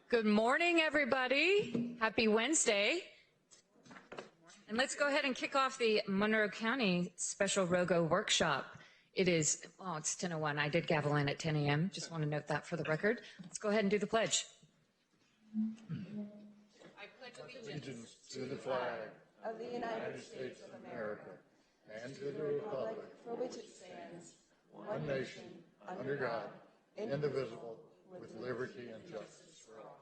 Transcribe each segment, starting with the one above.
Good morning, everybody. Happy Wednesday. And let's go ahead and kick off the Monroe County Special ROGO Workshop. It is, oh, it's 10:01. I did gavel in at 10 a.m. Just want to note that for the record. Let's go ahead and do the pledge. I pledge allegiance to the flag of the United States of America and to the republic for which it stands, one nation, under God, indivisible, with liberty and justice for all.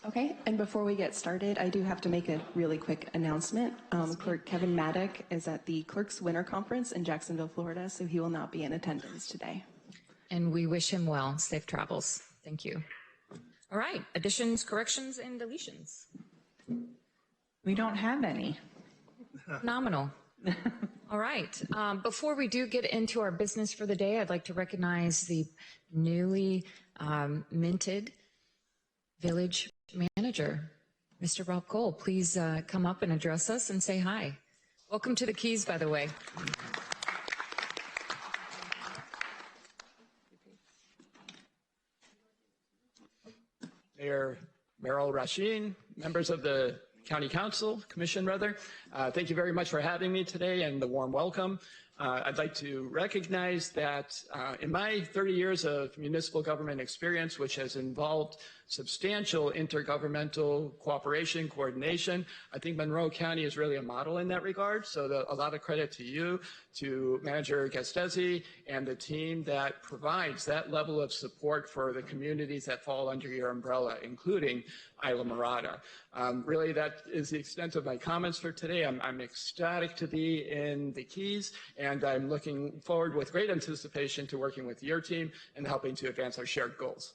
Okay, and before we get started, I do have to make a really quick announcement. Clerk Kevin Maddock is at the Clerks Winter Conference in Jacksonville, Florida, so he will not be in attendance today. And we wish him well. Safe travels. Thank you. All right, additions, corrections, and deletions. We don't have any. Phenomenal. All right, before we do get into our business for the day, I'd like to recognize the newly minted village manager, Mr. Rob Cole. Please come up and address us and say hi. Welcome to the Keys, by the way. Mayor Merrill Rasheen, members of the County Council, Commission rather, thank you very much for having me today and the warm welcome. I'd like to recognize that in my 30 years of municipal government experience, which has involved substantial intergovernmental cooperation, coordination, I think Monroe County is really a model in that regard. So a lot of credit to you, to Manager Gastesi, and the team that provides that level of support for the communities that fall under your umbrella, including Isla Mirada. Really, that is the extent of my comments for today. I'm ecstatic to be in the Keys, and I'm looking forward with great anticipation to working with your team and helping to advance our shared goals.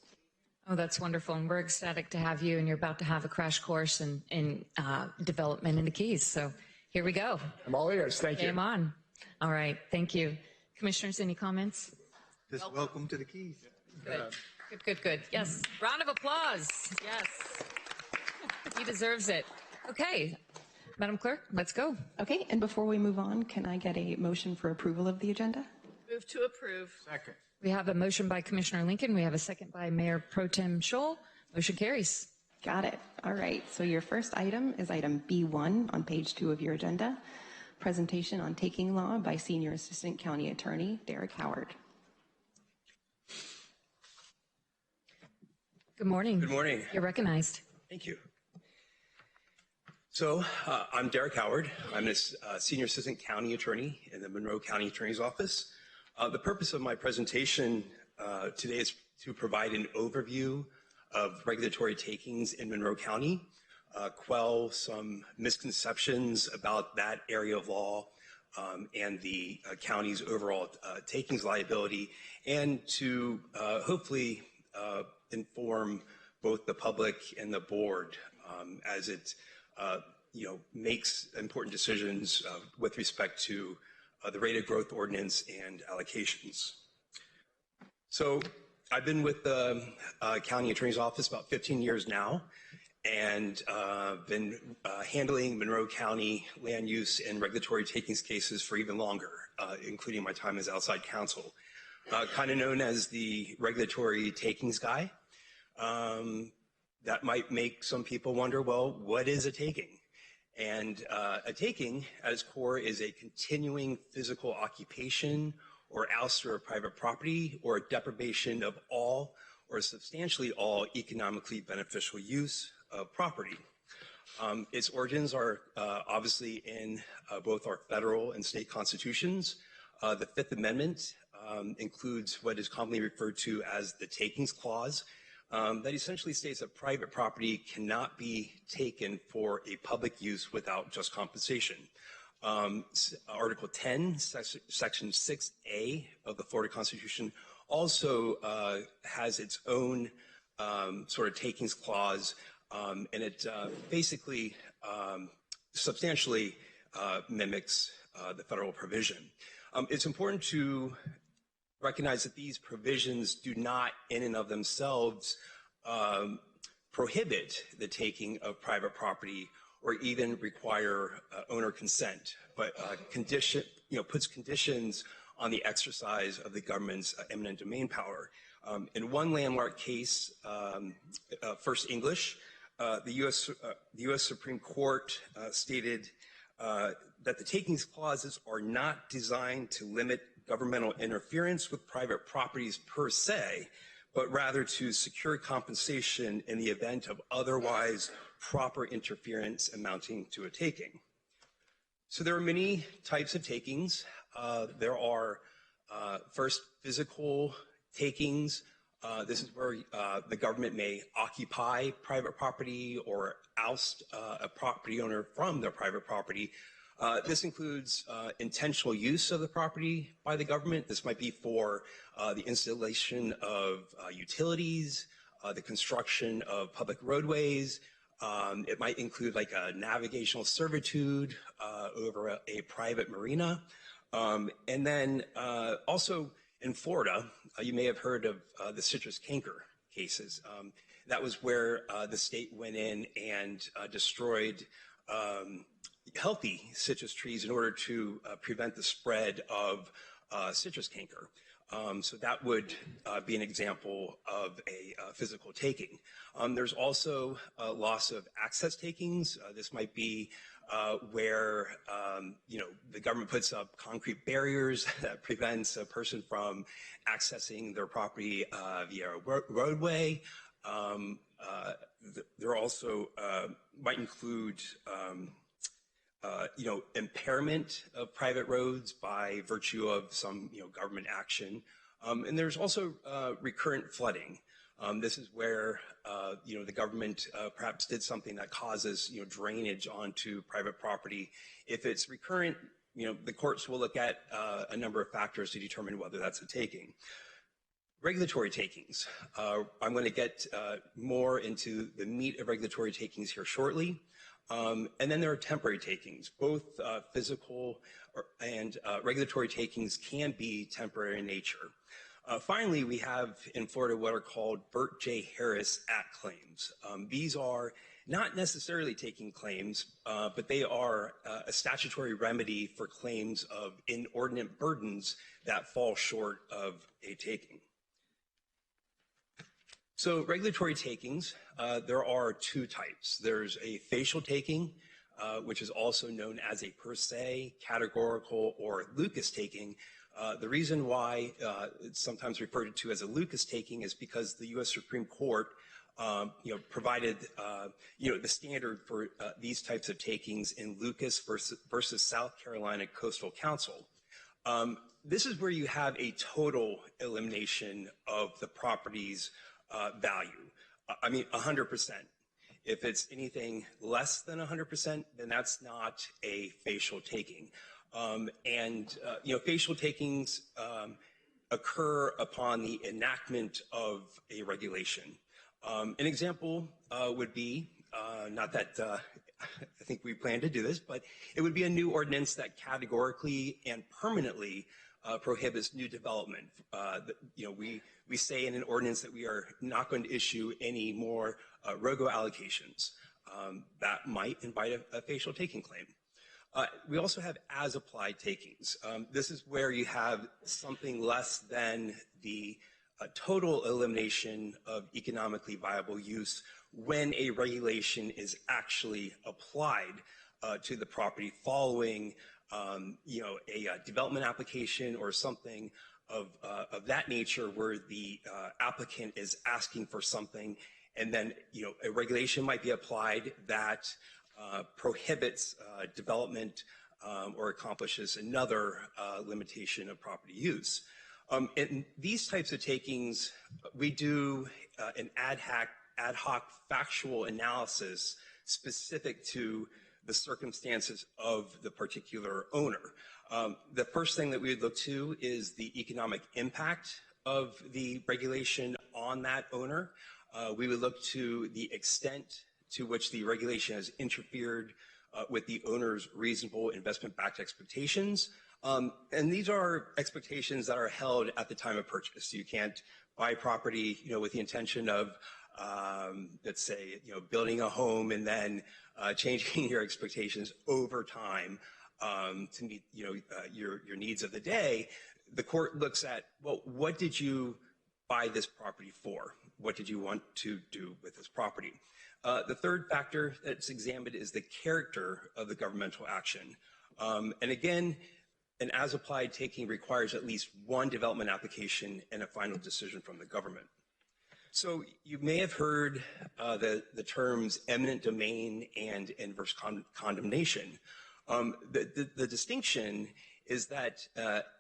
Oh, that's wonderful. And we're ecstatic to have you, and you're about to have a crash course in development in the Keys. So here we go. I'm all ears. Thank you. Game on. All right. Thank you. Commissioners, any comments? Just welcome to the Keys. Good. Yes. Round of applause. Yes. He deserves it. Okay. Madam Clerk, let's go. Okay, and before we move on, can I get a motion for approval of the agenda? Move to approve. Second. We have a motion by Commissioner Lincoln. We have a second by Mayor Pro Tem Scholl. Motion carries. Got it. All right, so your first item is item B1 on page 2 of your agenda, presentation on taking law by Senior Assistant County Attorney Derek Howard. Good morning. Good morning. You're recognized. Thank you. So I'm Derek Howard. I'm a Senior Assistant County Attorney in the Monroe County Attorney's Office. The purpose of my presentation today is to provide an overview of regulatory takings in Monroe County, quell some misconceptions about that area of law and the county's overall takings liability, and to hopefully inform both the public and the board as it makes important decisions with respect to the rate of growth ordinance and allocations. So I've been with the County Attorney's Office about 15 years now, and been handling Monroe County land use and regulatory takings cases for even longer, including my time as outside counsel. Kind of known as the regulatory takings guy. That might make some people wonder, well, what is a taking? And a taking, at its core, is a continuing physical occupation or ouster of private property or a deprivation of all or substantially all economically beneficial use of property. Its origins are obviously in both our federal and state constitutions. The Fifth Amendment includes what is commonly referred to as the Takings Clause, that essentially states that private property cannot be taken for a public use without just compensation. Article 10, Section 6A of the Florida Constitution also has its own sort of takings clause, and it basically substantially mimics the federal provision. It's important to recognize that these provisions do not in and of themselves prohibit the taking of private property or even require owner consent, but puts conditions on the exercise of the government's eminent domain power. In one landmark case, First English, the U.S. Supreme Court stated that the takings clauses are not designed to limit governmental interference with private properties per se, but rather to secure compensation in the event of otherwise proper interference amounting to a taking. So there are many types of takings. There are first physical takings. This is where the government may occupy private property or oust a property owner from their private property. This includes intentional use of the property by the government. This might be for the installation of utilities, the construction of public roadways. It might include like a navigational servitude over a private marina. And then also in Florida, you may have heard of the citrus canker cases. That was where the state went in and destroyed healthy citrus trees in order to prevent the spread of citrus canker. So that would be an example of a physical taking. There's also loss of access takings. This might be where the government puts up concrete barriers that prevents a person from accessing their property via a roadway. There also might include impairment of private roads by virtue of some government action. And there's also recurrent flooding. This is where the government perhaps did something that causes drainage onto private property. If it's recurrent, the courts will look at a number of factors to determine whether that's a taking. Regulatory takings. I'm going to get more into the meat of regulatory takings here shortly. And then there are temporary takings. Both physical and regulatory takings can be temporary in nature. Finally, we have in Florida what are called Burt J. Harris Act claims. These are not necessarily taking claims, but they are a statutory remedy for claims of inordinate burdens that fall short of a taking. So regulatory takings, there are two types. There's a facial taking, which is also known as a per se, categorical, or Lucas taking. The reason why it's sometimes referred to as a Lucas taking is because the U.S. Supreme Court provided the standard for these types of takings in Lucas versus South Carolina Coastal Council. This is where you have a total elimination of the property's value. 100%. If it's anything less than 100%, then that's not a facial taking. Facial takings occur upon the enactment of a regulation. An example would be, not that I think we plan to do this, but it would be a new ordinance that categorically and permanently prohibits new development. We say in an ordinance that we are not going to issue any more ROGO allocations. That might invite a facial taking claim. We also have as-applied takings. This is where you have something less than the total elimination of economically viable use when a regulation is actually applied to the property following a development application or something of that nature where the applicant is asking for something, and then a regulation might be applied that prohibits development or accomplishes another limitation of property use. In these types of takings, we do an ad hoc factual analysis specific to the circumstances of the particular owner. The first thing that we would look to is the economic impact of the regulation on that owner. We would look to the extent to which the regulation has interfered with the owner's reasonable investment-backed expectations. And these are expectations that are held at the time of purchase. You can't buy property, with the intention of, let's say, building a home and then changing your expectations over time to meet, your needs of the day. The court looks at, well, what did you buy this property for? What did you want to do with this property? The third factor that's examined is the character of the governmental action. And again, an as-applied taking requires at least one development application and a final decision from the government. So you may have heard the terms eminent domain and inverse condemnation. The distinction is that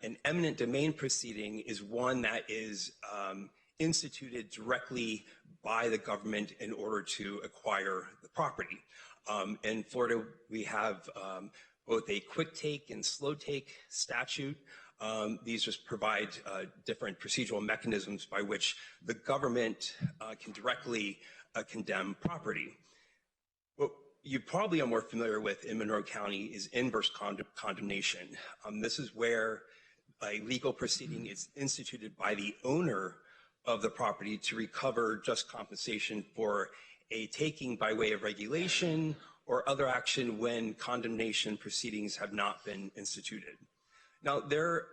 an eminent domain proceeding is one that is instituted directly by the government in order to acquire the property. In Florida, we have both a quick take and slow take statute. These just provide different procedural mechanisms by which the government can directly condemn property. What you probably are more familiar with in Monroe County is inverse condemnation. This is where a legal proceeding is instituted by the owner of the property to recover just compensation for a taking by way of regulation or other action when condemnation proceedings have not been instituted. Now, there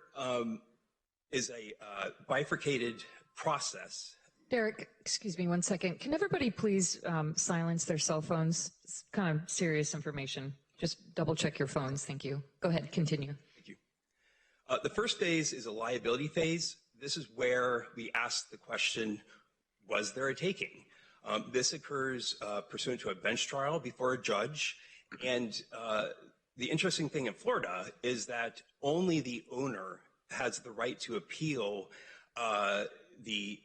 is a bifurcated process. Derek, excuse me 1 second. Can everybody please silence their cell phones? It's kind of serious information. Just double check your phones. Thank you. Go ahead, continue. Thank you. The first phase is a liability phase. This is where we ask the question, was there a taking? This occurs pursuant to a bench trial before a judge. And the interesting thing in Florida is that only the owner has the right to appeal the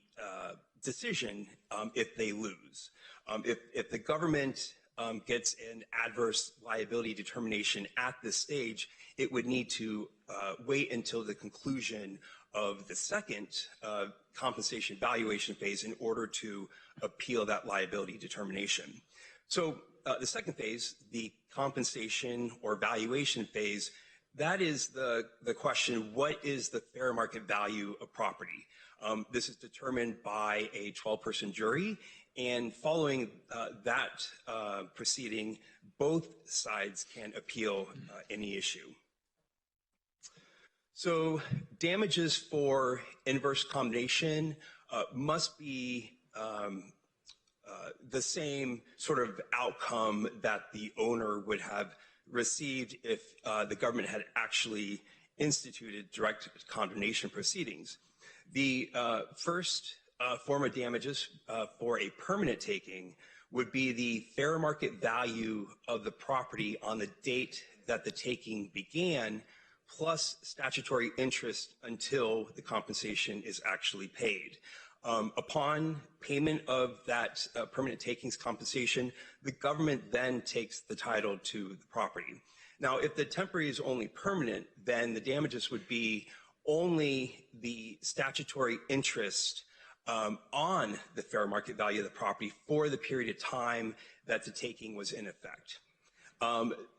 decision if they lose. If the government gets an adverse liability determination at this stage, it would need to wait until the conclusion of the second compensation valuation phase in order to appeal that liability determination. So the second phase, the compensation or valuation phase, that is the question, what is the fair market value of property? This is determined by a 12-person jury, and following that proceeding, both sides can appeal any issue. So damages for inverse condemnation must be the same sort of outcome that the owner would have received if the government had actually instituted direct condemnation proceedings. The first form of damages for a permanent taking would be the fair market value of the property on the date that the taking began, plus statutory interest until the compensation is actually paid. Upon payment of that permanent takings compensation, the government then takes the title to the property. Now, if the temporary is only permanent, then the damages would be only the statutory interest on the fair market value of the property for the period of time that the taking was in effect.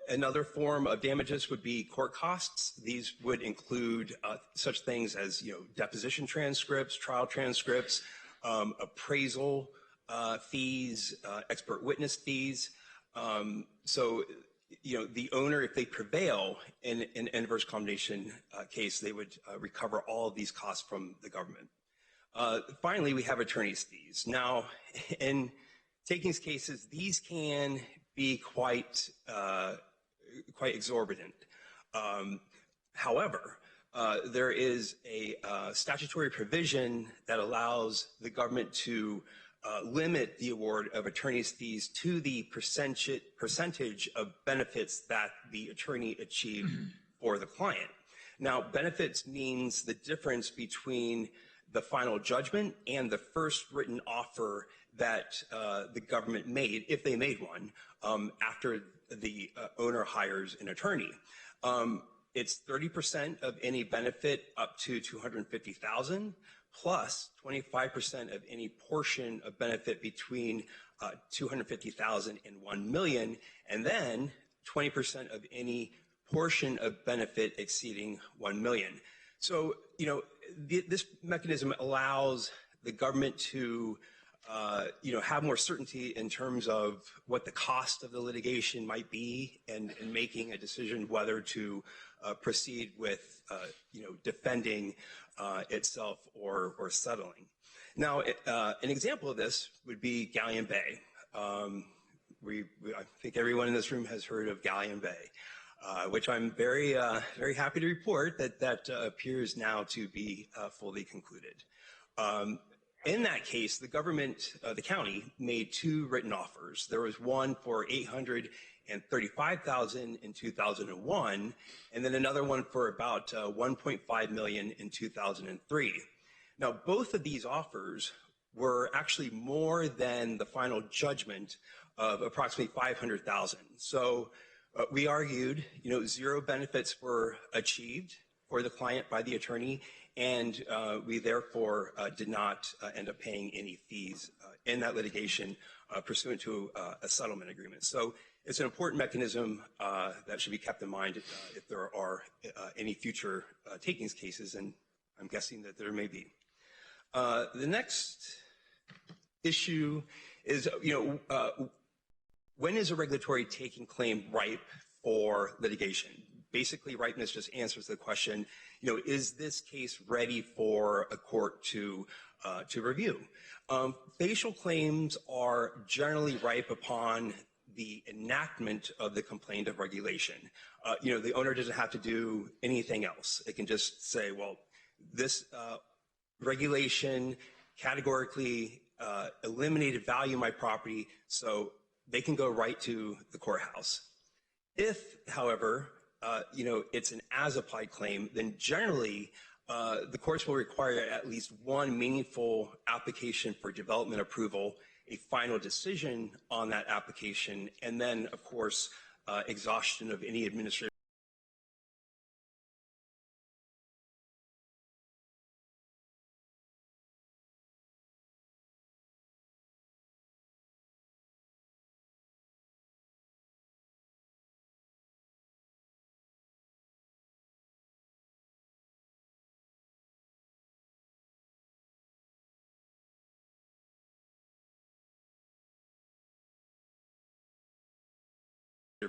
Another form of damages would be court costs. These would include such things as, deposition transcripts, trial transcripts, appraisal fees, expert witness fees. So, the owner, if they prevail in an inverse condemnation case, they would recover all of these costs from the government. Finally, we have attorney's fees. Now, in takings cases, these can be quite exorbitant. However, there is a statutory provision that allows the government to limit the award of attorney's fees to the percentage of benefits that the attorney achieved for the client. Now, benefits means the difference between the final judgment and the first written offer that the government made, if they made one, after the owner hires an attorney. It's 30% of any benefit up to $250,000, plus 25% of any portion of benefit between $250,000 and $1 million, and then 20% of any portion of benefit exceeding $1 million. So, this mechanism allows the government to have more certainty in terms of what the cost of the litigation might be, and making a decision whether to proceed with, defending itself or settling. Now, an example of this would be Galleon Bay. I think everyone in this room has heard of Galleon Bay, which I'm very happy to report that appears now to be fully concluded. In that case, the government, the county, made two written offers. There was one for $835,000 in 2001, and then another one for about $1.5 million in 2003. Now, both of these offers were actually more than the final judgment of approximately $500,000. So we argued, zero benefits were achieved for the client by the attorney, and we therefore did not end up paying any fees in that litigation pursuant to a settlement agreement. So it's an important mechanism that should be kept in mind if there are any future takings cases, and I'm guessing that there may be. The next issue is, when is a regulatory taking claim ripe for litigation? Basically, ripeness just answers the question, is this case ready for a court to review? Facial claims are generally ripe upon the enactment of the complaint of regulation. The owner doesn't have to do anything else. It can just say, well, this regulation categorically eliminated value of my property, so they can go right to the courthouse. If, however, it's an as-applied claim, then generally the courts will require at least one meaningful application for development approval, a final decision on that application, and then, of course, exhaustion of any administrative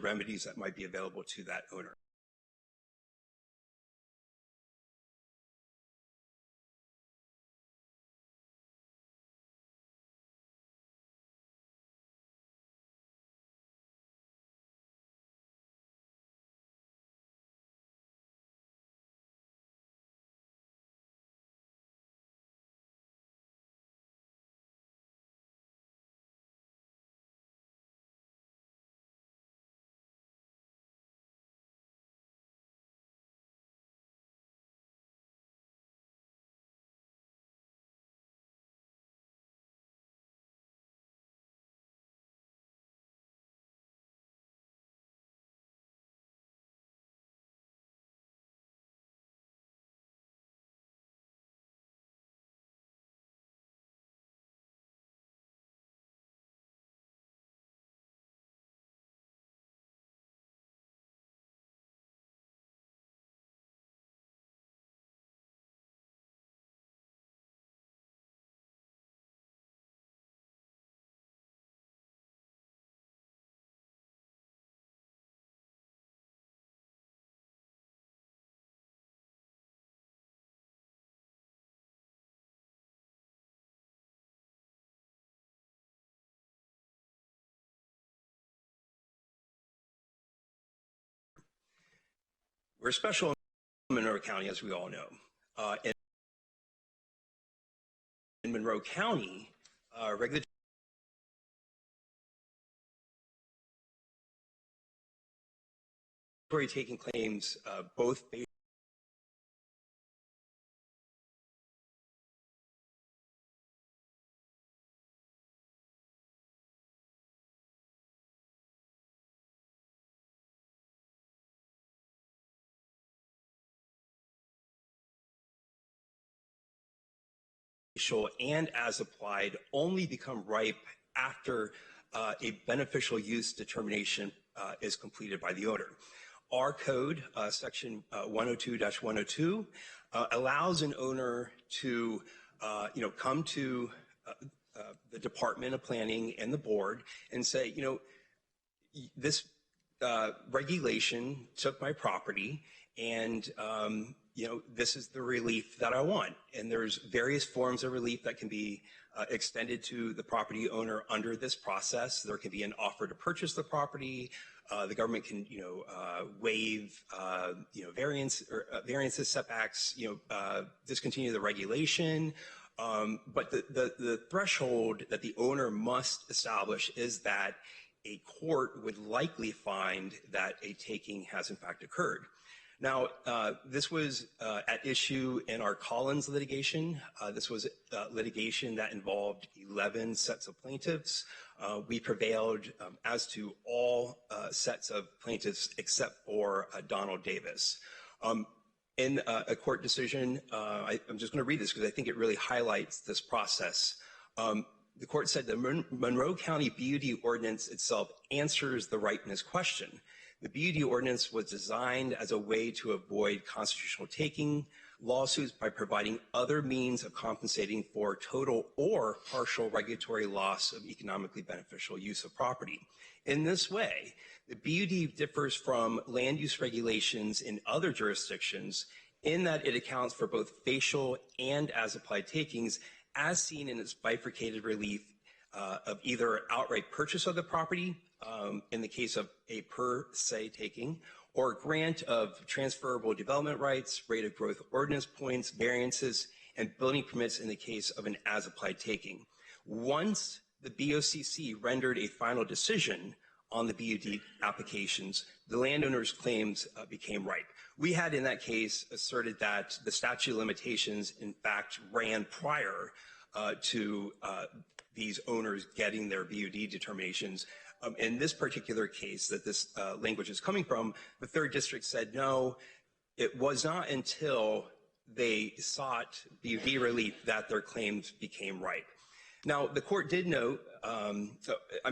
remedies that might be available to that owner. We're special in Monroe County, as we all know. In Monroe County, regulatory taking claims both facial and as applied only become ripe after a beneficial use determination is completed by the owner. Our code, section 102-102, allows an owner to come to the Department of Planning and the board and say, this regulation took my property, and this is the relief that I want. And there's various forms of relief that can be extended to the property owner under this process. There can be an offer to purchase the property. The government can, waive, variances, setbacks, discontinue the regulation. But the threshold that the owner must establish is that a court would likely find that a taking has in fact occurred. Now, this was at issue in our Collins litigation. This was litigation that involved 11 sets of plaintiffs. We prevailed as to all sets of plaintiffs except for Donald Davis. In a court decision, I'm just going to read this because I think it really highlights this process. The court said the Monroe County BUD ordinance itself answers the ripeness question. The BUD ordinance was designed as a way to avoid constitutional taking lawsuits by providing other means of compensating for total or partial regulatory loss of economically beneficial use of property. In this way, the BUD differs from land use regulations in other jurisdictions in that it accounts for both facial and as-applied takings, as seen in its bifurcated relief of either outright purchase of the property, in the case of a per se taking, or grant of transferable development rights, rate of growth ordinance points, variances, and building permits in the case of an as-applied taking. Once the BOCC rendered a final decision on the BUD applications, the landowner's claims became ripe. We had in that case asserted that the statute of limitations in fact ran prior to these owners getting their BUD determinations. In this particular case that this language is coming from, the third district said no, it was not until they sought BUD relief that their claims became ripe. Now, the court did note, let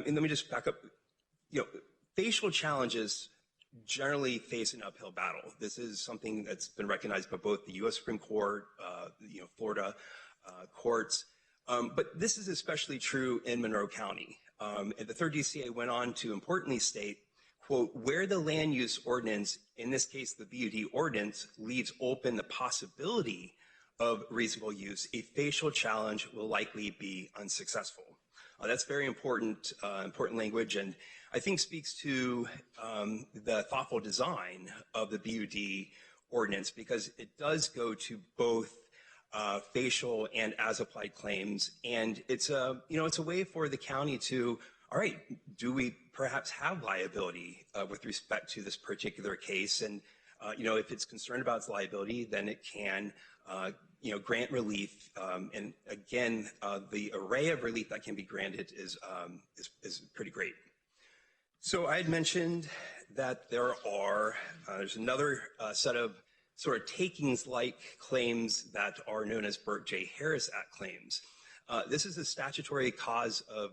me just back up, facial challenges generally face an uphill battle. This is something that's been recognized by both the U.S. Supreme Court, Florida courts, but this is especially true in Monroe County. And the third DCA went on to importantly state, quote, where the land use ordinance, in this case the BUD ordinance, leaves open the possibility of reasonable use, a facial challenge will likely be unsuccessful. That's very important, important language, and I think speaks to the thoughtful design of the BUD ordinance, because it does go to both facial and as-applied claims, and it's a way for the county to, all right, do we perhaps have liability with respect to this particular case? And if it's concerned about its liability, then it can grant relief. And again, the array of relief that can be granted is pretty great. So I had mentioned that there's another set of sort of takings-like claims that are known as Burt J. Harris Act claims. This is a statutory cause of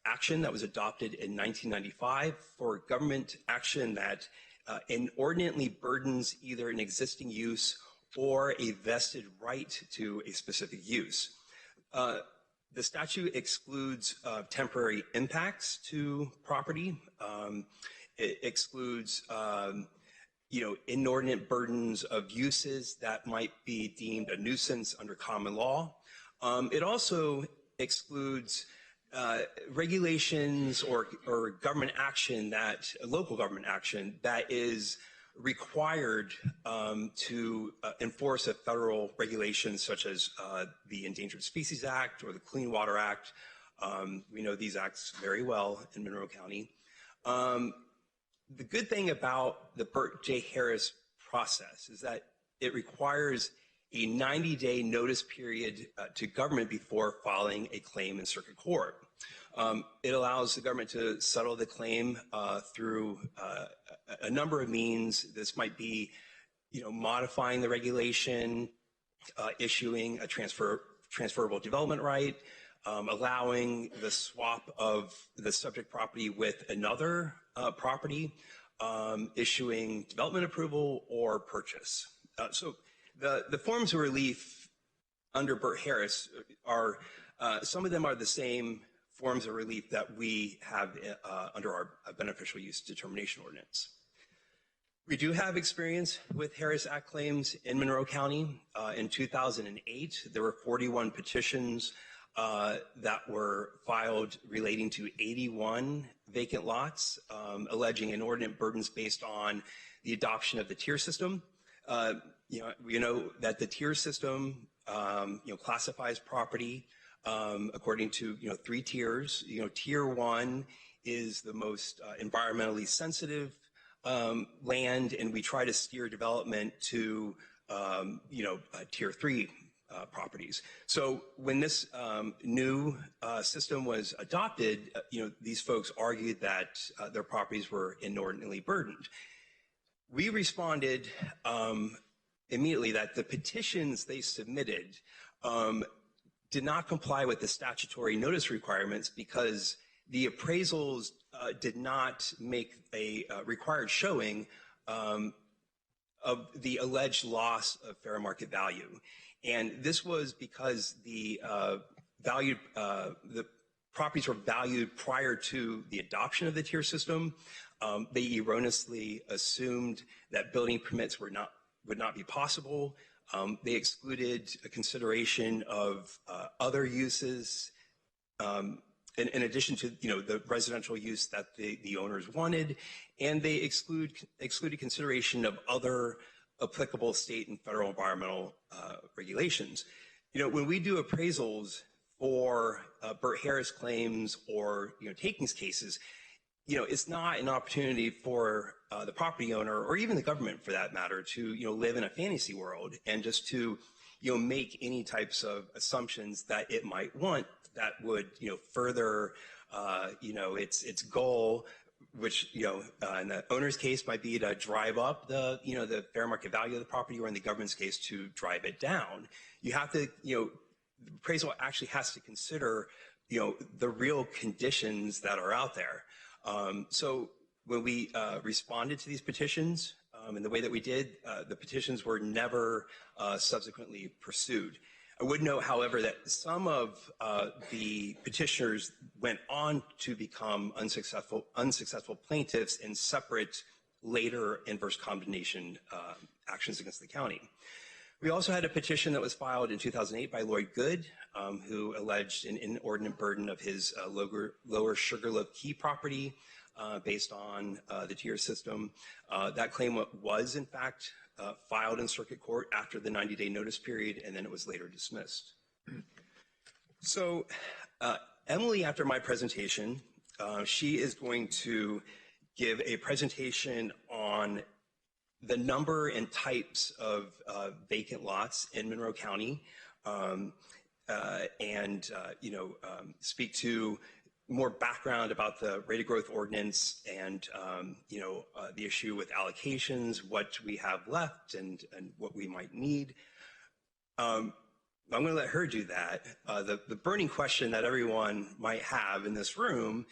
action that was adopted in 1995 for government action that inordinately burdens either an existing use or a vested right to a specific use. The statute excludes temporary impacts to property. It excludes inordinate burdens of uses that might be deemed a nuisance under common law. It also excludes regulations or government action local government action that is required to enforce a federal regulation such as the Endangered Species Act or the Clean Water Act. We know these acts very well in Monroe County. The good thing about the Burt J. Harris process is that it requires a 90-day notice period to government before filing a claim in circuit court. It allows the government to settle the claim through a number of means. This might be, modifying the regulation, issuing a transferable development right, allowing the swap of the subject property with another property, issuing development approval or purchase. So the forms of relief under Burt Harris are, some of them are the same forms of relief that we have under our beneficial use determination ordinance. We do have experience with Harris Act claims in Monroe County. In 2008, there were 41 petitions that were filed relating to 81 vacant lots, alleging inordinate burdens based on the adoption of the tier system. We know that the tier system, classifies property according to, 3 tiers. Tier 1 is the most environmentally sensitive land, and we try to steer development to, tier 3 properties. So when this new system was adopted, these folks argued that their properties were inordinately burdened. We responded immediately that the petitions they submitted did not comply with the statutory notice requirements because the appraisals did not make a required showing of the alleged loss of fair market value. And this was because the properties were valued prior to the adoption of the tier system. They erroneously assumed that building permits would not be possible. They excluded a consideration of other uses in addition to the residential use that the owners wanted, and they excluded consideration of other applicable state and federal environmental regulations. When we do appraisals for Burt Harris claims or takings cases, it's not an opportunity for the property owner or even the government for that matter to live in a fantasy world and just to make any types of assumptions that it might want that would further its goal, which in the owner's case might be to drive up the the fair market value of the property, or in the government's case to drive it down. You have to the appraisal actually has to consider the real conditions that are out there. So when we responded to these petitions in the way that we did, the petitions were never subsequently pursued. I would note, however, that some of the petitioners went on to become unsuccessful plaintiffs in separate later inverse condemnation actions against the county. We also had a petition that was filed in 2008 by Lloyd Good, who alleged an inordinate burden of his lower Sugarloaf Key property based on the tier system. That claim was, in fact, filed in circuit court after the 90-day notice period, and then it was later dismissed. So Emily, after my presentation, she is going to give a presentation on the number and types of vacant lots in Monroe County, and speak to more background about the rate of growth ordinance and the issue with allocations, what we have left, and what we might need. I'm going to let her do that. The burning question that everyone might have in this room: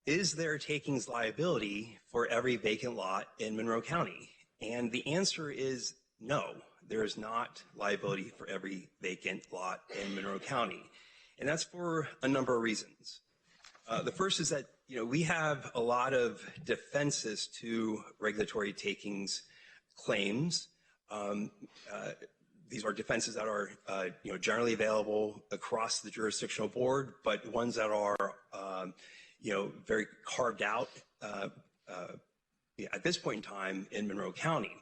is there takings liability for every vacant lot in Monroe County? And the answer is no. There is not liability for every vacant lot in Monroe County, and that's for a number of reasons. The first is that we have a lot of defenses to regulatory takings claims. These are defenses that are generally available across the jurisdictional board, but ones that are very carved out at this point in time in Monroe County.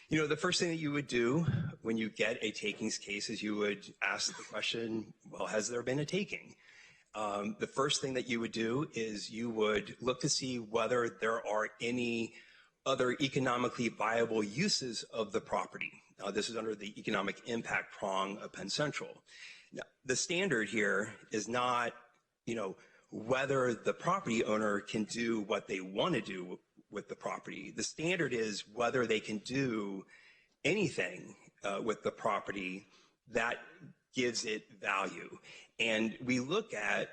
The first thing that you would do when you get a takings case is you would ask the question, well, has there been a taking? The first thing that you would do is you would look to see whether there are any other economically viable uses of the property. This is under the economic impact prong of Penn Central. Now, the standard here is not, whether the property owner can do what they want to do with the property. The standard is whether they can do anything with the property that gives it value. And we look at,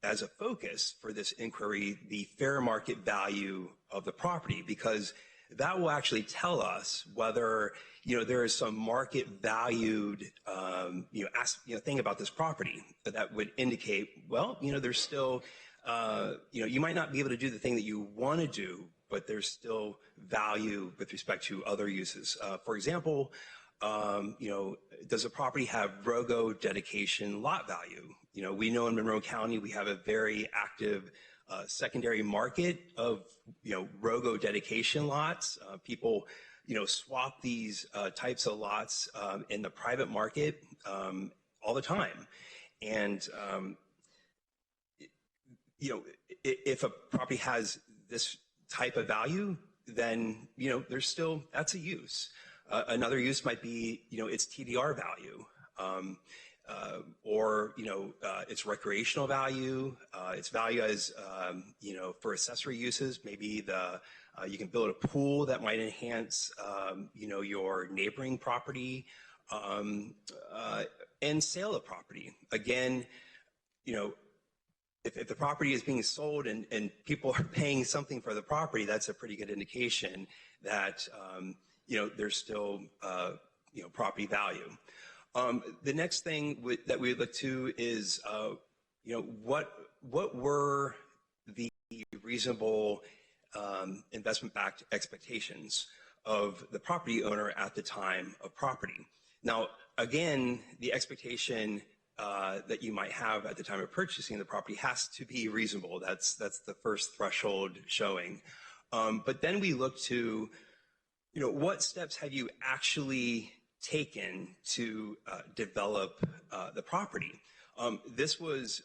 as a focus for this inquiry, the fair market value of the property, because that will actually tell us whether there is some market valued thing about this property that would indicate, well, there's still you might not be able to do the thing that you want to do but there's still value with respect to other uses. For example, does a property have ROGO dedication lot value? We know in Monroe County we have a very active secondary market of ROGO dedication lots. People swap these types of lots in the private market all the time. And if a property has this type of value, then there's still, that's a use. Another use might be its TDR value, or its recreational value, its value as for accessory uses. Maybe you can build a pool that might enhance your neighboring property, and sale of property. Again, if the property is being sold and people are paying something for the property, that's a pretty good indication that there's still property value. The next thing that we look to is what were the reasonable investment-backed expectations of the property owner at the time of property. Now, again, the expectation that you might have at the time of purchasing the property has to be reasonable. That's the first threshold showing. But then we look to, what steps have you actually taken to develop the property? This was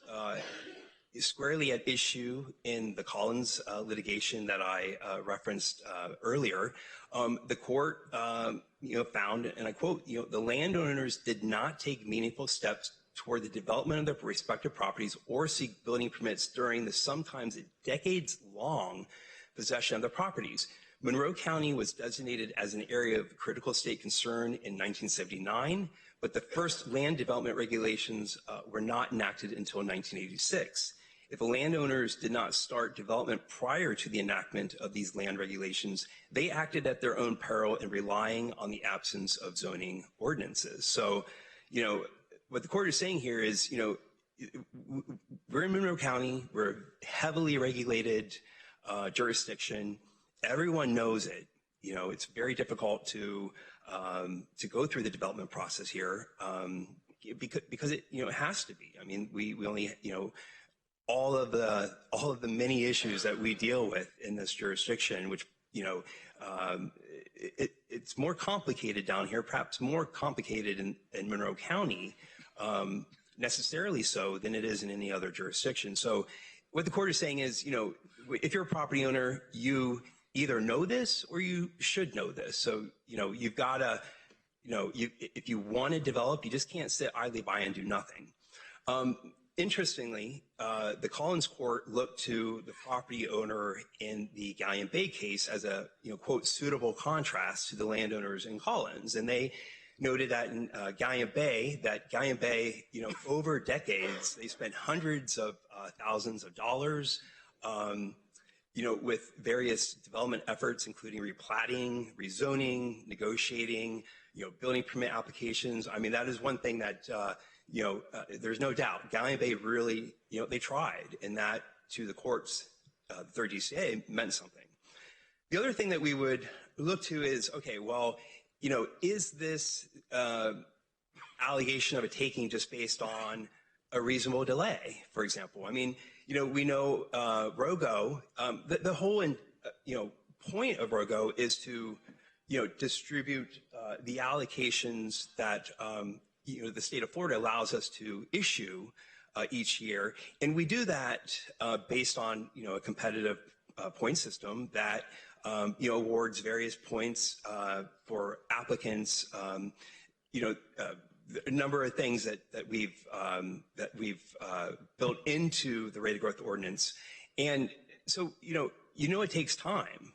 squarely at issue in the Collins litigation that I referenced earlier. The court, found, and I quote, the landowners did not take meaningful steps toward the development of their respective properties or seek building permits during the sometimes decades-long possession of the properties. Monroe County was designated as an area of critical state concern in 1979, but the first land development regulations were not enacted until 1986. If the landowners did not start development prior to the enactment of these land regulations, they acted at their own peril in relying on the absence of zoning ordinances. So, what the court is saying here is, we're in Monroe County, we're a heavily regulated jurisdiction. Everyone knows it. It's very difficult to go through the development process here because it has to be. I mean, we only all of the many issues that we deal with in this jurisdiction, which it's more complicated down here, perhaps more complicated in Monroe County, necessarily so than it is in any other jurisdiction. So what the court is saying is, if you're a property owner, you either know this or you should know this. So, you've got to, if you want to develop, you just can't sit idly by and do nothing. Interestingly, the Collins court looked to the property owner in the Galleon Bay case as a, quote, suitable contrast to the landowners in Collins. And they noted that in Galleon Bay, over decades, they spent hundreds of thousands of dollars, with various development efforts, including replatting, rezoning, negotiating, building permit applications. I mean, that is one thing that, there's no doubt. Galleon Bay really, they tried, and that to the courts, the third DCA meant something. The other thing that we would look to is, okay, well, is this allegation of a taking just based on a reasonable delay, for example? I mean, we know ROGO, the whole, point of ROGO is to, distribute the allocations that, the state of Florida allows us to issue each year. And we do that based on, a competitive point system that, awards various points for applicants, a number of things that we've built into the rate of growth ordinance. And so, it takes time,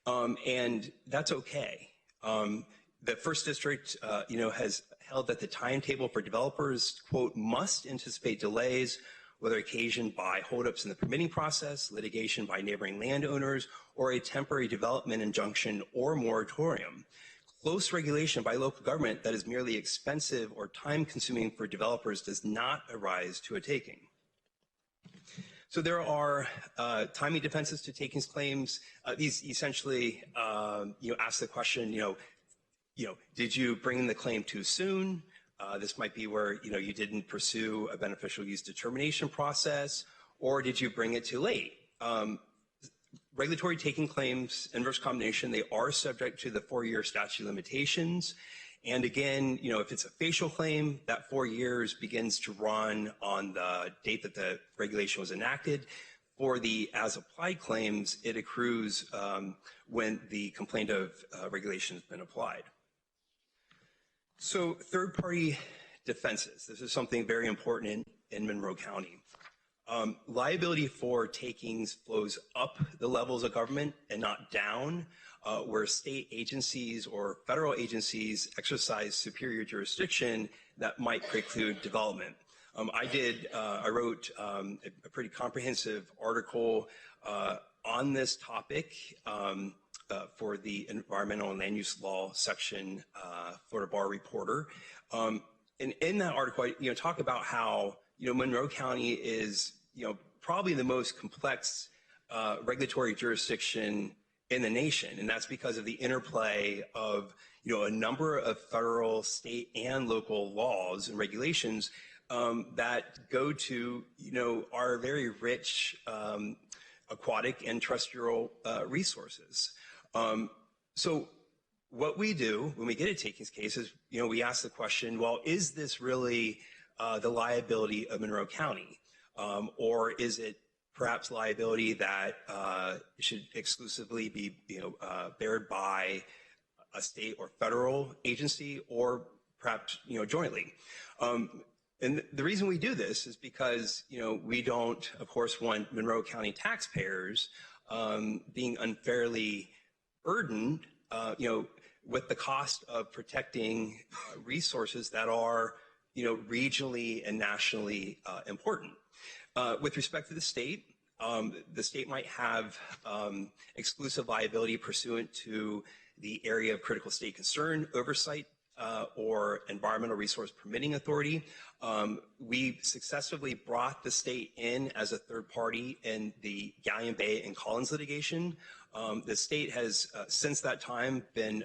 and that's okay. The first district, has held that the timetable for developers, quote, must anticipate delays, whether occasioned by holdups in the permitting process, litigation by neighboring landowners, or a temporary development injunction or moratorium. Close regulation by local government that is merely expensive or time-consuming for developers does not arise to a taking. So there are timing defenses to takings claims. These essentially, ask the question, did you bring the claim too soon? This might be where, you didn't pursue a beneficial use determination process, or did you bring it too late? Regulatory taking claims, inverse condemnation, they are subject to the 4-year statute of limitations. And again, if it's a facial claim, that 4 years begins to run on the date that the regulation was enacted. For the as-applied claims, it accrues when the complaint of regulation has been applied. So third-party defenses. This is something very important in Monroe County. Liability for takings flows up the levels of government and not down, where state agencies or federal agencies exercise superior jurisdiction that might preclude development. I wrote a pretty comprehensive article on this topic for the Environmental and Land Use Law section, Florida Bar Reporter. And in that article, I talk about how Monroe County is, probably the most complex regulatory jurisdiction in the nation, and that's because of the interplay of, a number of federal, state, and local laws and regulations that go to, our very rich aquatic and terrestrial resources. So what we do when we get a takings case is, we ask the question, well, is this really the liability of Monroe County? Or is it perhaps liability that should exclusively be, bared by a state or federal agency, or perhaps, jointly? And the reason we do this is because, we don't, of course, want Monroe County taxpayers being unfairly burdened, with the cost of protecting resources that are, regionally and nationally important. With respect to the state might have exclusive liability pursuant to the area of critical state concern oversight or environmental resource permitting authority. We successfully brought the state in as a third party in the Galleon Bay and Collins litigation. The state has since that time been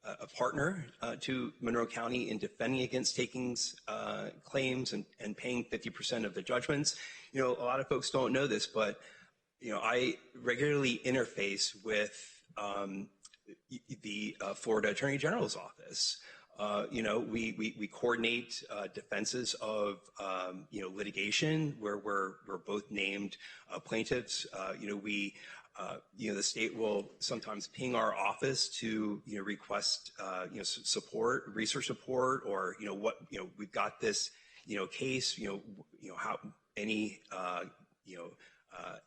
a partner to Monroe County in defending against takings claims and paying 50% of the judgments. A lot of folks don't know this, but I regularly interface with the Florida Attorney General's office. We coordinate defenses of litigation where we're both named plaintiffs. The state will sometimes ping our office to request support, research support, or we've got this case. How any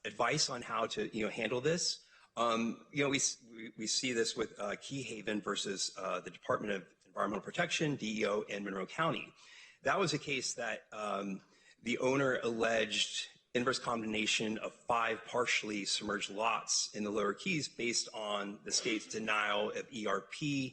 advice on how to handle this. We see this with Key Haven versus the Department of Environmental Protection, DEO, and Monroe County. That was a case that the owner alleged inverse condemnation of 5 partially submerged lots in the Lower Keys based on the state's denial of ERP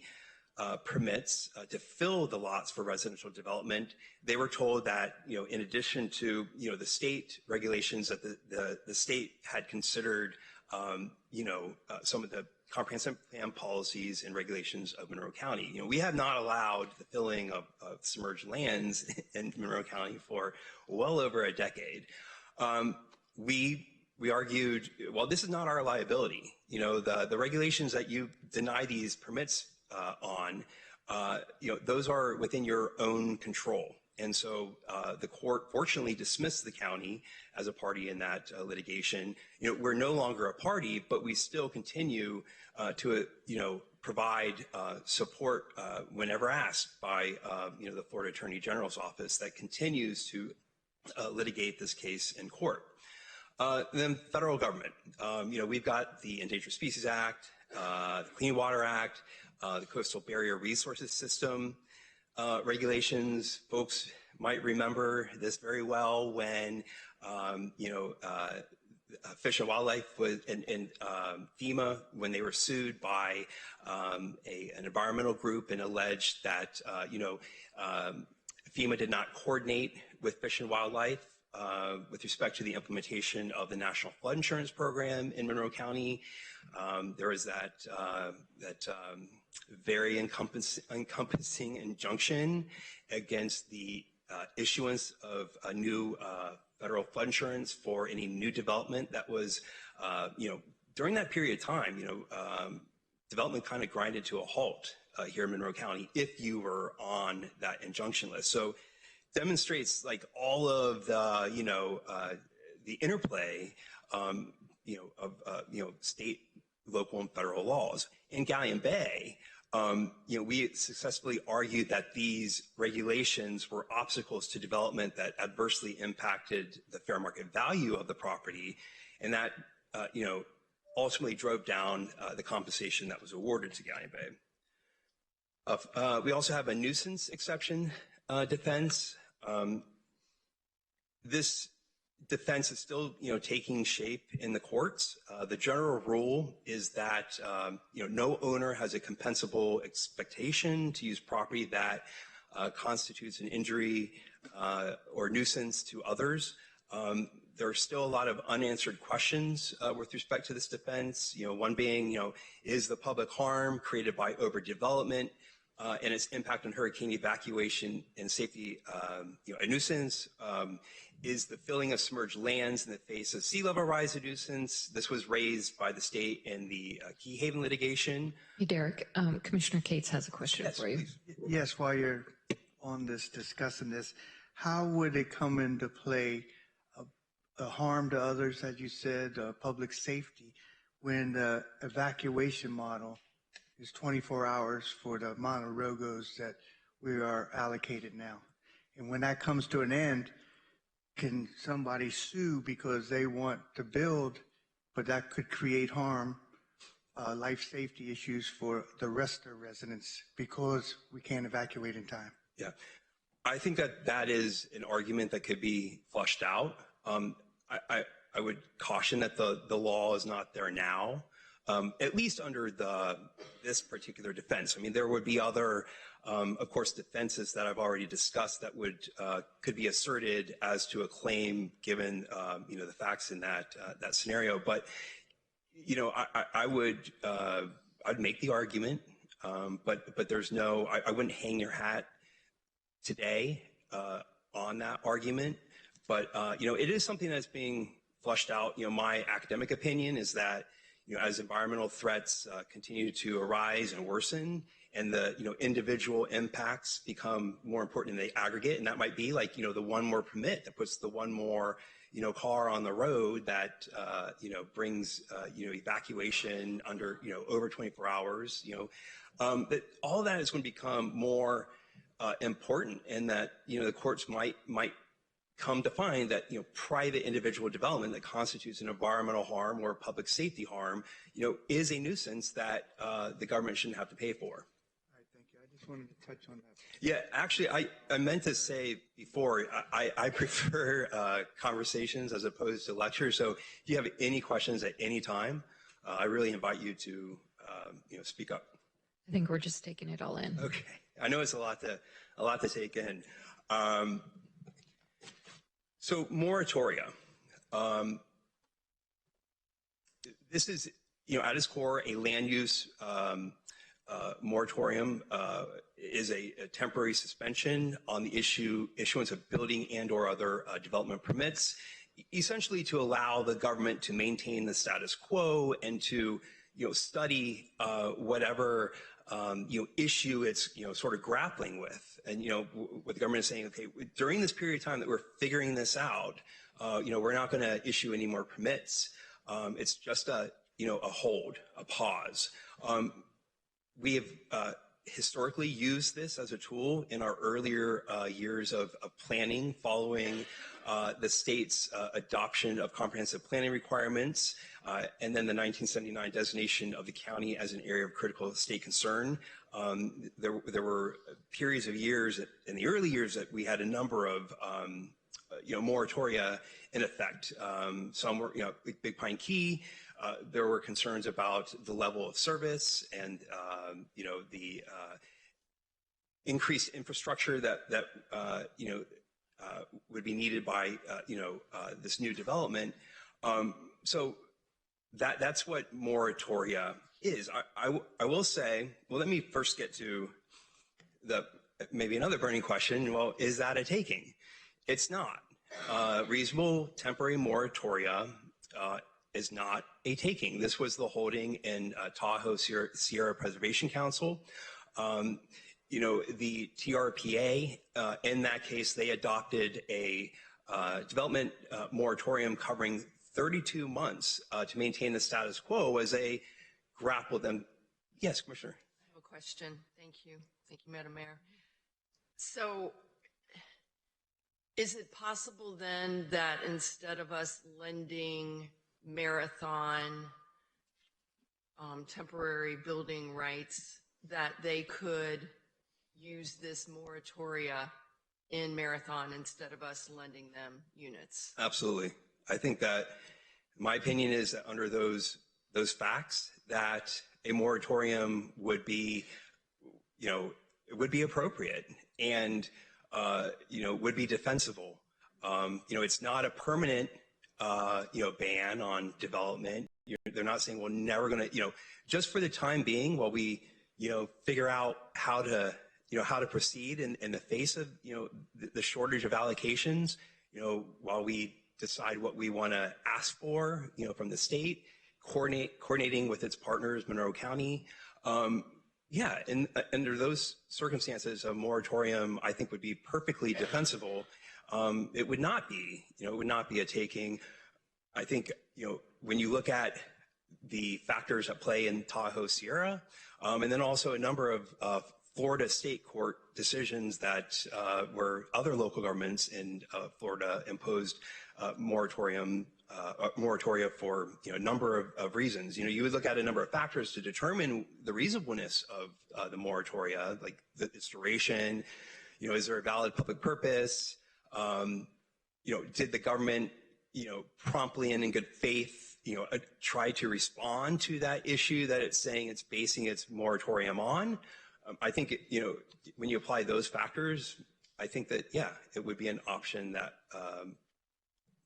permits to fill the lots for residential development. They were told that, in addition to, the state regulations, that the state had considered, some of the comprehensive plan policies and regulations of Monroe County. We have not allowed the filling of submerged lands in Monroe County for well over a decade. We argued, well, this is not our liability. The regulations that you deny these permits on, those are within your own control. And so the court fortunately dismissed the county as a party in that litigation. We're no longer a party, but we still continue to provide support whenever asked by the Florida Attorney General's office that continues to litigate this case in court. Then federal government. We've got the Endangered Species Act, the Clean Water Act, the Coastal Barrier Resources System regulations. Folks might remember this very well when, Fish and Wildlife was in FEMA, when they were sued by an environmental group and alleged that, FEMA did not coordinate with Fish and Wildlife with respect to the implementation of the National Flood Insurance Program in Monroe County. There was that very encompassing injunction against the issuance of a new federal flood insurance for any new development that was, during that period of time, development kind of grinded to a halt here in Monroe County if you were on that injunction list. So demonstrates like all of the, the interplay, of state, local, and federal laws. In Galleon Bay, we successfully argued that these regulations were obstacles to development that adversely impacted the fair market value of the property, and that, ultimately drove down the compensation that was awarded to Galleon Bay. We also have a nuisance exception defense. This defense is still, taking shape in the courts. The general rule is that, no owner has a compensable expectation to use property that constitutes an injury or nuisance to others. There are still a lot of unanswered questions with respect to this defense. One being, is the public harm created by overdevelopment and its impact on hurricane evacuation and safety, a nuisance? Is the filling of submerged lands in the face of sea level rise a nuisance? This was raised by the state in the Key Haven litigation. Hey, Derek, Commissioner Cates has a question for you. Yes, while you're on this, discussing this, how would it come into play, a harm to others, as you said, public safety, when the evacuation model is 24 hours for the amount of ROGOs that we are allocated now? And when that comes to an end, can somebody sue because they want to build, but that could create harm, life safety issues for the rest of the residents because we can't evacuate in time? Yeah, I think that is an argument that could be flushed out. I would caution that the law is not there now, at least under this particular defense. I mean, there would be other, of course, defenses that I've already discussed that could be asserted as to a claim given, the facts in that scenario. But, I'd make the argument, but there's no, I wouldn't hang your hat today on that argument. But, it is something that's being flushed out. My academic opinion is that, as environmental threats continue to arise and worsen, and the individual impacts become more important in the aggregate, and that might be like the one more permit that puts the one more car on the road that brings evacuation under over 24 hours. That all that is going to become more important, and that the courts might come to find that private individual development that constitutes an environmental harm or public safety harm is a nuisance that the government shouldn't have to pay for. All right, thank you. I just wanted to touch on that. Yeah, actually, I meant to say before, I prefer conversations as opposed to lectures. So if you have any questions at any time, I really invite you to speak up. I think we're just taking it all in. Okay, I know it's a lot to take in. So moratoria. This is, at its core, a land use moratorium is a temporary suspension on the issuance of building and/or other development permits, essentially to allow the government to maintain the status quo and to study whatever issue it's sort of grappling with. And what the government is saying, okay, during this period of time that we're figuring this out, we're not going to issue any more permits. It's just a hold, a pause. We have historically used this as a tool in our earlier years of planning following the state's adoption of comprehensive planning requirements, and then the 1979 designation of the county as an area of critical state concern. There were periods of years in the early years that we had a number of moratoria in effect. Some were, Big Pine Key. There were concerns about the level of service and the increased infrastructure that would be needed by this new development. So that's what moratoria is. I will say, well, let me first get to maybe another burning question. Well, is that a taking? It's not. Reasonable temporary moratoria is not a taking. This was the holding in Tahoe Sierra Preservation Council. The TRPA, in that case, they adopted a development moratorium covering 32 months to maintain the status quo as they grappled them. Yes, Commissioner. I have a question. Thank you. Thank you, Madam Mayor. So is it possible then that instead of us lending Marathon temporary building rights, that they could use this moratoria in Marathon instead of us lending them units? Absolutely. I think that my opinion is that under those facts, that a moratorium would be, it would be appropriate and, would be defensible. It's not a permanent, ban on development. They're not saying we're never going to, just for the time being, while we, figure out how to proceed in the face of, the shortage of allocations, while we decide what we want to ask for, from the state, coordinating with its partners, Monroe County. And under those circumstances, a moratorium, I think, would be perfectly defensible. It would not be, a taking. I think, when you look at the factors at play in Tahoe Sierra, and then also a number of Florida state court decisions that where other local governments in Florida imposed moratoria for a number of reasons. You would look at a number of factors to determine the reasonableness of the moratoria, like its duration. Is there a valid public purpose? Did the government, promptly and in good faith, try to respond to that issue that it's saying it's basing its moratorium on? I think, when you apply those factors, I think that, it would be an option that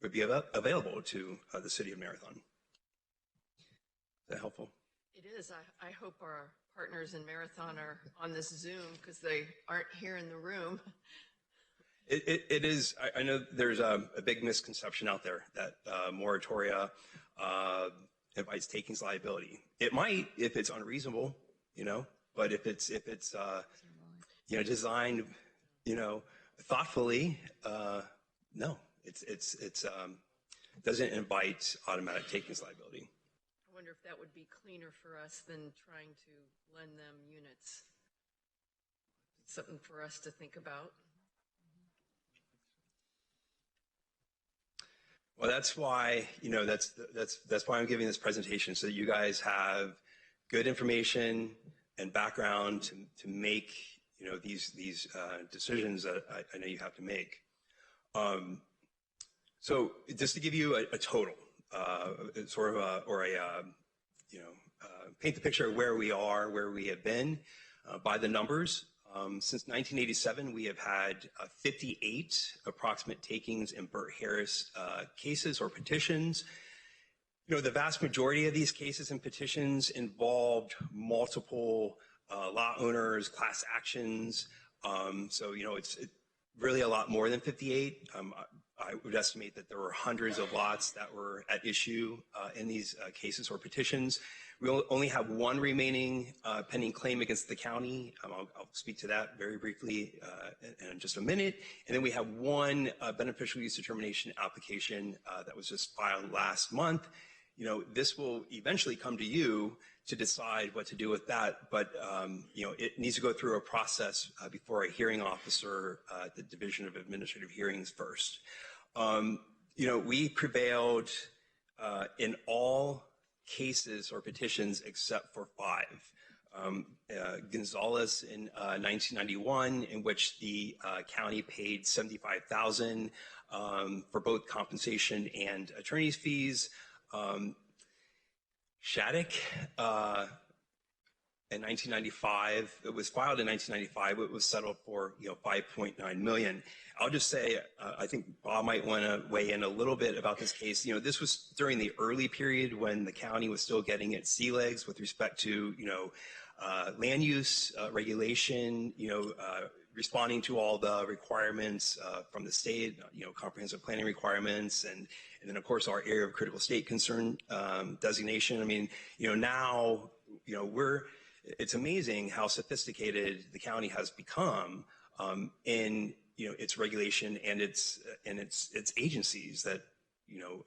would be available to the city of Marathon. Is that helpful? It is. I hope our partners in Marathon are on this Zoom because they aren't here in the room. It is. I know there's a big misconception out there that moratoria invites takings liability. It might if it's unreasonable, but if it's designed, thoughtfully, no, it doesn't invite automatic takings liability. I wonder if that would be cleaner for us than trying to lend them units. Something for us to think about. Well, that's why, that's why I'm giving this presentation, so that you guys have good information and background to make, these decisions that I know you have to make. So just to give you a total, paint the picture of where we are, where we have been by the numbers. Since 1987, we have had 58 approximate takings in Burt Harris cases or petitions. The vast majority of these cases and petitions involved multiple lot owners, class actions. So, it's really a lot more than 58. I would estimate that there were hundreds of lots that were at issue in these cases or petitions. We only have one remaining pending claim against the county. I'll speak to that very briefly in just a minute. And then we have one beneficial use determination application that was just filed last month. This will eventually come to you to decide what to do with that, but it needs to go through a process before a hearing officer at the Division of Administrative Hearings first. We prevailed in all cases or petitions except for 5. Gonzalez in 1991, in which the county paid $75,000 for both compensation and attorney's fees. Shattuck in 1995. It was filed in 1995. It was settled for, 5.9 million. I'll just say, I think Bob might want to weigh in a little bit about this case. This was during the early period when the county was still getting its sea legs with respect to, land use regulation, responding to all the requirements from the state, comprehensive planning requirements, and then of course our area of critical state concern designation. I mean, now, it's amazing how sophisticated the county has become in its regulation and its agencies that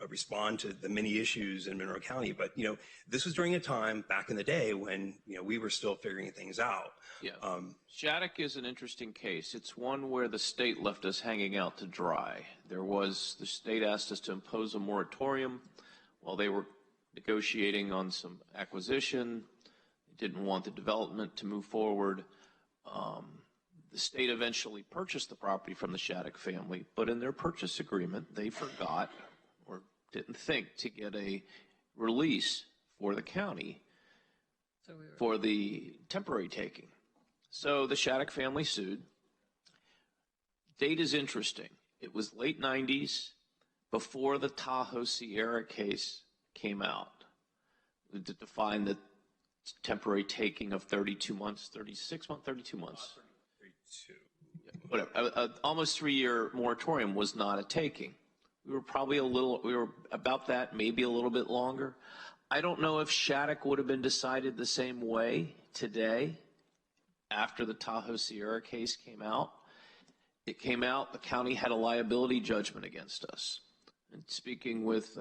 respond to the many issues in Monroe County. But this was during a time back in the day when we were still figuring things out. Yeah. Shattuck is an interesting case. It's one where the state left us hanging out to dry. The state asked us to impose a moratorium while they were negotiating on some acquisition. They didn't want the development to move forward. The state eventually purchased the property from the Shattuck family, but in their purchase agreement, they forgot or didn't think to get a release for the county for the temporary taking. So the Shattuck family sued. Date is interesting. It was late 90s before the Tahoe Sierra case came out to define the temporary taking of 32 months, 36 months, 32 months. 32. Whatever. Almost 3-year moratorium was not a taking. We were about that, maybe a little bit longer. I don't know if Shattuck would have been decided the same way today after the Tahoe Sierra case came out. It came out, the county had a liability judgment against us. And speaking with,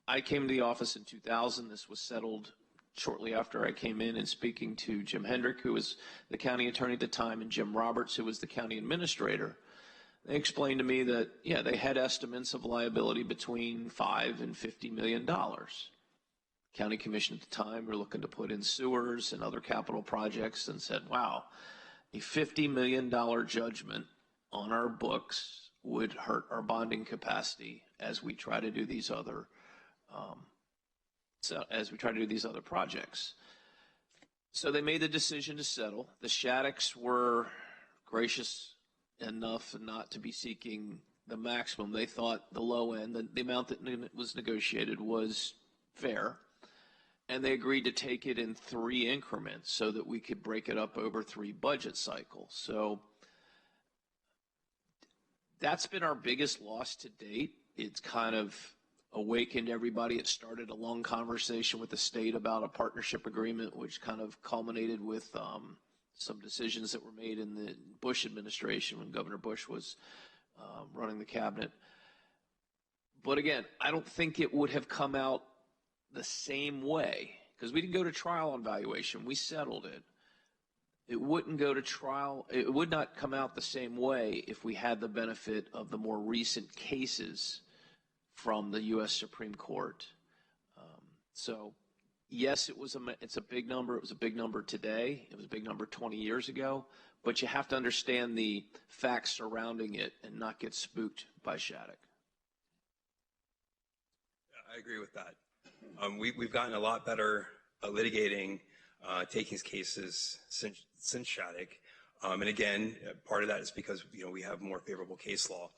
I came to the office in 2000. This was settled shortly after I came in, and speaking to Jim Hendrick, who was the county attorney at the time, and Jim Roberts, who was the county administrator, they explained to me that, yeah, they had estimates of liability between $5 and $50 million. County commission at the time were looking to put in sewers and other capital projects and said, wow, a $50 million judgment on our books would hurt our bonding capacity as we try to do these other projects. So they made the decision to settle. The Shaddocks were gracious enough not to be seeking the maximum. They thought the low end, the amount that was negotiated, was fair. And they agreed to take it in 3 increments so that we could break it up over 3 budget cycles. So that's been our biggest loss to date. It's kind of awakened everybody. It started a long conversation with the state about a partnership agreement, which kind of culminated with some decisions that were made in the Bush administration when Governor Bush was running the cabinet. But again, I don't think it would have come out the same way, because we didn't go to trial on valuation. We settled it. It wouldn't go to trial. It would not come out the same way if we had the benefit of the more recent cases from the U.S. Supreme Court. So yes, it's a big number. It was a big number today. It was a big number 20 years ago. But you have to understand the facts surrounding it and not get spooked by Shattuck. I agree with that. We've gotten a lot better litigating takings cases since Shattuck. And again, part of that is because we have more favorable case law.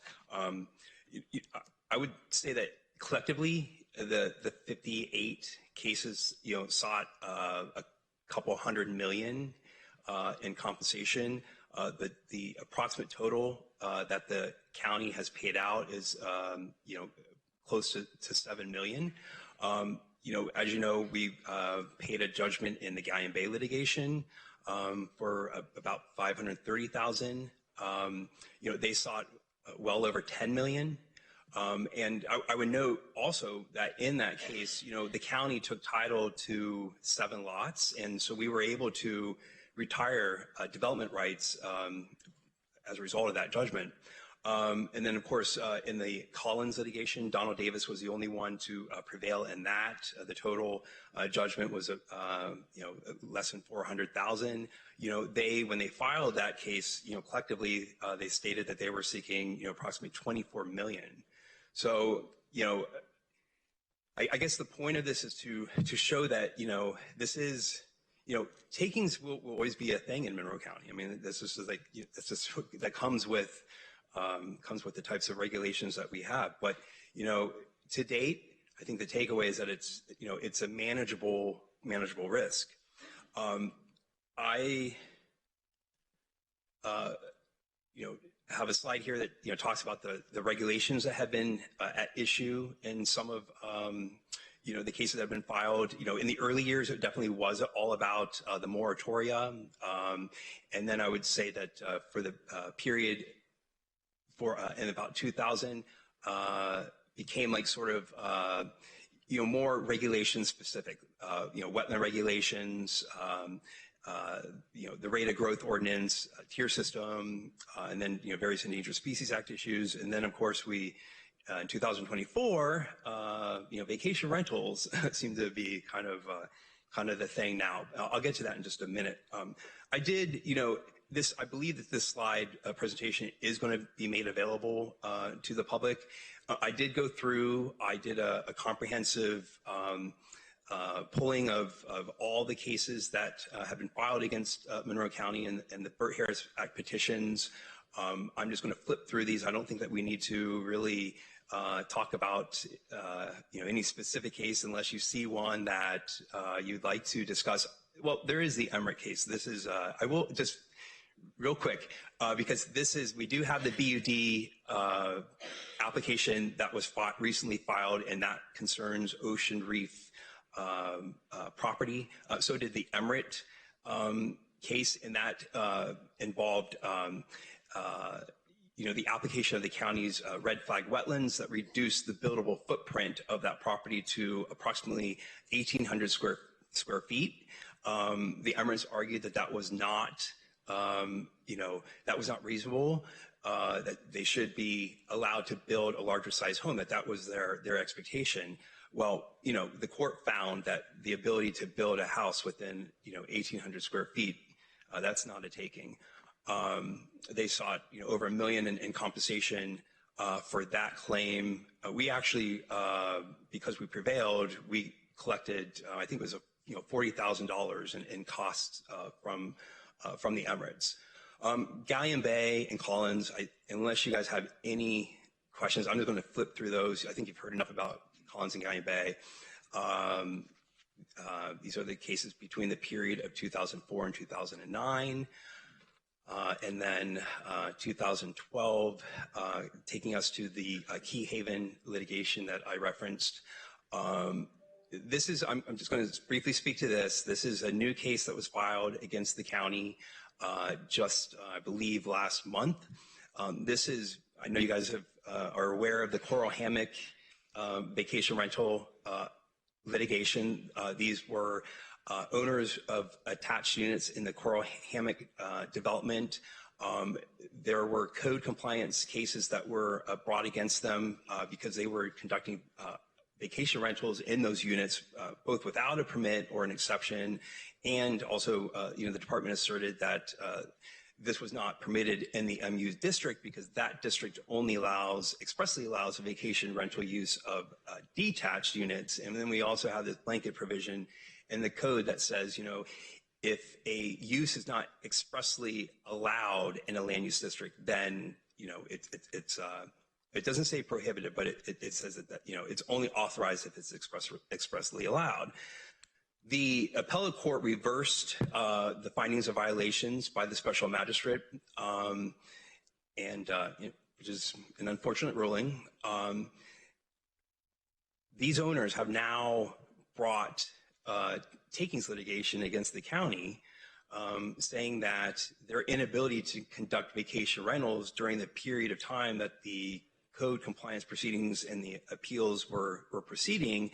I would say that collectively, the 58 cases sought a couple $100 million in compensation. The approximate total that the county has paid out is close to $7 million. As you know, we paid a judgment in the Galleon Bay litigation for about $530,000. They sought well over $10 million. And I would note also that in that case, the county took title to 7 lots, and so we were able to retire development rights as a result of that judgment. And then, of course, in the Collins litigation, Donald Davis was the only one to prevail in that. The total judgment was less than $400,000. When they filed that case, collectively, they stated that they were seeking approximately $24 million. So, I guess the point of this is to show that this is takings will always be a thing in Monroe County. I mean, this is like, that's just, that comes with the types of regulations that we have. But, to date, I think the takeaway is that it's a manageable risk. I have a slide here that, talks about the regulations that have been at issue in some of, the cases that have been filed. In the early years, it definitely was all about the moratoria. And then I would say that for the period in about 2000, became like sort of, more regulation specific, wetland regulations, the rate of growth ordinance, tier system, and then, various Endangered Species Act issues. And then, of course, we, in 2024, vacation rentals seem to be kind of the thing now. I'll get to that in just a minute. I believe that this slide presentation is going to be made available to the public. I did go through, I did a comprehensive pulling of all the cases that have been filed against Monroe County and the Burt Harris Act petitions. I'm just going to flip through these. I don't think that we need to really talk about any specific case unless you see one that you'd like to discuss. Well, there is the Emmerich case. This is, I will just real quick, because we do have the BUD application that was recently filed, and that concerns Ocean Reef property. So did the Emmerich case, and that involved the application of the county's red flag wetlands that reduced the buildable footprint of that property to approximately 1,800 square feet. The Emirates argued that was not, that was not reasonable, that they should be allowed to build a larger size home, that was their expectation. Well, the court found that the ability to build a house within, 1,800 square feet, that's not a taking. They sought, over $1 million in compensation for that claim. We actually, because we prevailed, we collected, I think it was $40,000 in costs from the Emirates. Galleon Bay and Collins, unless you guys have any questions, I'm just going to flip through those. I think you've heard enough about Collins and Galleon Bay. These are the cases between the period of 2004 and 2009. And then 2012, taking us to the Key Haven litigation that I referenced. I'm just going to briefly speak to this. This is a new case that was filed against the county just, I believe, last month. I know you guys are aware of the Coral Hammock vacation rental litigation. These were owners of attached units in the Coral Hammock development. There were code compliance cases that were brought against them because they were conducting vacation rentals in those units, both without a permit or an exception. And also, the department asserted that this was not permitted in the MU district because that district only expressly allows a vacation rental use of detached units. And then we also have this blanket provision in the code that says, if a use is not expressly allowed in a land use district, then, it doesn't say prohibited, but it says that, it's only authorized if it's expressly allowed. The appellate court reversed the findings of violations by the special magistrate, which is an unfortunate ruling. These owners have now brought takings litigation against the county, saying that their inability to conduct vacation rentals during the period of time that the code compliance proceedings and the appeals were proceeding,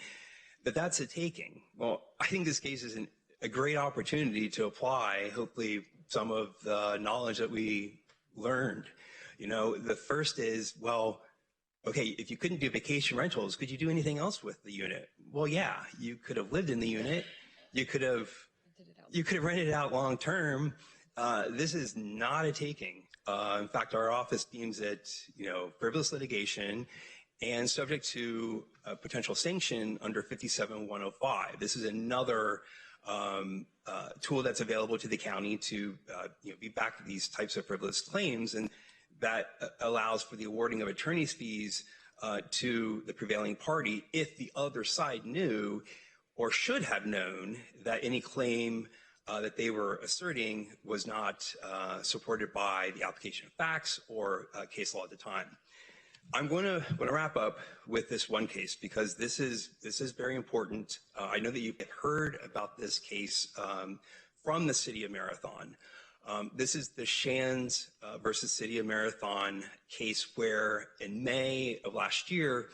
that's a taking. Well, I think this case is a great opportunity to apply, hopefully, some of the knowledge that we learned. The first is, well, okay, if you couldn't do vacation rentals, could you do anything else with the unit? Well, yeah, you could have lived in the unit. You could have rented it out long term. This is not a taking. In fact, our office deems it, frivolous litigation and subject to a potential sanction under 57-105. This is another tool that's available to the county to be back to these types of frivolous claims, and that allows for the awarding of attorney's fees to the prevailing party if the other side knew or should have known that any claim that they were asserting was not supported by the application of facts or case law at the time. I'm going to wrap up with this one case because this is very important. I know that you've heard about this case from the City of Marathon. This is the Shands versus City of Marathon case where in May of last year,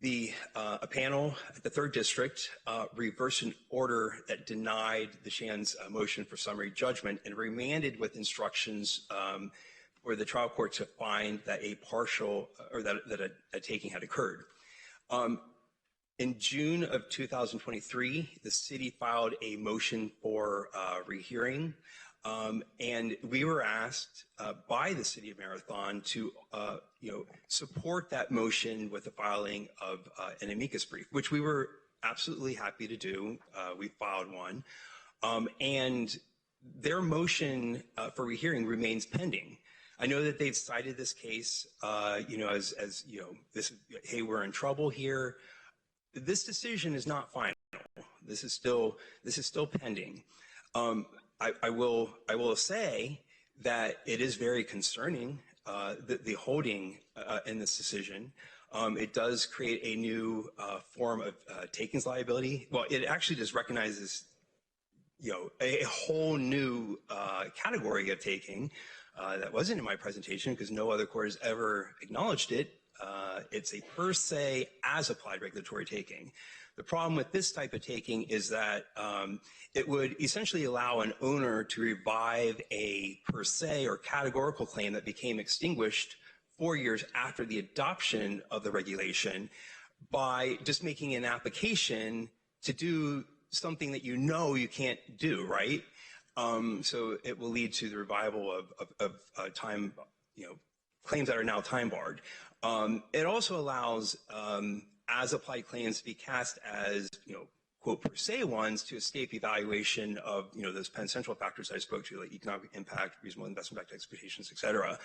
a panel at the 3rd District reversed an order that denied the Shands motion for summary judgment and remanded with instructions for the trial court to find that a taking had occurred. In June of 2023, the city filed a motion for rehearing, and we were asked by the City of Marathon to support that motion with the filing of an amicus brief, which we were absolutely happy to do. We filed one, and their motion for rehearing remains pending. I know that they've cited this case, as hey, we're in trouble here. This decision is not final. This is still pending. I will say that it is very concerning, the holding in this decision. It does create a new form of takings liability. Well, it actually just recognizes, a whole new category of taking that wasn't in my presentation because no other court has ever acknowledged it. It's a per se as applied regulatory taking. The problem with this type of taking is that it would essentially allow an owner to revive a per se or categorical claim that became extinguished 4 years after the adoption of the regulation by just making an application to do something that you can't do, right? So it will lead to the revival of time, claims that are now time barred. It also allows as applied claims to be cast as, quote, per se ones to escape evaluation of, those Penn Central factors I spoke to, like economic impact, reasonable investment backed expectations, et cetera.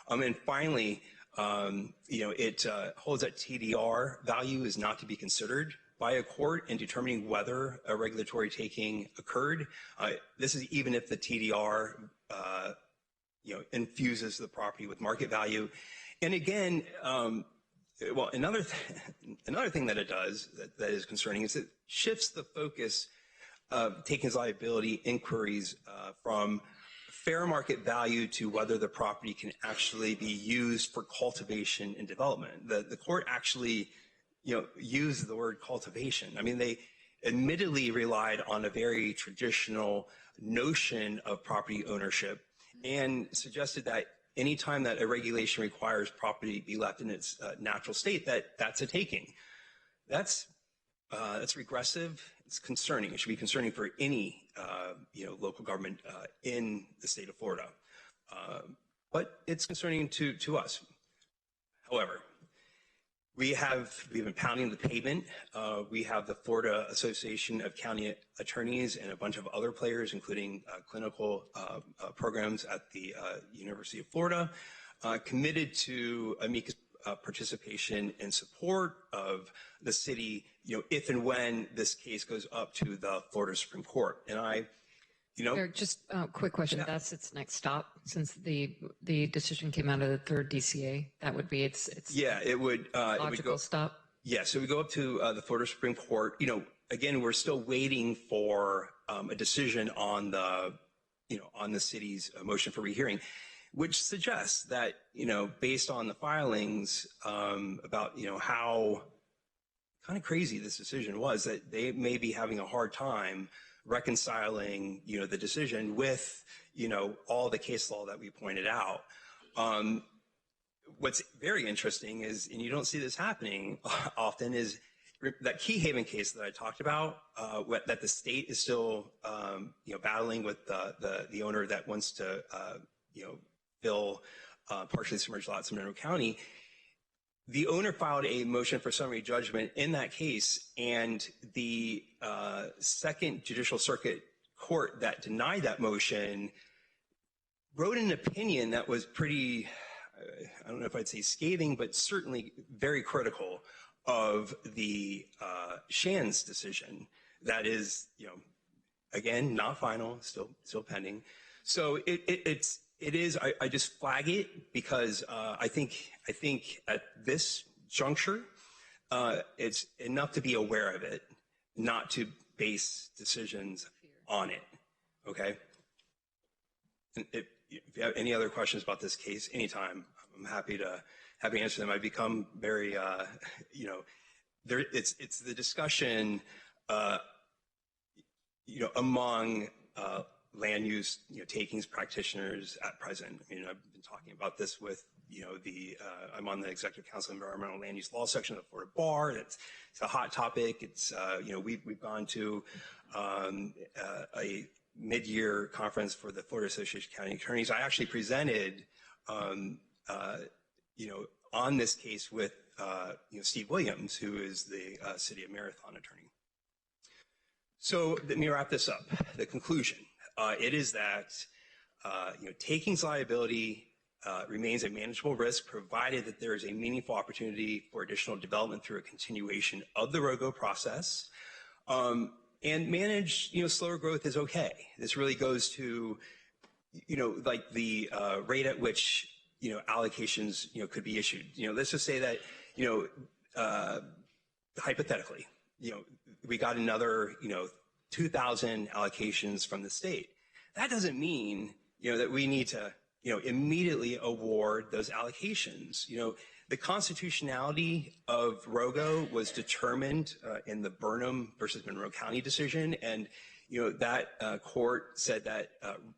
And finally, it holds that TDR value is not to be considered by a court in determining whether a regulatory taking occurred. This is even if the TDR, infuses the property with market value. And again, another thing that it does that is concerning is it shifts the focus of takings liability inquiries from fair market value to whether the property can actually be used for cultivation and development. The court actually, used the word cultivation. I mean, they admittedly relied on a very traditional notion of property ownership and suggested that anytime that a regulation requires property be left in its natural state, that's a taking. That's regressive. It's concerning. It should be concerning for any local government in the state of Florida. But it's concerning to us. However, we've been pounding the pavement. We have the Florida Association of County Attorneys and a bunch of other players, including clinical programs at the University of Florida, committed to amicus participation in support of the city, if and when this case goes up to the Florida Supreme Court. And Just a quick question. Yeah. That's its next stop since the decision came out of the 3rd DCA. That would be its it would logical stop. Yeah, so we go up to the Florida Supreme Court. Again, we're still waiting for a decision on the city's motion for rehearing, which suggests that based on the filings about how kind of crazy this decision was, that they may be having a hard time reconciling, the decision with, all the case law that we pointed out. What's very interesting is, and you don't see this happening often, is that Key Haven case that I talked about, that the state is still, battling with the owner that wants to, fill partially submerged lots in Monroe County. the owner filed a motion for summary judgment in that case, and the Second Judicial Circuit Court that denied that motion wrote an opinion that was pretty, I don't know if I'd say scathing, but certainly very critical of the Shands decision. That is, again, not final, still pending. So it is. I just flag it because I think at this juncture, it's enough to be aware of it, not to base decisions on it. Okay. And if you have any other questions about this case, anytime, I'm happy to answer them. I become very, it's the discussion, among land use, takings practitioners at present. I mean, I've been talking about this with, I'm on the Executive Council Environmental Land Use Law section of the Florida Bar. It's a hot topic. It's, we've gone to a mid-year conference for the Florida Association of County Attorneys. I actually presented, on this case with, Steve Williams, who is the City of Marathon attorney. So let me wrap this up. The conclusion, it is that, takings liability remains a manageable risk provided that there is a meaningful opportunity for additional development through a continuation of the ROGO process. And managed, slower growth is okay. This really goes to, like the rate at which, allocations, could be issued. Let's just say that, hypothetically, we got another, 2,000 allocations from the state. That doesn't mean, that we need to, immediately award those allocations. The constitutionality of ROGO was determined in the Burnham versus Monroe County decision, and that court said that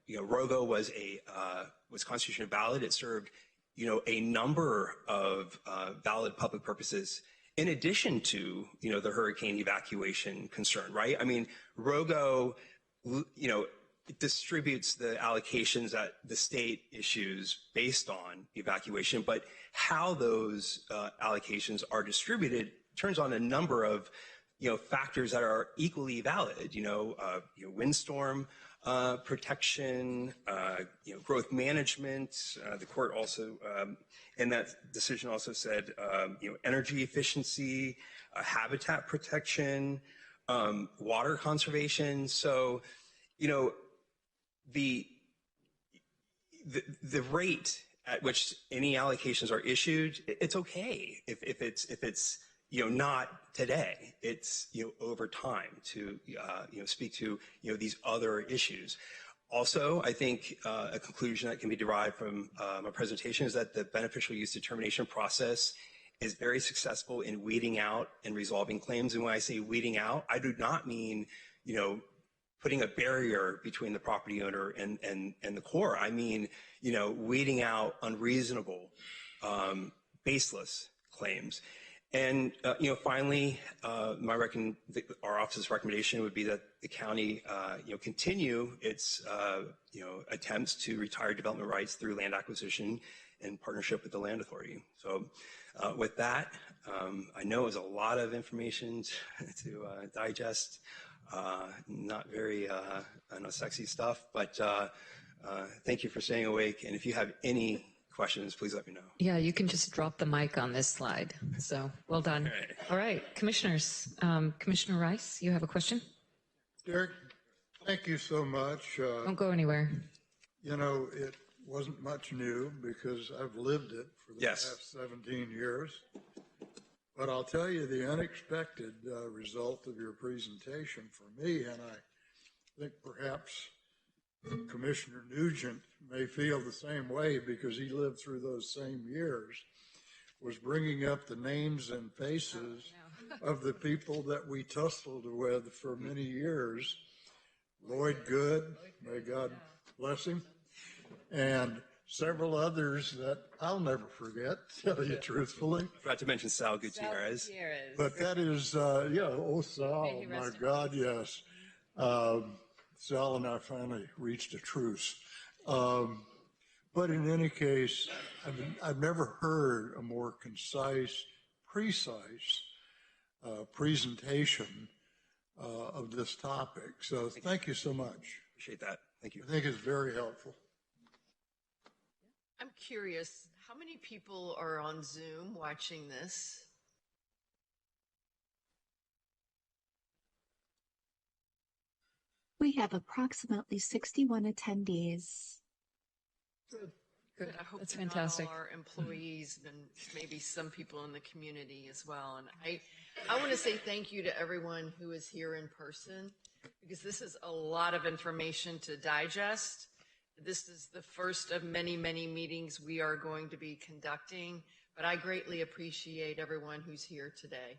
ROGO was constitutionally valid. It served a number of valid public purposes in addition to the hurricane evacuation concern, right? I mean, ROGO it distributes the allocations that the state issues based on evacuation, but how those allocations are distributed turns on a number of factors that are equally valid. Windstorm protection, growth management. The court also in that decision also said energy efficiency, habitat protection, water conservation. So the rate at which any allocations are issued, it's okay if it's not today. It's over time to speak to these other issues. Also, I think a conclusion that can be derived from my presentation is that the beneficial use determination process is very successful in weeding out and resolving claims. And when I say weeding out, I do not mean putting a barrier between the property owner and the Corps. I mean, weeding out unreasonable, baseless claims. And, finally, our office's recommendation would be that the county, continue its, attempts to retire development rights through land acquisition in partnership with the Land Authority. So with that, I know it was a lot of information to digest. Not very sexy stuff, but thank you for staying awake. And if you have any questions, please let me know. Yeah, you can just drop the mic on this slide. So well done. All right, commissioners. Commissioner Rice, you have a question? Derek, thank you so much. Don't go anywhere. It wasn't much new because I've lived it for the past 17 years. But I'll tell you the unexpected result of your presentation for me, and I think perhaps Commissioner Nugent may feel the same way because he lived through those same years, was bringing up the names and faces of the people that we tussled with for many years. Lloyd Good, may God bless him, and several others that I'll never forget, tell you truthfully. Forgot to mention Sal Gutierrez. But that is, Sal, my God, yes. Sal and I finally reached a truce. But in any case, I've never heard a more concise, precise presentation of this topic. So thank you so much. Appreciate that. Thank you. I think it's very helpful. I'm curious, how many people are on Zoom watching this? We have approximately 61 attendees. Good. I hope That's they're not fantastic. all our employees and maybe some people in the community as well. And I want to say thank you to everyone who is here in person, because this is a lot of information to digest. This is the first of many, many meetings we are going to be conducting, but I greatly appreciate everyone who's here today.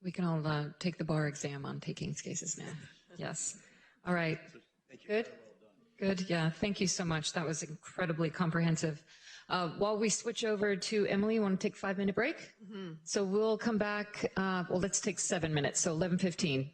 We can all take the bar exam on takings cases now. Yes. All right. Good. Good. Yeah. Thank you so much. That was incredibly comprehensive. While we switch over to Emily, you want to take a 5-minute break? So we'll come back. Well, let's take 7 minutes. So 11:15.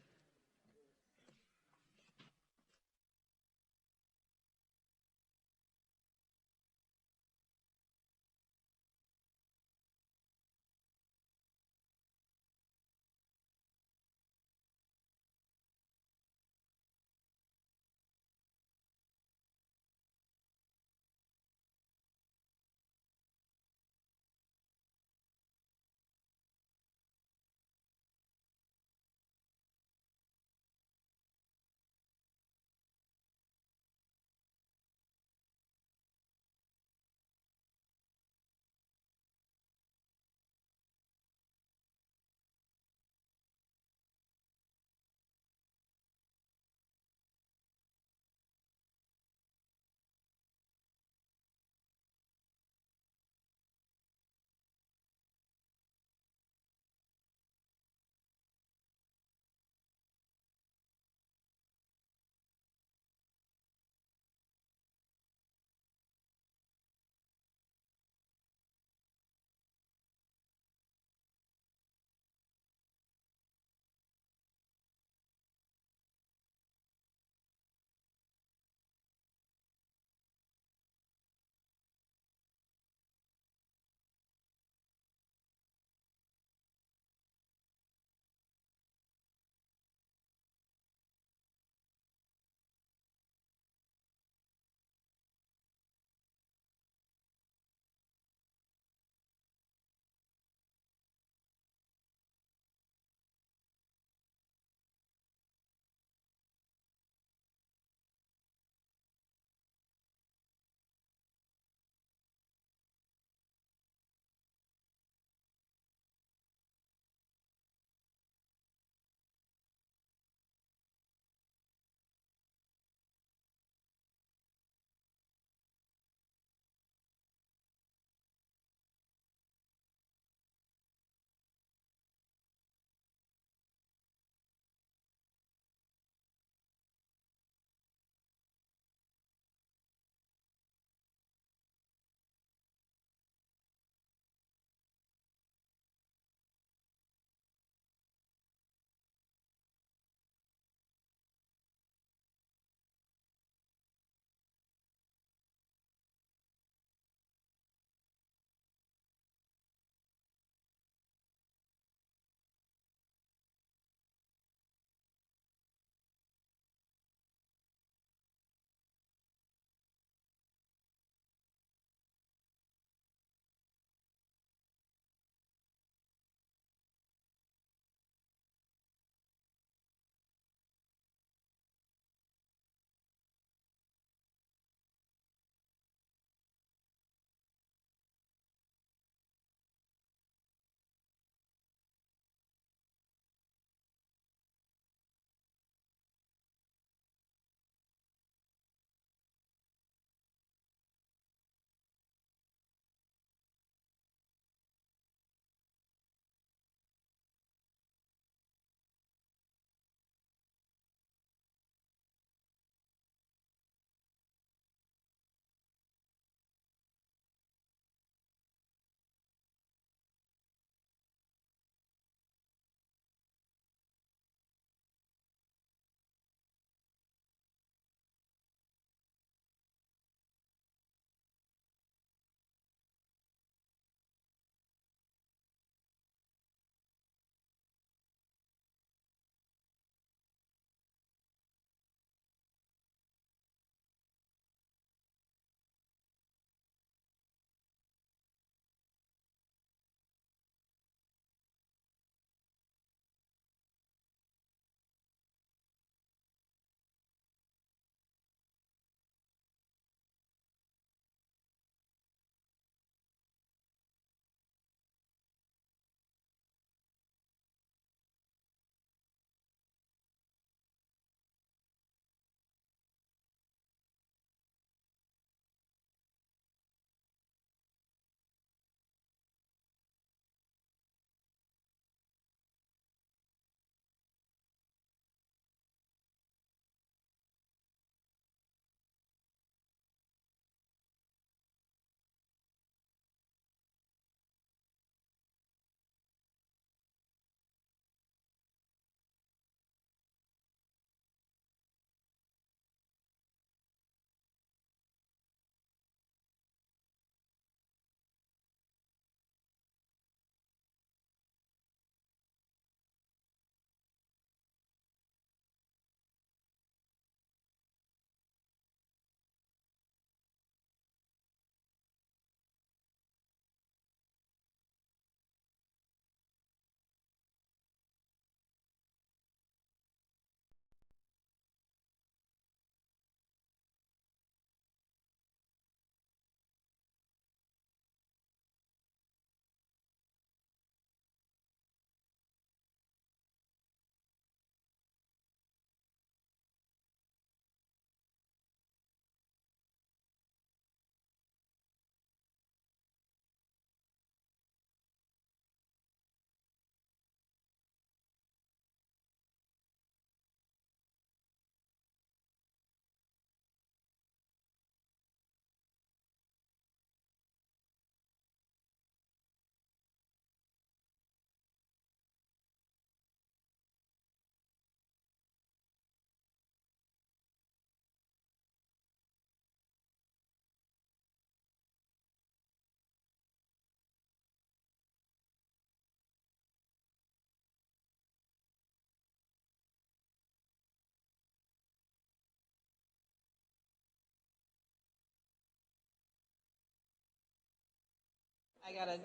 I gotta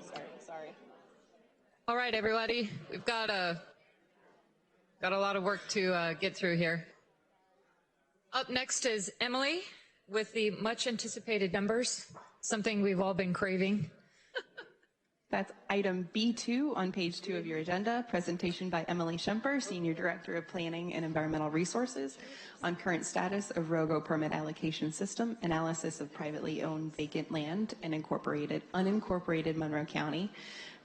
start, sorry. All right, everybody, we've got a lot of work to get through here. Up next is Emily with the much anticipated numbers, something we've all been craving. That's item B2 on page 2 of your agenda, presentation by Emily Schemper, Senior Director of Planning and Environmental Resources, on current status of ROGO permit allocation system, analysis of privately owned vacant land and unincorporated Monroe County,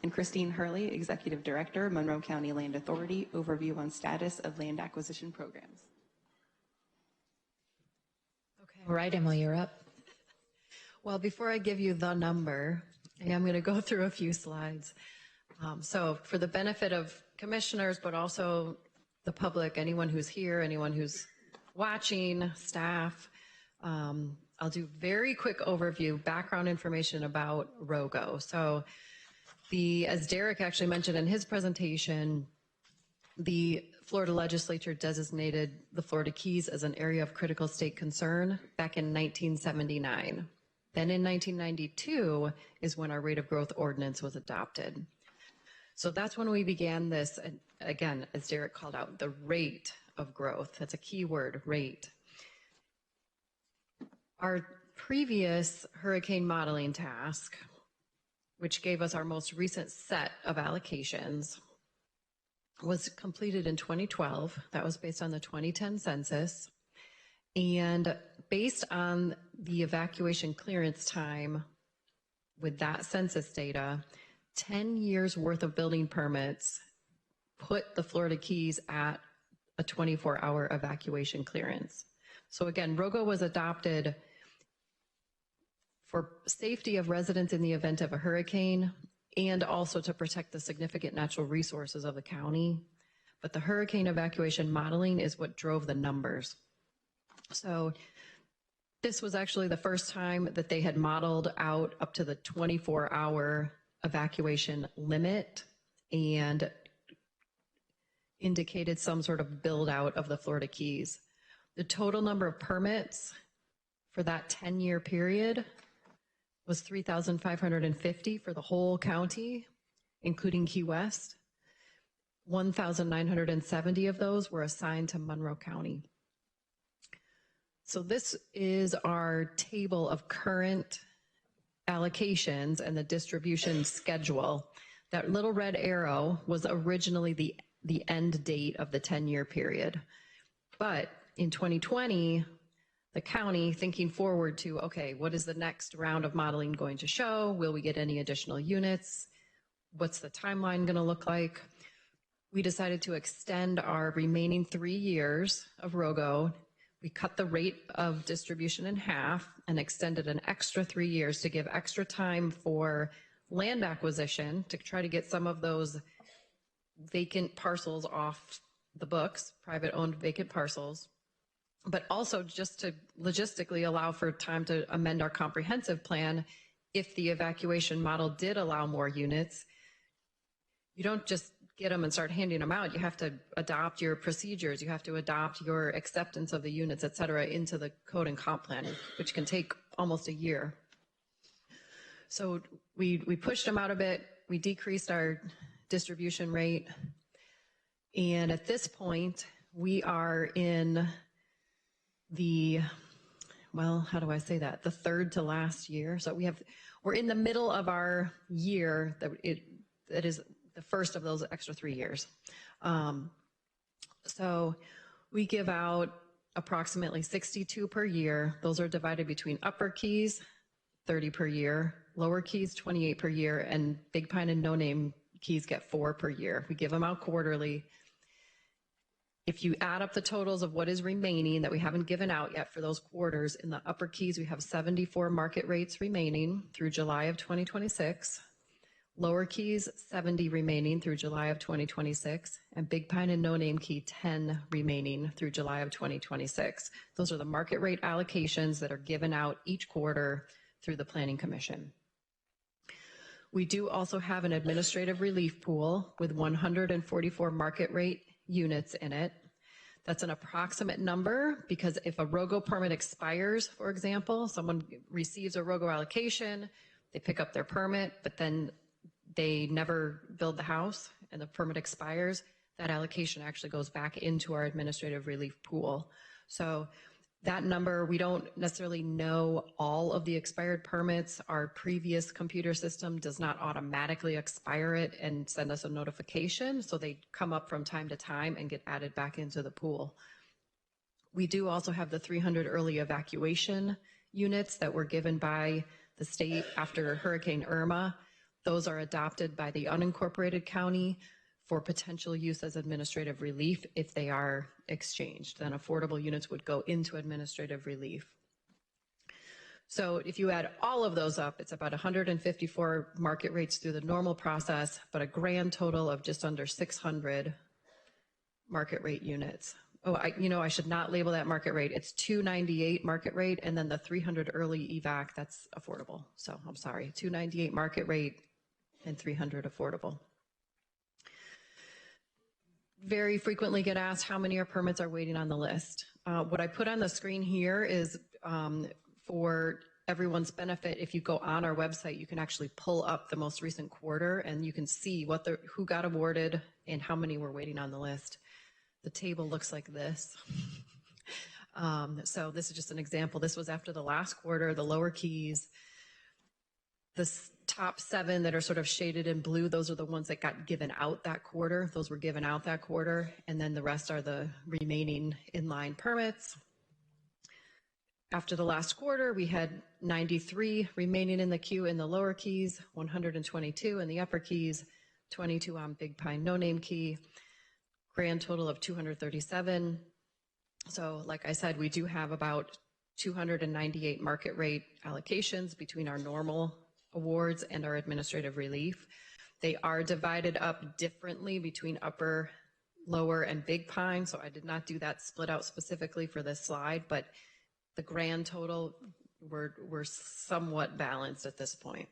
and Christine Hurley, Executive Director, Monroe County Land Authority, overview on status of land acquisition programs. Okay. All right, Emily, you're up. Well, before I give you the number, I'm going to go through a few slides. So for the benefit of commissioners, but also the public, anyone who's here, anyone who's watching, staff, I'll do very quick overview, background information about ROGO. So as Derek actually mentioned in his presentation, the Florida legislature designated the Florida Keys as an area of critical state concern back in 1979. Then in 1992 is when our rate of growth ordinance was adopted. So that's when we began this, and again, as Derek called out, the rate of growth. That's a key word, rate. Our previous hurricane modeling task, which gave us our most recent set of allocations, was completed in 2012. That was based on the 2010 census. And based on the evacuation clearance time with that census data, 10 years worth of building permits put the Florida Keys at a 24-hour evacuation clearance. So again, ROGO was adopted for safety of residents in the event of a hurricane and also to protect the significant natural resources of the county. But the hurricane evacuation modeling is what drove the numbers. So this was actually the first time that they had modeled out up to the 24-hour evacuation limit and indicated some sort of build out of the Florida Keys. The total number of permits for that 10-year period was 3,550 for the whole county, including Key West. 1,970 of those were assigned to Monroe County. So this is our table of current allocations and the distribution schedule. That little red arrow was originally the end date of the 10-year period. But in 2020, the county, thinking forward to, okay, what is the next round of modeling going to show? Will we get any additional units? What's the timeline going to look like? We decided to extend our remaining 3 years of ROGO. We cut the rate of distribution in half and extended an extra 3 years to give extra time for land acquisition to try to get some of those vacant parcels off the books, private owned vacant parcels, but also just to logistically allow for time to amend our comprehensive plan if the evacuation model did allow more units. You don't just get them and start handing them out. You have to adopt your procedures. You have to adopt your acceptance of the units, et cetera, into the code and comp plan, which can take almost a year. So we pushed them out a bit. We decreased our distribution rate. And at this point, we are in the, well, how do I say that? The third to last year. So we're in the middle of our year that is the first of those extra 3 years. So we give out approximately 62 per year. Those are divided between Upper Keys, 30 per year, Lower Keys, 28 per year, and Big Pine and No Name Keys get 4 per year. We give them out quarterly. If you add up the totals of what is remaining that we haven't given out yet for those quarters, in the Upper Keys, we have 74 market rates remaining through July of 2026. Lower Keys, 70 remaining through July of 2026, and Big Pine and No Name Key, 10 remaining through July of 2026. Those are the market rate allocations that are given out each quarter through the Planning Commission. We do also have an administrative relief pool with 144 market rate units in it. That's an approximate number because if a ROGO permit expires, for example, someone receives a ROGO allocation, they pick up their permit, but then they never build the house and the permit expires, that allocation actually goes back into our administrative relief pool. So that number, we don't necessarily know all of the expired permits. Our previous computer system does not automatically expire it and send us a notification. So they come up from time to time and get added back into the pool. We do also have the 300 early evacuation units that were given by the state after Hurricane Irma. Those are adopted by the unincorporated county for potential use as administrative relief if they are exchanged. Then affordable units would go into administrative relief. So if you add all of those up, it's about 154 market rates through the normal process, but a grand total of just under 600 market rate units. Oh, I should not label that market rate. It's 298 market rate, and then the 300 early evac, that's affordable. So I'm sorry, 298 market rate and 300 affordable. Very frequently get asked how many permits are waiting on the list. What I put on the screen here is for everyone's benefit. If you go on our website, you can actually pull up the most recent quarter and you can see who got awarded and how many were waiting on the list. The table looks like this. So this is just an example. This was after the last quarter, the lower keys. The top 7 that are sort of shaded in blue, those are the ones that got given out that quarter. Those were given out that quarter. And then the rest are the remaining inline permits. After the last quarter, we had 93 remaining in the queue in the lower keys, 122 in the upper keys, 22 on Big Pine no-name key. Grand total of 237. So like I said, we do have about 298 market rate allocations between our normal awards and our administrative relief. They are divided up differently between upper, lower, and Big Pine. So I did not do that split out specifically for this slide, but the grand total, we're somewhat balanced at this point.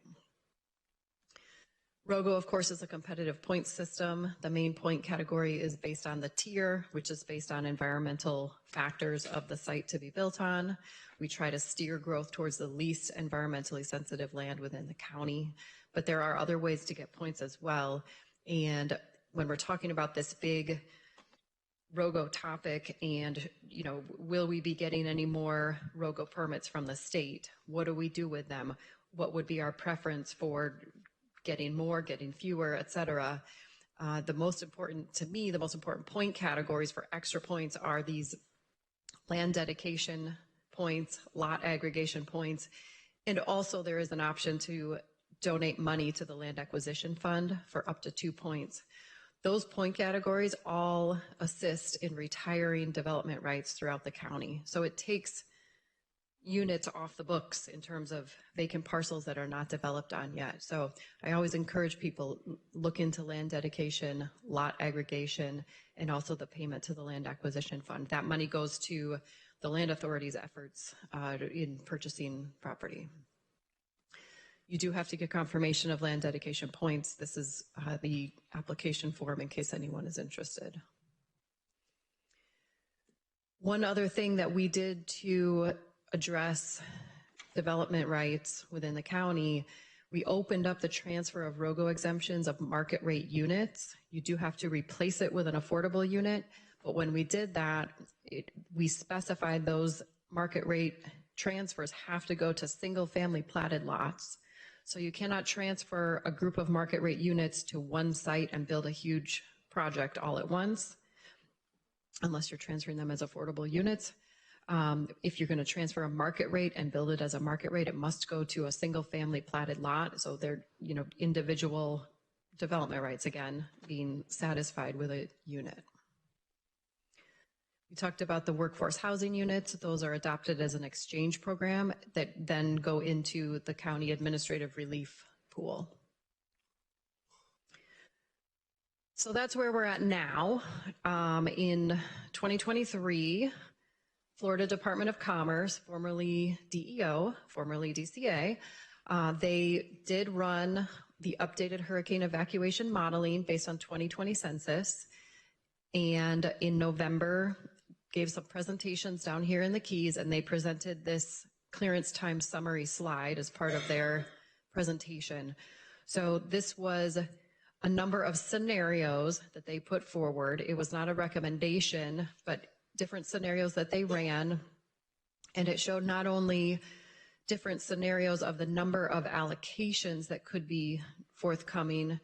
ROGO, of course, is a competitive point system. The main point category is based on the tier, which is based on environmental factors of the site to be built on. We try to steer growth towards the least environmentally sensitive land within the county, but there are other ways to get points as well. And when we're talking about this big ROGO topic and, will we be getting any more ROGO permits from the state? What do we do with them? What would be our preference for getting more, getting fewer, et cetera? The most important point categories for extra points are these land dedication points, lot aggregation points, and also there is an option to donate money to the land acquisition fund for up to 2 points. Those point categories all assist in retiring development rights throughout the county. So it takes units off the books in terms of vacant parcels that are not developed on yet. So I always encourage people, look into land dedication, lot aggregation, and also the payment to the land acquisition fund. That money goes to the land authority's efforts in purchasing property. You do have to get confirmation of land dedication points. This is the application form in case anyone is interested. One other thing that we did to address development rights within the county, we opened up the transfer of ROGO exemptions of market rate units. You do have to replace it with an affordable unit, but when we did that, we specified those market rate transfers have to go to single family platted lots. So you cannot transfer a group of market rate units to one site and build a huge project all at once, unless you're transferring them as affordable units. If you're going to transfer a market rate and build it as a market rate, it must go to a single family platted lot. So they're, individual development rights, again, being satisfied with a unit. We talked about the workforce housing units. Those are adopted as an exchange program that then go into the county administrative relief pool. So that's where we're at now. In 2023, Florida Department of Commerce, formerly DEO, formerly DCA, they did run the updated hurricane evacuation modeling based on 2020 census. And in November, gave some presentations down here in the Keys, and they presented this clearance time summary slide as part of their presentation. So this was a number of scenarios that they put forward. It was not a recommendation, but different scenarios that they ran. And it showed not only different scenarios of the number of allocations that could be forthcoming,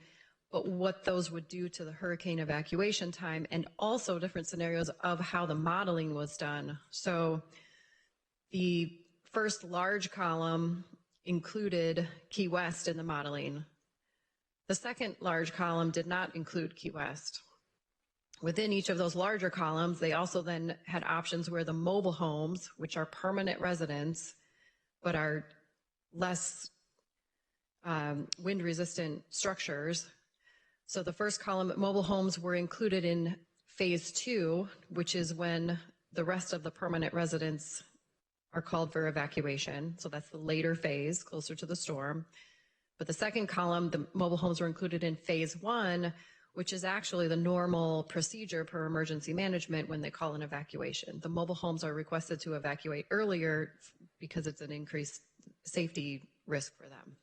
but what those would do to the hurricane evacuation time, and also different scenarios of how the modeling was done. So the first large column included Key West in the modeling. The second large column did not include Key West. Within each of those larger columns, they also then had options where the mobile homes, which are permanent residents, but are less wind-resistant structures. So the first column, mobile homes, were included in phase 2, which is when the rest of the permanent residents are called for evacuation. So that's the later phase, closer to the storm. But the second column, the mobile homes were included in phase 1, which is actually the normal procedure per emergency management when they call an evacuation. The mobile homes are requested to evacuate earlier because it's an increased safety risk for them.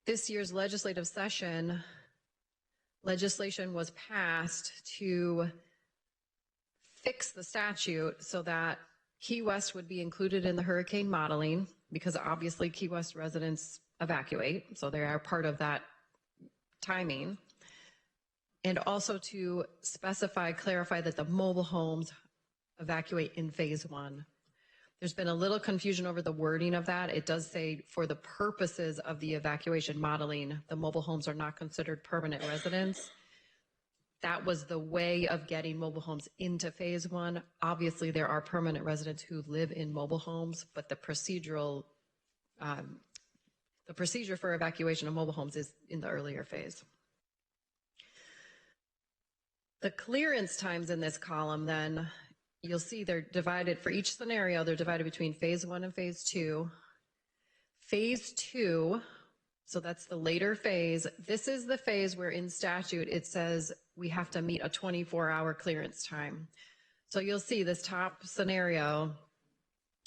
This year's legislative session, legislation was passed to fix the statute so that Key West would be included in the hurricane modeling, because obviously Key West residents evacuate, so they are part of that timing. And also to specify, clarify that the mobile homes evacuate in phase 1. There's been a little confusion over the wording of that. It does say for the purposes of the evacuation modeling, the mobile homes are not considered permanent residents. That was the way of getting mobile homes into phase 1. Obviously, there are permanent residents who live in mobile homes, but the procedure for evacuation of mobile homes is in the earlier phase. The clearance times in this column, then, you'll see they're divided for each scenario. They're divided between phase 1 and phase 2. Phase 2, so that's the later phase. This is the phase where in statute it says we have to meet a 24-hour clearance time. So you'll see this top scenario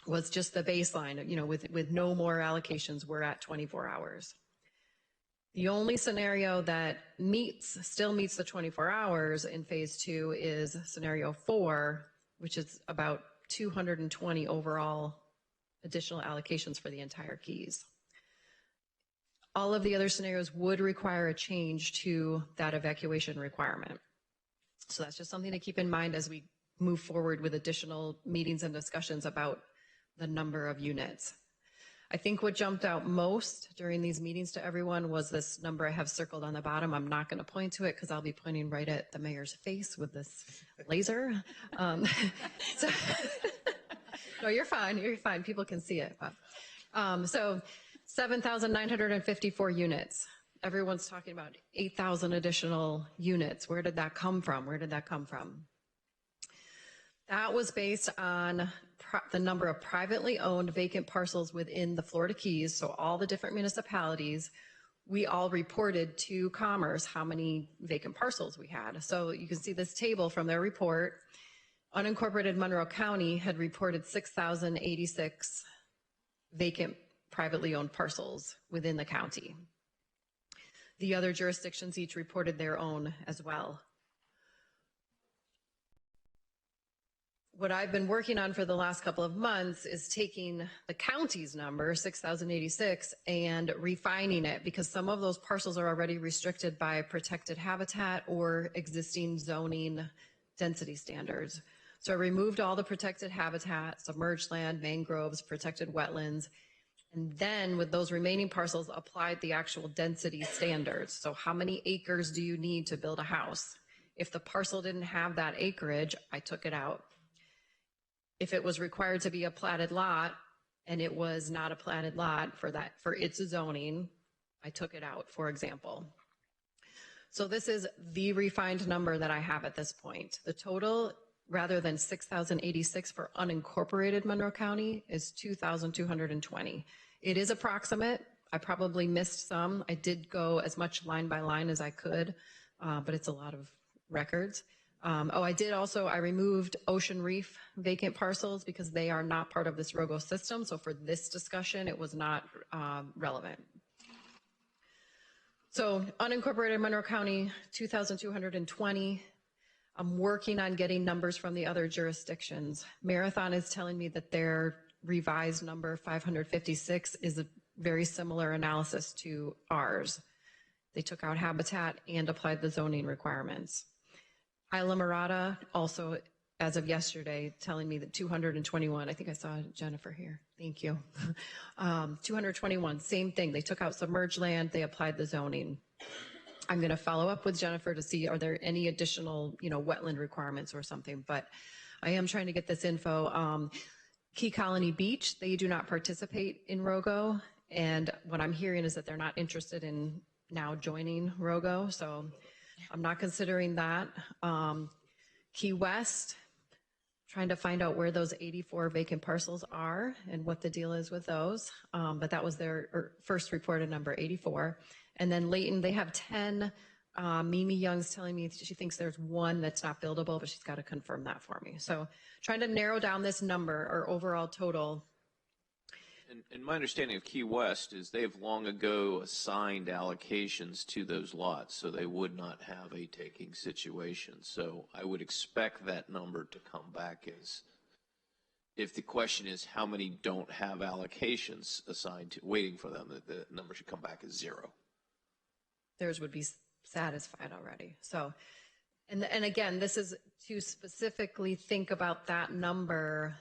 was just the baseline, you know, with no more allocations, we're at 24 hours. The only scenario that still meets the 24 hours in phase 2 is scenario 4, which is about 220 overall additional allocations for the entire Keys. All of the other scenarios would require a change to that evacuation requirement. So that's just something to keep in mind as we move forward with additional meetings and discussions about the number of units. I think what jumped out most during these meetings to everyone was this number I have circled on the bottom. I'm not going to point to it because I'll be pointing right at the mayor's face with this laser. No, you're fine. You're fine. People can see it. So 7,954 units. Everyone's talking about 8,000 additional units. Where did that come from? Where did that come from? That was based on the number of privately owned vacant parcels within the Florida Keys. So all the different municipalities, we all reported to Commerce how many vacant parcels we had. So you can see this table from their report. Unincorporated Monroe County had reported 6,086 vacant privately owned parcels within the county. The other jurisdictions each reported their own as well. What I've been working on for the last couple of months is taking the county's number, 6,086, and refining it, because some of those parcels are already restricted by protected habitat or existing zoning density standards. So I removed all the protected habitat, submerged land, mangroves, protected wetlands, and then with those remaining parcels applied the actual density standards. So how many acres do you need to build a house? If the parcel didn't have that acreage, I took it out. If it was required to be a platted lot and it was not a platted lot for its zoning, I took it out, for example. So this is the refined number that I have at this point. The total, rather than 6,086 for unincorporated Monroe County, is 2,220. It is approximate. I probably missed some. I did go as much line by line as I could, but it's a lot of records. I removed Ocean Reef vacant parcels because they are not part of this ROGO system. So for this discussion, it was not relevant. So unincorporated Monroe County, 2,220. I'm working on getting numbers from the other jurisdictions. Marathon is telling me that their revised number 556 is a very similar analysis to ours. They took out habitat and applied the zoning requirements. Isla Mirada also, as of yesterday, telling me that 221, I think I saw Jennifer here, thank you. 221, same thing, they took out submerged land, they applied the zoning. I'm gonna follow up with Jennifer to see, are there any additional, wetland requirements or something, but I am trying to get this info. Key Colony Beach, they do not participate in ROGO, and what I'm hearing is that they're not interested in now joining ROGO, so I'm not considering that. Key West, trying to find out where those 84 vacant parcels are and what the deal is with those, but that was their first reported number, 84. And then Layton, they have 10. Mimi Young's telling me she thinks there's one that's not buildable, but she's got to confirm that for me. So trying to narrow down this number, our overall total. And my understanding of Key West is they've long ago assigned allocations to those lots, so they would not have a taking situation. So I would expect that number to come back as, if the question is how many don't have allocations assigned to, waiting for them, the number should come back as 0. Theirs would be satisfied already. So, and again, this is to specifically think about that number.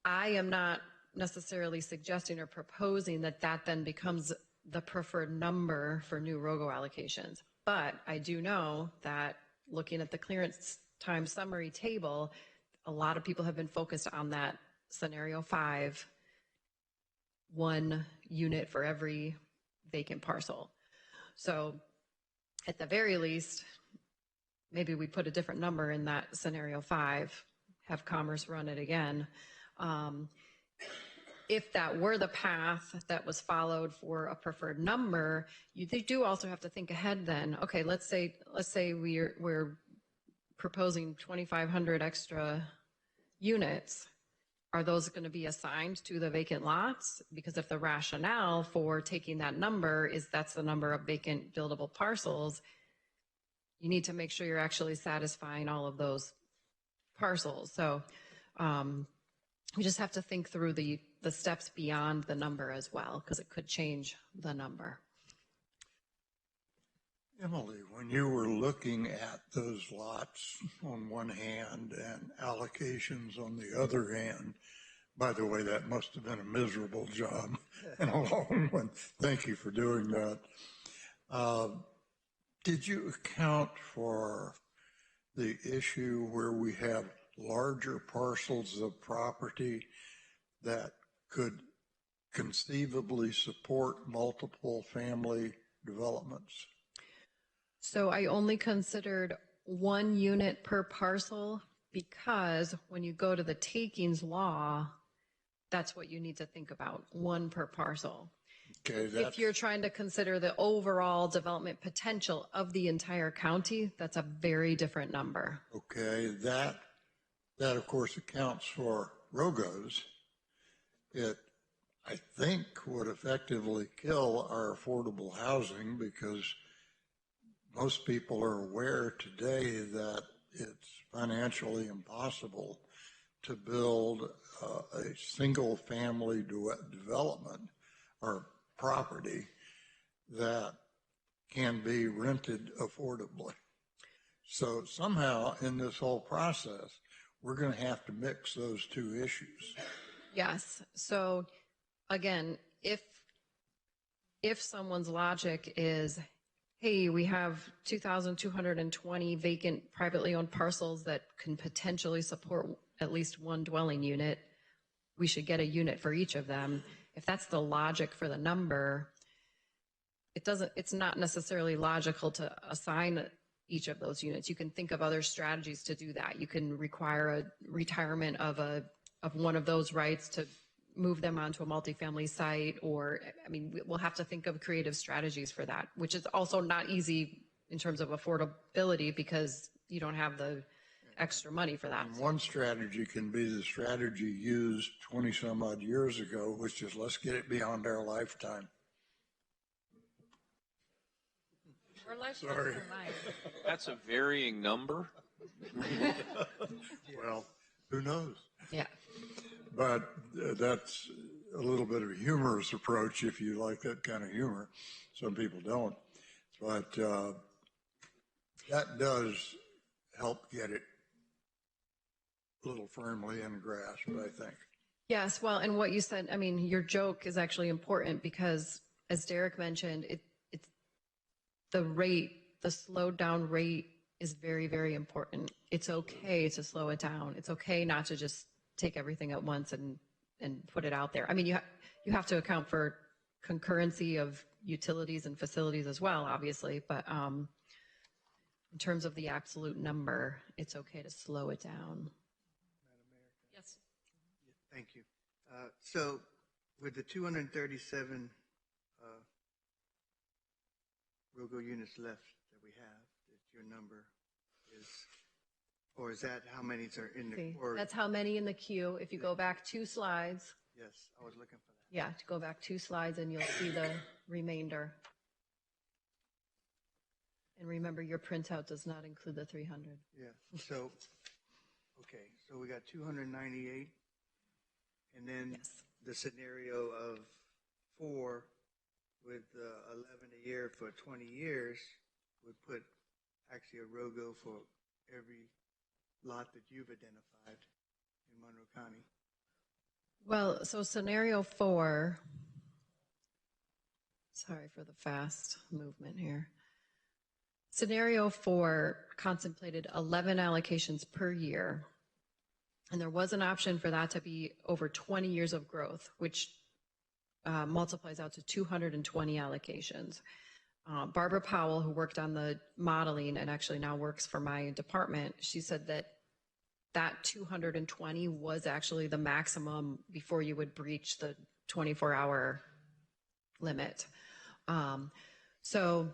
I am not necessarily suggesting or proposing that that then becomes the preferred number for new ROGO allocations. But I do know that looking at the clearance time summary table, a lot of people have been focused on that scenario 5, 1 unit for every vacant parcel. So at the very least, maybe we put a different number in that scenario 5, have Commerce run it again. If that were the path that was followed for a preferred number, they do also have to think ahead then. Okay, let's say we're proposing 2,500 extra units. Are those going to be assigned to the vacant lots? Because if the rationale for taking that number is that's the number of vacant buildable parcels, you need to make sure you're actually satisfying all of those parcels. So we just have to think through the steps beyond the number as well, because it could change the number. Emily, when you were looking at those lots on one hand and allocations on the other hand, by the way, that must have been a miserable job and a long one. Thank you for doing that. Did you account for the issue where we have larger parcels of property that could conceivably support multiple family developments? So I only considered 1 unit per parcel because when you go to the takings law, that's what you need to think about, 1 per parcel. Okay, if you're trying to consider the overall development potential of the entire county, that's a very different number. Okay, that of course accounts for ROGOs. It, I think, would effectively kill our affordable housing because most people are aware today that it's financially impossible to build a single family development or property that can be rented affordably. So somehow in this whole process, we're going to have to mix those two issues. Yes. So again, if someone's logic is, hey, we have 2,220 vacant privately owned parcels that can potentially support at least 1 dwelling unit, we should get a unit for each of them. If that's the logic for the number, it's not necessarily logical to assign each of those units. You can think of other strategies to do that. You can require a retirement of one of those rights to move them onto a multifamily site, or, I mean, we'll have to think of creative strategies for that, which is also not easy in terms of affordability because you don't have the extra money for that. And one strategy can be the strategy used 20 some odd years ago, which is let's get it beyond our lifetime. Our life's Sorry. so nice. That's a varying number. Well, who knows? Yeah. But that's a little bit of a humorous approach if you like that kind of humor. Some people don't. But that does help get it a little firmly in grasp, I think. Yes, well, and what you said, I mean, your joke is actually important because, as Derek mentioned, it's the rate, the slowed down rate is very, very important. It's okay to slow it down. It's okay not to just take everything at once and put it out there. I mean, you have to account for concurrency of utilities and facilities as well, obviously, but in terms of the absolute number, it's okay to slow it down. Yes. Thank you. So with the 237 ROGO units left that we have, that your number is, or is that how many are in the, See, or, that's how many in the queue. If you go back 2 slides, yes, I was looking for that. yeah, to go back 2 slides and you'll see the remainder. And remember, your printout does not include the 300. Yeah, so, okay, so we got 298, and then Yes. the scenario of 4 with 11 a year for 20 years would put actually a ROGO for every lot that you've identified in Monroe County. Well, so scenario 4, sorry for the fast movement here. Scenario 4 contemplated 11 allocations per year, and there was an option for that to be over 20 years of growth, which multiplies out to 220 allocations. Barbara Powell, who worked on the modeling and actually now works for my department, she said that 220 was actually the maximum before you would breach the 24-hour limit. So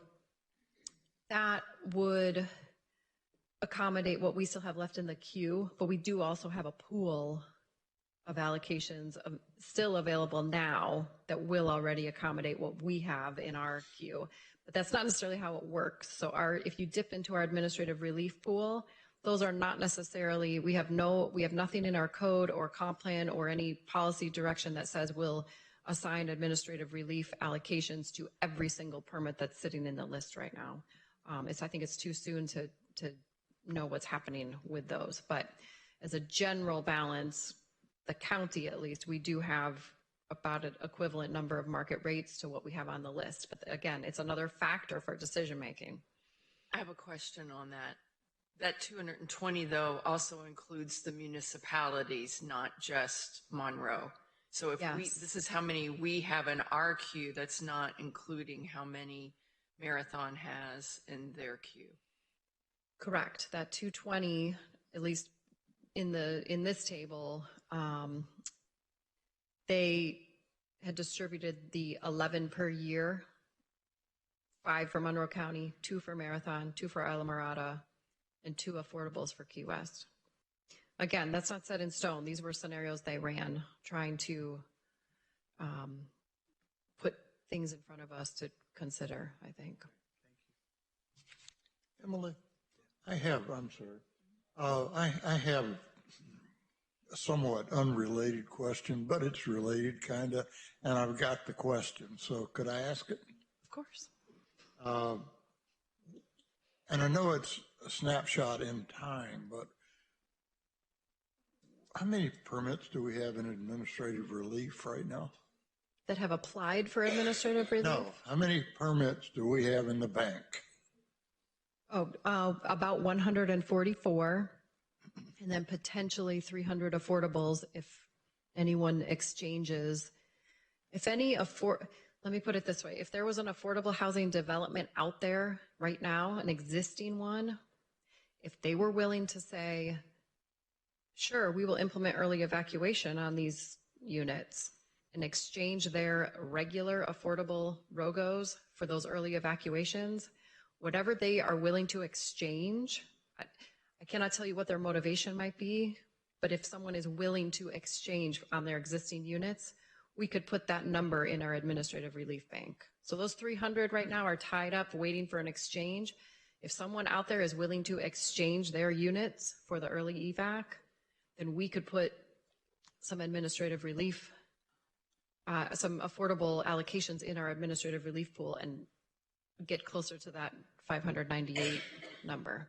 that would accommodate what we still have left in the queue, but we do also have a pool of allocations still available now that will already accommodate what we have in our queue. But that's not necessarily how it works. So if you dip into our administrative relief pool, those are not necessarily, we have nothing in our code or comp plan or any policy direction that says we'll assign administrative relief allocations to every single permit that's sitting in the list right now. I think it's too soon to know what's happening with those. But as a general balance, the county, at least, we do have about an equivalent number of market rates to what we have on the list. But again, it's another factor for decision making. I have a question on that. That 220, though, also includes the municipalities, not just Monroe. So if Yes. this is how many we have in our queue, that's not including how many Marathon has in their queue. Correct. That 220, at least in this table, they had distributed the 11 per year, 5 for Monroe County, 2 for Marathon, 2 for Islamorada, and 2 affordables for Key West. Again, that's not set in stone. These were scenarios they ran, trying to put things in front of us to consider, I think. Emily, I'm sorry. I have a somewhat unrelated question, but it's related kind of, and I've got the question. So could I ask it? Of course. And I know it's a snapshot in time, but how many permits do we have in administrative relief right now? That have applied for administrative relief? No. How many permits do we have in the bank? About 144, and then potentially 300 affordables if anyone exchanges. Let me put it this way. If there was an affordable housing development out there right now, an existing one, if they were willing to say, sure, we will implement early evacuation on these units and exchange their regular affordable ROGOs for those early evacuations, whatever they are willing to exchange, I I cannot tell you what their motivation might be, but if someone is willing to exchange on their existing units, we could put that number in our administrative relief bank. So those 300 right now are tied up waiting for an exchange. If someone out there is willing to exchange their units for the early evac, then we could put some administrative relief, some affordable allocations in our administrative relief pool and get closer to that 598 number.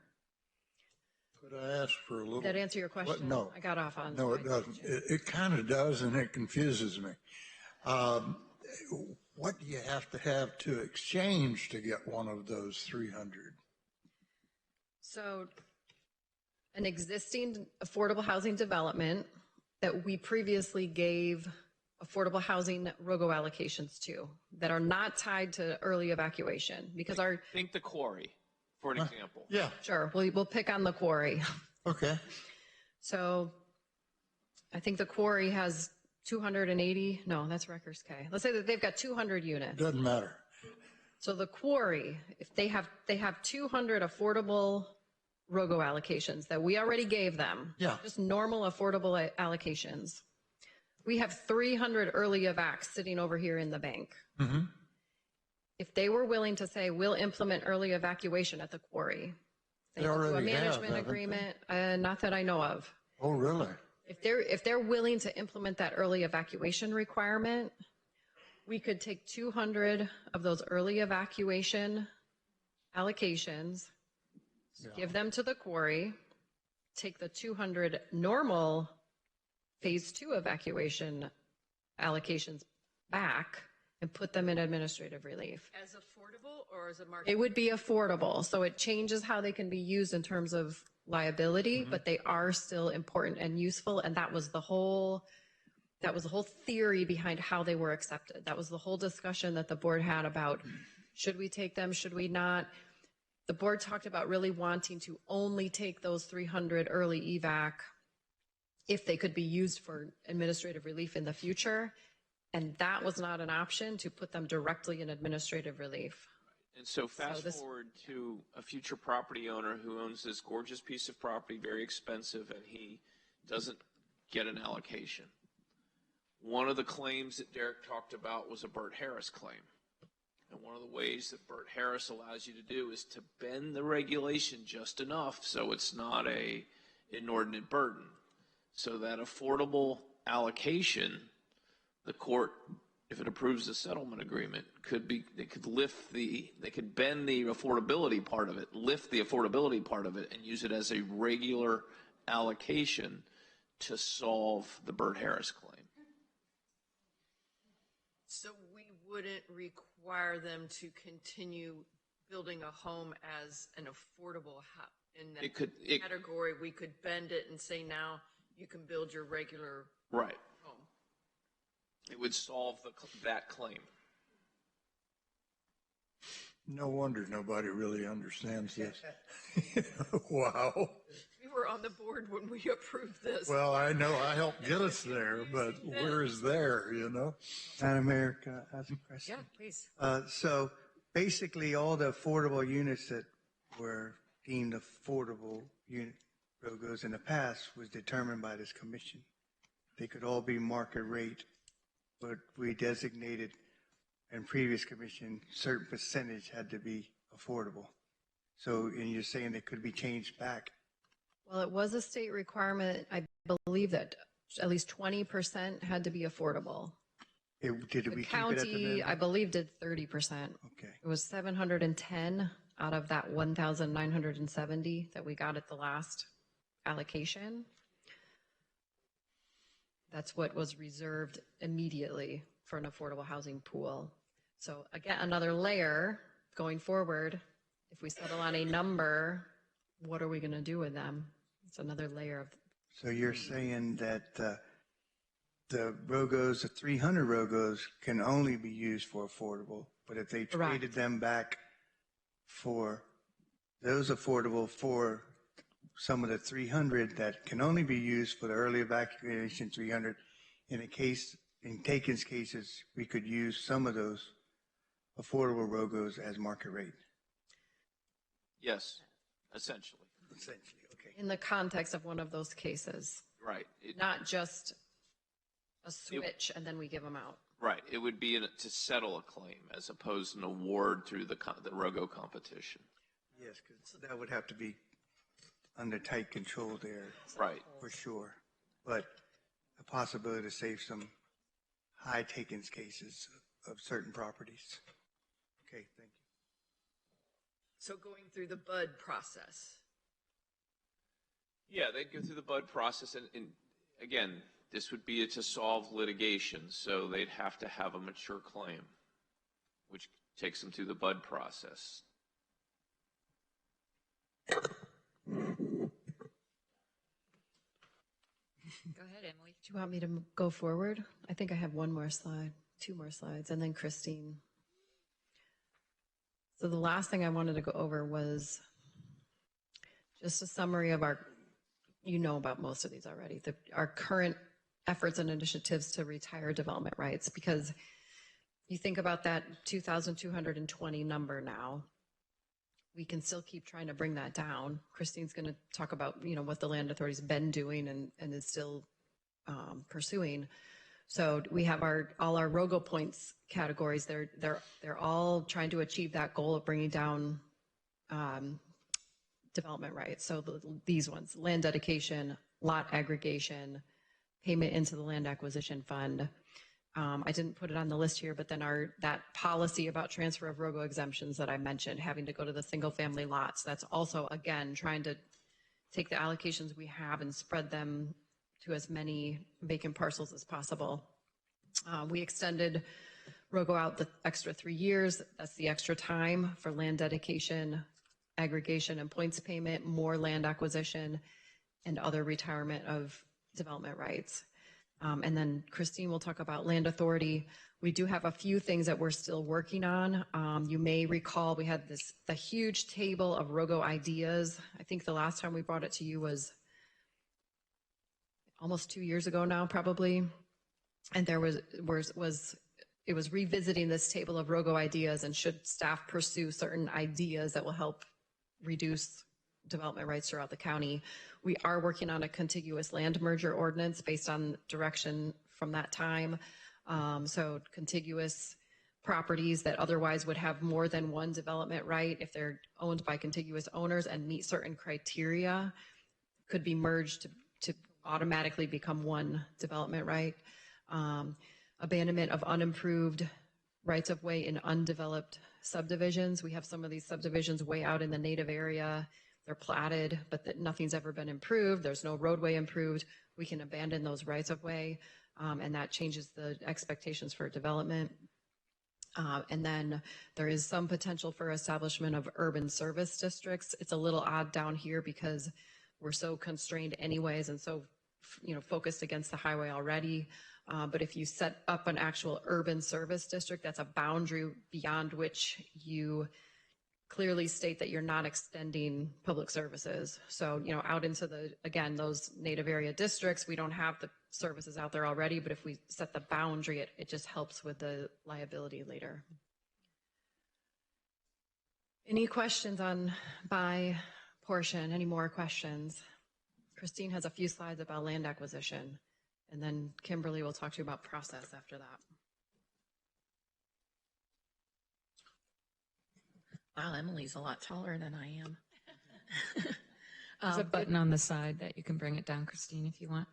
Could I ask for a little? Did that answer your question? What? No. I got off on. No, it doesn't. It kind of does, and it confuses me. What do you have to exchange to get one of those 300? So an existing affordable housing development that we previously gave affordable housing ROGO allocations to that are not tied to early evacuation because our. Think the quarry, for an example. Yeah. Sure, we'll pick on the quarry. Okay. So I think the quarry has 280, no, that's Rutgers K. Let's say that they've got 200 units. Doesn't matter. So the quarry, if they have 200 affordable ROGO allocations that we already gave them. Yeah. Just normal affordable allocations. We have 300 early evacs sitting over here in the bank. Mm-hmm. If they were willing to say, we'll implement early evacuation at the quarry. They will do a already have, management haven't agreement, not that I know of. Oh, really? If they're willing to implement that early evacuation requirement, we could take 200 of those early evacuation allocations, give them to the quarry, take the 200 normal phase 2 evacuation allocations back and put them in administrative relief. As affordable or as a market? It would be affordable, so it changes how they can be used in terms of liability, but they are still important and useful, and that was the whole theory behind how they were accepted. That was the whole discussion that the board had about should we take them, should we not? The board talked about really wanting to only take those 300 early evac if they could be used for administrative relief in the future, and that was not an option to put them directly in administrative relief. And so fast forward to a future property owner who owns this gorgeous piece of property, very expensive, and he doesn't get an allocation. One of the claims that Derek talked about was a Burt Harris claim. And one of the ways that Burt Harris allows you to do is to bend the regulation just enough so it's not an inordinate burden. So that affordable allocation, the court, if it approves the settlement agreement, they could bend the affordability part of it, lift the affordability part of it, and use it as a regular allocation to solve the Burt Harris claim. So we wouldn't require them to continue building a home as an affordable in that category. We could bend it and say now you can build your regular home. It would solve that claim. No wonder nobody really understands this. Wow. We were on the board when we approved this. Well, I know I helped get us there, but where is there, you know? Madam Mayor, can I ask a question? Yeah, please. So basically all the affordable units that were deemed affordable unit ROGOs in the past was determined by this commission. They could all be market rate, but we designated in previous commission, certain percentage had to be affordable. So, and you're saying it could be changed back? Well, it was a state requirement. I believe that at least 20% had to be affordable. Did we keep it at the County, minimum? I believe, did 30%. Okay. It was 710 out of that 1,970 that we got at the last allocation. That's what was reserved immediately for an affordable housing pool. So again, another layer going forward. If we settle on a number, what are we going to do with them? It's another layer of. So you're saying that the ROGOs, the 300 ROGOs can only be used for affordable, but if they traded them back for those affordable for some of the 300 that can only be used for the early evacuation 300, in Taken's cases, we could use some of those affordable ROGOs as market rate. Yes, essentially. Essentially, okay. In the context of one of those cases, Right. not just a switch and then we give them out. Right. It would be to settle a claim as opposed to an award through the ROGO competition. Yes, because that would have to be under tight control there. Right. For sure. But a possibility to save some high takings cases of certain properties. Okay, thank you. So going through the BUD process. Yeah, they'd go through the BUD process, and again, this would be to solve litigation, so they'd have to have a mature claim, which takes them through the BUD process. Go ahead, Emily. Do you want me to go forward? I think I have one more slide, two more slides, and then Christine. So the last thing I wanted to go over was just a summary of our, you know about most of these already, our current efforts and initiatives to retire development rights, because you think about that 2,220 number now, we can still keep trying to bring that down. Christine's going to talk about, what the Land Authority's been doing and is still pursuing. So we have all our ROGO points categories. They're all trying to achieve that goal of bringing down development rights. So these ones: land dedication, lot aggregation, payment into the land acquisition fund. I didn't put it on the list here, but then that policy about transfer of ROGO exemptions that I mentioned, having to go to the single family lots, that's also, again, trying to take the allocations we have and spread them to as many vacant parcels as possible. We extended ROGO out the extra 3 years. That's the extra time for land dedication, aggregation, and points payment, more land acquisition, and other retirement of development rights. And then Christine will talk about Land Authority. We do have a few things that we're still working on. You may recall we had the huge table of ROGO ideas. I think the last time we brought it to you was almost 2 years ago now, probably. And there it was revisiting this table of ROGO ideas, and should staff pursue certain ideas that will help reduce development rights throughout the county. We are working on a contiguous land merger ordinance based on direction from that time. So contiguous properties that otherwise would have more than one development right, if they're owned by contiguous owners and meet certain criteria, could be merged to automatically become one development right. Abandonment of unimproved rights of way in undeveloped subdivisions. We have some of these subdivisions way out in the native area. They're platted, but nothing's ever been improved. There's no roadway improved. We can abandon those rights of way, and that changes the expectations for development. And then there is some potential for establishment of urban service districts. It's a little odd down here because we're so constrained anyways, and so focused against the highway already. But if you set up an actual urban service district, that's a boundary beyond which you clearly state that you're not extending public services. So, out into those native area districts, we don't have the services out there already, but if we set the boundary, it just helps with the liability later. Any questions by portion? Any more questions? Christine has a few slides about land acquisition, and then Kimberly will talk to you about process after that. Wow, Emily's a lot taller than I am. There's a button on the side that you can bring it down, Christine, if you want.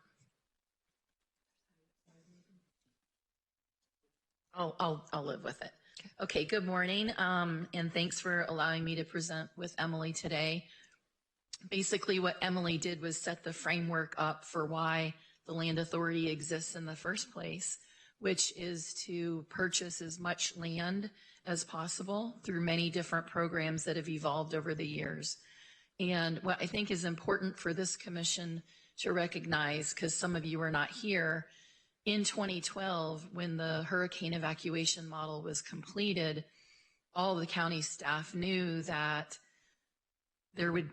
I'll live with it. Okay, good morning, and thanks for allowing me to present with Emily today. Basically, what Emily did was set the framework up for why the Land Authority exists in the first place, which is to purchase as much land as possible through many different programs that have evolved over the years. And what I think is important for this commission to recognize, because some of you are not here, in 2012, when the hurricane evacuation model was completed, all the county staff knew that there would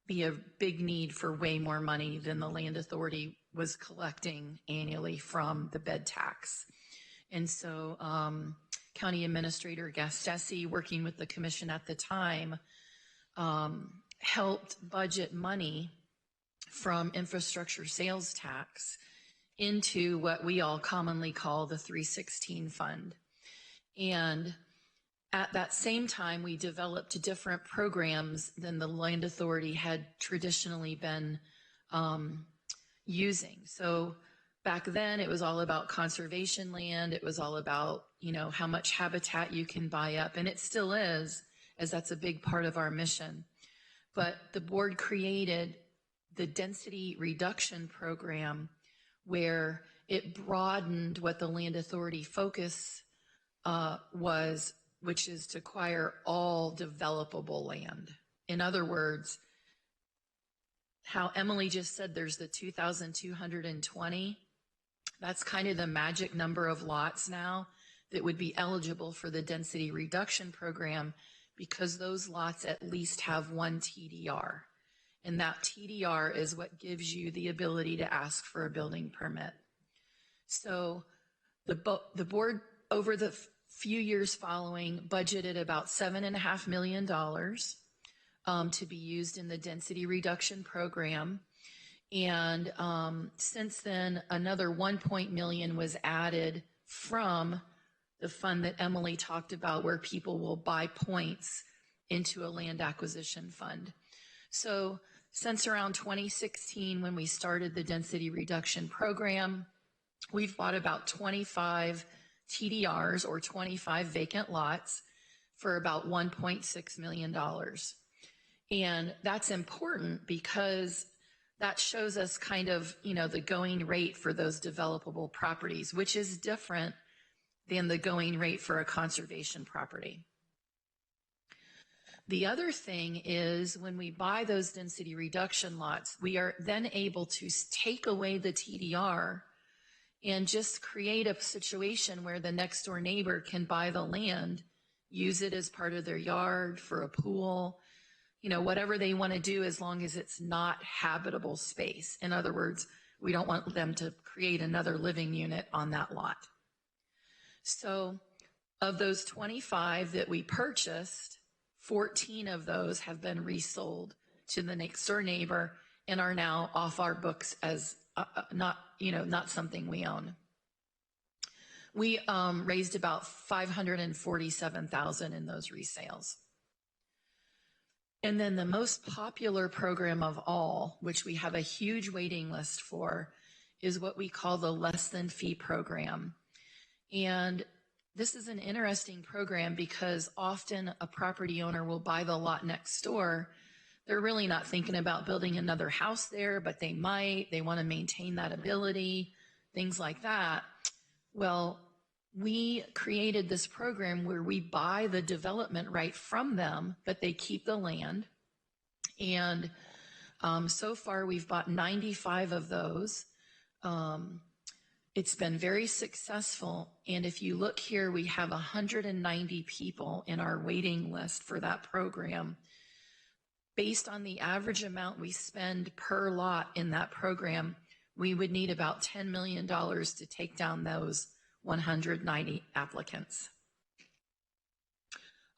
be a big need for way more money than the Land Authority was collecting annually from the bed tax. And so County Administrator Gastesi, working with the commission at the time, helped budget money from infrastructure sales tax into what we all commonly call the 316 fund. And at that same time, we developed different programs than the Land Authority had traditionally been using. So back then, it was all about conservation land. It was all about, how much habitat you can buy up. And it still is, as that's a big part of our mission. But the board created the density reduction program where it broadened what the Land Authority focus was, which is to acquire all developable land. In other words, how Emily just said there's the 2,220, that's kind of the magic number of lots now that would be eligible for the density reduction program, because those lots at least have one TDR. And that TDR is what gives you the ability to ask for a building permit. So the board, over the few years following, budgeted about $7.5 million to be used in the density reduction program. And since then, another $1 million was added from the fund that Emily talked about, where people will buy points into a land acquisition fund. So since around 2016, when we started the density reduction program, we've bought about 25 TDRs, or 25 vacant lots, for about $1.6 million. And that's important because that shows us kind of, the going rate for those developable properties, which is different than the going rate for a conservation property. The other thing is, when we buy those density reduction lots, we are then able to take away the TDR and just create a situation where the next door neighbor can buy the land, use it as part of their yard, for a pool, whatever they want to do, as long as it's not habitable space. In other words, we don't want them to create another living unit on that lot. So of those 25 that we purchased, 14 of those have been resold to the next door neighbor and are now off our books as not something we own. We raised about $547,000 in those resales. And then the most popular program of all, which we have a huge waiting list for, is what we call the less than fee program. And this is an interesting program because often a property owner will buy the lot next door. They're really not thinking about building another house there, but they want to maintain that ability, things like that. Well, we created this program where we buy the development right from them, but they keep the land. And so far we've bought 95 of those. It's been very successful. And if you look here, we have 190 people in our waiting list for that program. Based on the average amount we spend per lot in that program, we would need about $10 million to take down those 190 applicants.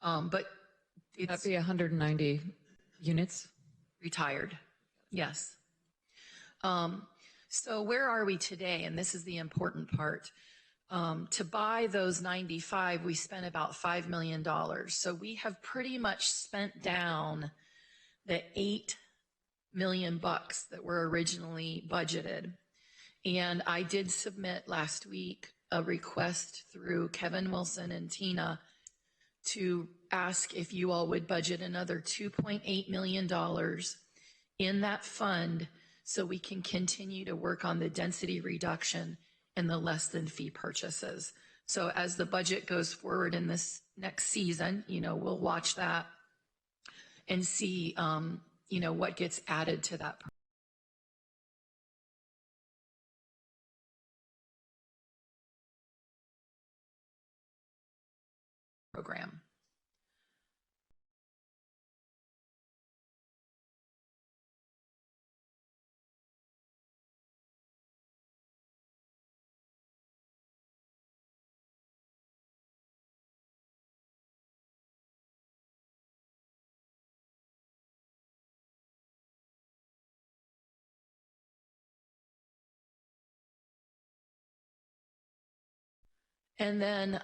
But That'd be 190 units? Retired, yes. So where are we today? And this is the important part. To buy those 95, we spent about $5 million. So we have pretty much spent down the $8 million that were originally budgeted. And I did submit last week a request through Kevin Wilson and Tina to ask if you all would budget another $2.8 million in that fund so we can continue to work on the density reduction and the less than fee purchases. So as the budget goes forward in this next season, we'll watch that and see, what gets added to that program. And then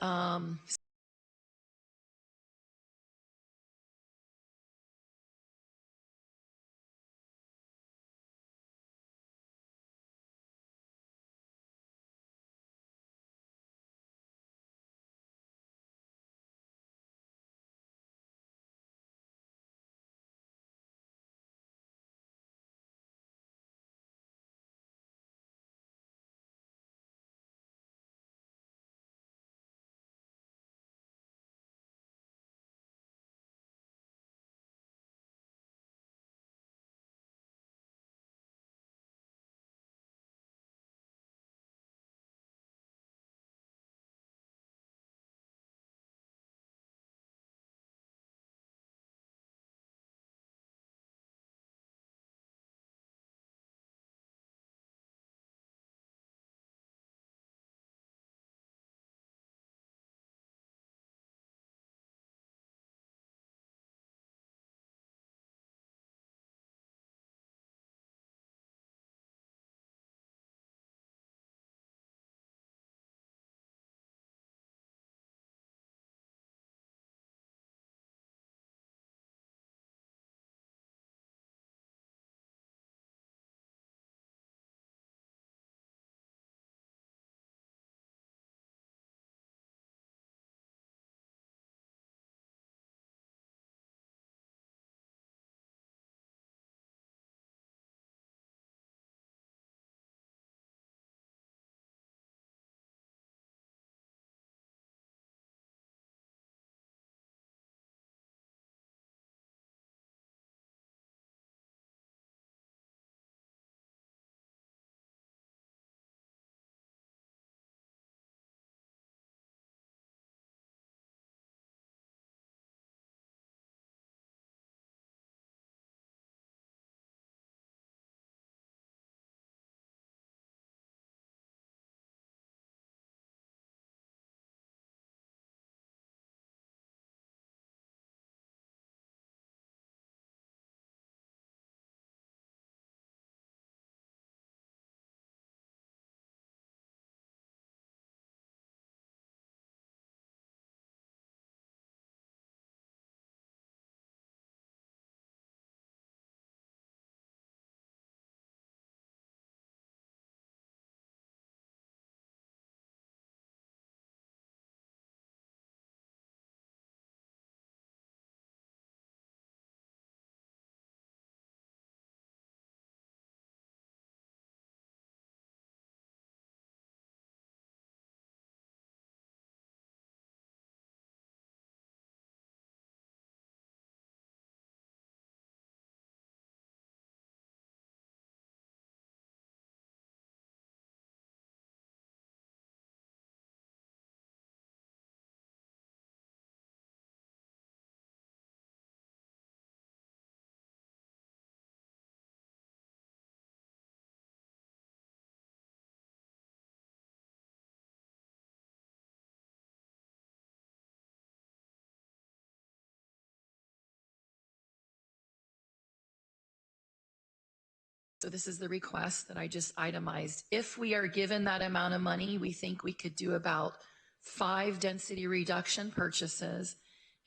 so this is the request that I just itemized. If we are given that amount of money, we think we could do about 5 density reduction purchases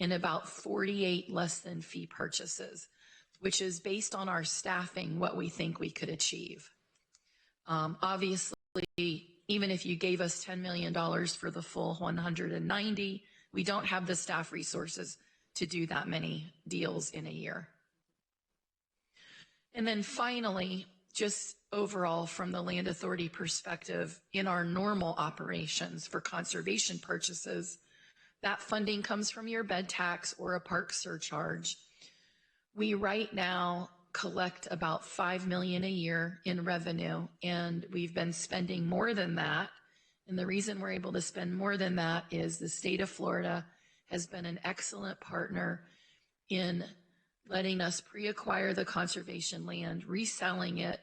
and about 48 less than fee purchases, which is based on our staffing, what we think we could achieve. Obviously, even if you gave us $10 million for the full 190, we don't have the staff resources to do that many deals in a year. And then finally, just overall from the Land Authority perspective, in our normal operations for conservation purchases, that funding comes from your bed tax or a park surcharge. We right now collect about $5 million a year in revenue, and we've been spending more than that. And the reason we're able to spend more than that is the state of Florida has been an excellent partner in letting us pre-acquire the conservation land, reselling it,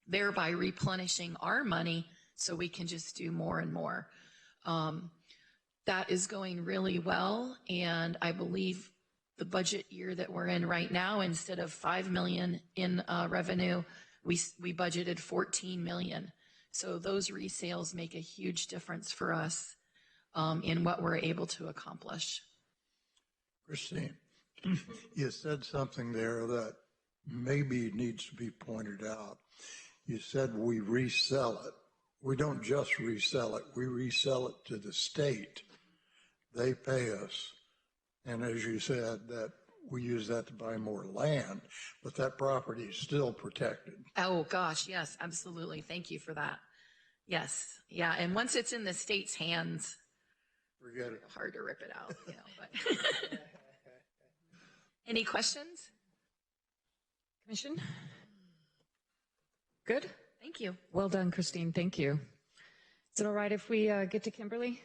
thereby replenishing our money so we can just do more and more. That is going really well, and I believe the budget year that we're in right now, instead of $5 million in revenue, we budgeted $14 million. So those resales make a huge difference for us. in what we're able to accomplish. Christine, you said something there that maybe needs to be pointed out. You said we resell it. We don't just resell it. We resell it to the state. They pay us. And as you said, that we use that to buy more land, but that property is still protected. Oh, gosh, yes, absolutely. Thank you for that. Yes, yeah, and once it's in the state's hands, Forget it. hard to rip it out, but. Any questions? Commission? Good? Thank you. Well done, Christine. Thank you. Is it all right if we get to Kimberly?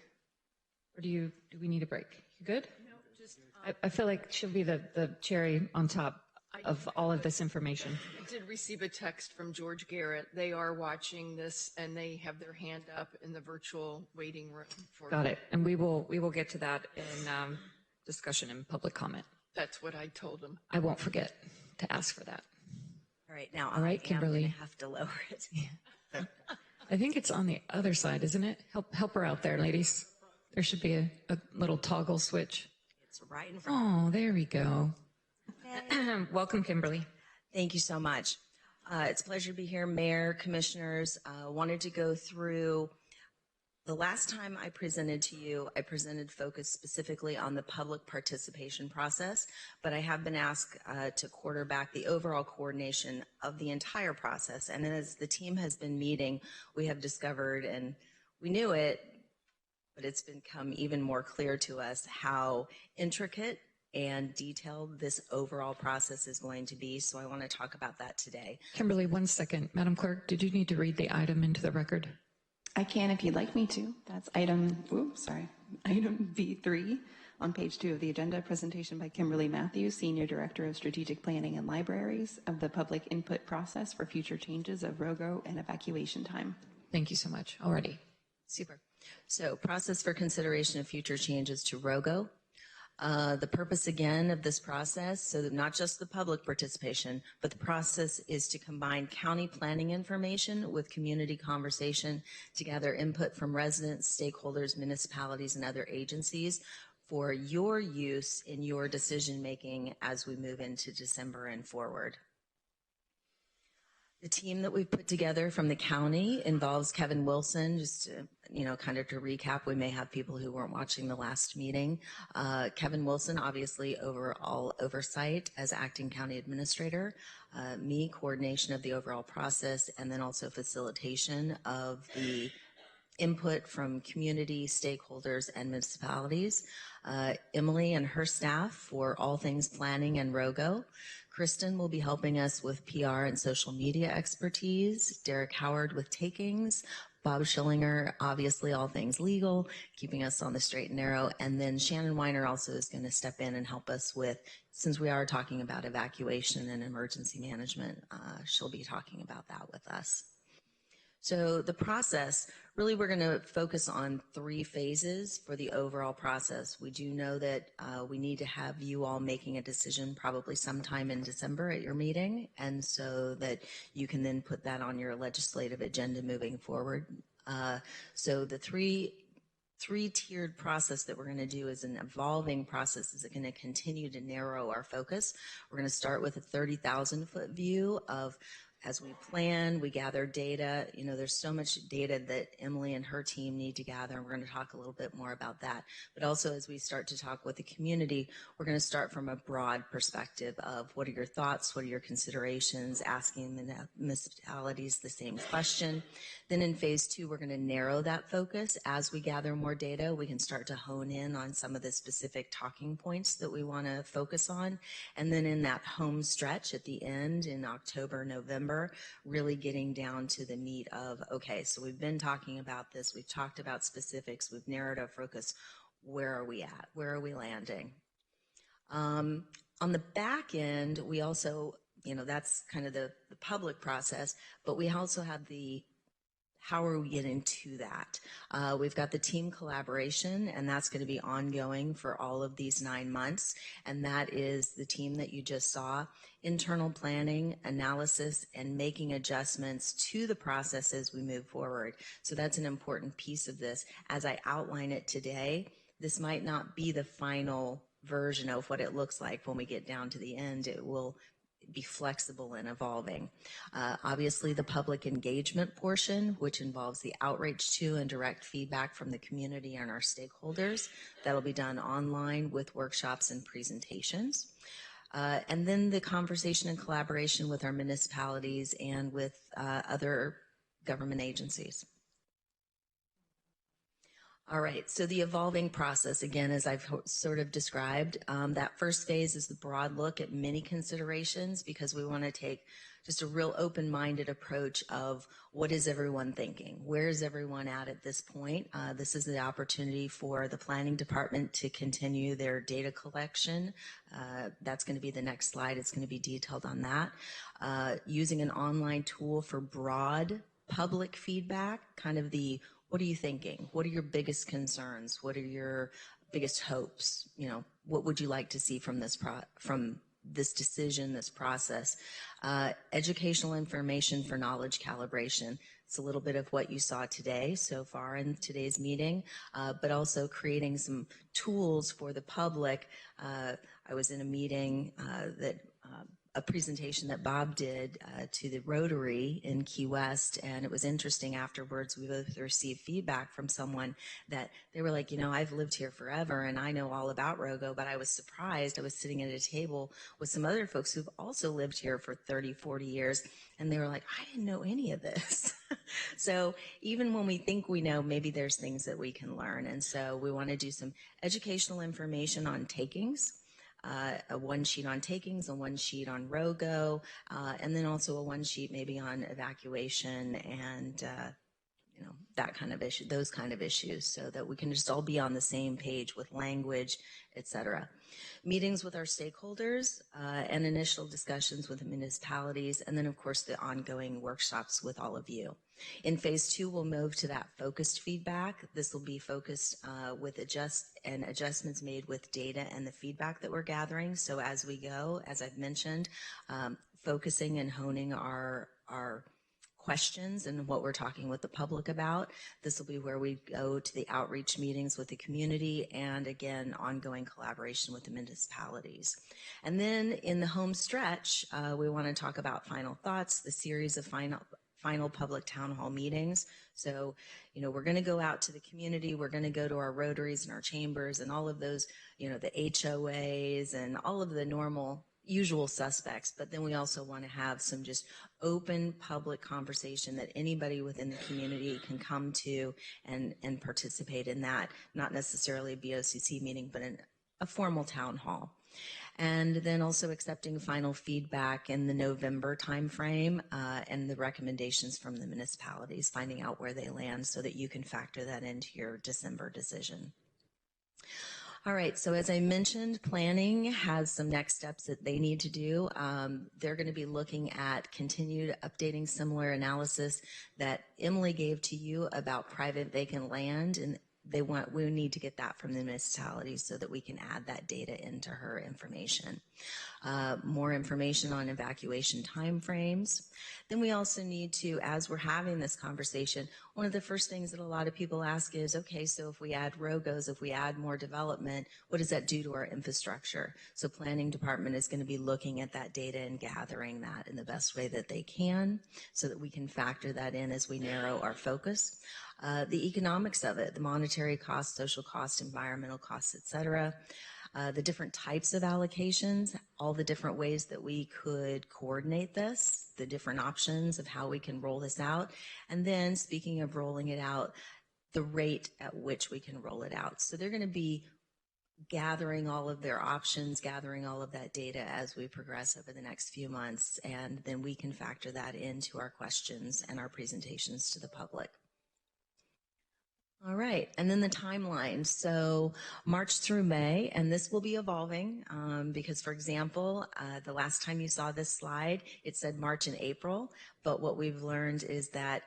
Or do we need a break? You good? No, just. I feel like she'll be the cherry on top of all of this information. I did receive a text from George Garrett. They are watching this and they have their hand up in the virtual waiting room for. Got it. And we will get to that in discussion and public comment. That's what I told them. I won't forget to ask for that. All right, now All right, I am Kimberly. going to have to lower it. I think it's on the other side, isn't it? Help her out there, ladies. There should be a little toggle switch. It's right in front. Oh, there we go. Welcome, Kimberly. Thank you so much. It's a pleasure to be here, Mayor, Commissioners. Wanted to go through, the last time I presented to you, I presented focus specifically on the public participation process, but I have been asked to quarterback the overall coordination of the entire process. And as the team has been meeting, we have discovered, and we knew it, but it's become even more clear to us how intricate and detailed this overall process is going to be. So I want to talk about that today. Kimberly, 1 second. Madam Clerk, did you need to read the item into the record? I can if you'd like me to. That's item B3 on page 2 of the agenda, presentation by Kimberly Matthews, Senior Director of Strategic Planning and Libraries, of the public input process for future changes of ROGO and evacuation time. Thank you so much. Already. Super. So process for consideration of future changes to ROGO. The purpose again of this process, so that not just the public participation, but the process is to combine county planning information with community conversation to gather input from residents, stakeholders, municipalities, and other agencies for your use in your decision making as we move into December and forward. The team that we've put together from the county involves Kevin Wilson. Just to, kind of to recap, we may have people who weren't watching the last meeting. Kevin Wilson, obviously overall oversight as acting county administrator, me, coordination of the overall process, and then also facilitation of the input from community, stakeholders, and municipalities. Emily and her staff for all things planning and ROGO. Kristen will be helping us with PR and social media expertise. Derek Howard with takings. Bob Schillinger, obviously all things legal, keeping us on the straight and narrow. And then Shannon Weiner also is going to step in and help us with, since we are talking about evacuation and emergency management, she'll be talking about that with us. So the process, really we're going to focus on 3 phases for the overall process. We do know that we need to have you all making a decision probably sometime in December at your meeting, and so that you can then put that on your legislative agenda moving forward. So the three-tiered process that we're going to do is an evolving process. Is going to continue to narrow our focus. We're going to start with a 30,000-foot view of, as we plan, we gather data. There's so much data that Emily and her team need to gather, and we're going to talk a little bit more about that. But also, as we start to talk with the community, we're going to start from a broad perspective of what are your thoughts, what are your considerations, asking the municipalities the same question. Then in phase 2, we're going to narrow that focus. As we gather more data, we can start to hone in on some of the specific talking points that we want to focus on. And then in that home stretch at the end in October, November, really getting down to the meat of, okay, so we've been talking about this, we've talked about specifics, we've narrowed our focus, where are we at, where are we landing? On the back end, we also, that's kind of the public process, but we also have the how are we getting to that? We've got the team collaboration, and that's going to be ongoing for all of these 9 months. And that is the team that you just saw, internal planning, analysis, and making adjustments to the process as we move forward. So that's an important piece of this. As I outline it today, this might not be the final version of what it looks like when we get down to the end. It will be flexible and evolving. Obviously, the public engagement portion, which involves the outreach to and direct feedback from the community and our stakeholders, that'll be done online with workshops and presentations. And then the conversation and collaboration with our municipalities and with other government agencies. All right, so the evolving process, again, as I've sort of described, that first phase is the broad look at many considerations, because we want to take just a real open-minded approach of what is everyone thinking? Where is everyone at this point? This is the opportunity for the planning department to continue their data collection. That's going to be the next slide. It's going to be detailed on that. Using an online tool for broad public feedback, kind of the what are you thinking? What are your biggest concerns? What are your biggest hopes? You know, what would you like to see from this decision, this process? Educational information for knowledge calibration. It's a little bit of what you saw today so far in today's meeting, but also creating some tools for the public. I was in a meeting a presentation that Bob did to the Rotary in Key West, and it was interesting. Afterwards, we both received feedback from someone that they were like, you know, I've lived here forever and I know all about ROGO, but I was surprised. I was sitting at a table with some other folks who've also lived here for 30, 40 years, and they were like, I didn't know any of this. So even when we think we know, maybe there's things that we can learn. And so we want to do some educational information on takings. A one sheet on takings, a one sheet on ROGO, and then also a one sheet maybe on evacuation and you know, that kind of issue, those kind of issues, so that we can just all be on the same page with language, etc. Meetings with our stakeholders and initial discussions with the municipalities, and then of course the ongoing workshops with all of you. In phase 2, we'll move to that focused feedback. This will be focused with adjustments made with data and the feedback that we're gathering. So as we go, as I've mentioned, focusing and honing our questions and what we're talking with the public about. This will be where we go to the outreach meetings with the community and, again, ongoing collaboration with the municipalities. And then in the home stretch, we want to talk about final thoughts, the series of final public town hall meetings. So, you know, we're going to go out to the community. We're going to go to our rotaries and our chambers and all of those, you know, the HOAs and all of the normal usual suspects, but then we also want to have some just open public conversation that anybody within the community can come to and participate in that, not necessarily a BOCC meeting, but in a formal town hall. And then also accepting final feedback in the November timeframe and the recommendations from the municipalities, finding out where they land so that you can factor that into your December decision. All right, so as I mentioned, planning has some next steps that they need to do. They're going to be looking at continued updating similar analysis that Emily gave to you about private vacant land, and we need to get that from the municipalities so that we can add that data into her information. More information on evacuation timeframes. Then we also need to, as we're having this conversation, one of the first things that a lot of people ask is, okay, so if we add ROGOs, if we add more development, what does that do to our infrastructure? So planning department is going to be looking at that data and gathering that in the best way that they can so that we can factor that in as we narrow our focus. The economics of it, the monetary costs, social costs, environmental costs, et cetera. The different types of allocations, all the different ways that we could coordinate this, the different options of how we can roll this out. And then speaking of rolling it out, the rate at which we can roll it out. So they're going to be gathering all of their options, gathering all of that data as we progress over the next few months, and then we can factor that into our questions and our presentations to the public. All right, and then the timeline. So March through May, and this will be evolving because, for example, the last time you saw this slide, it said March and April, but what we've learned is that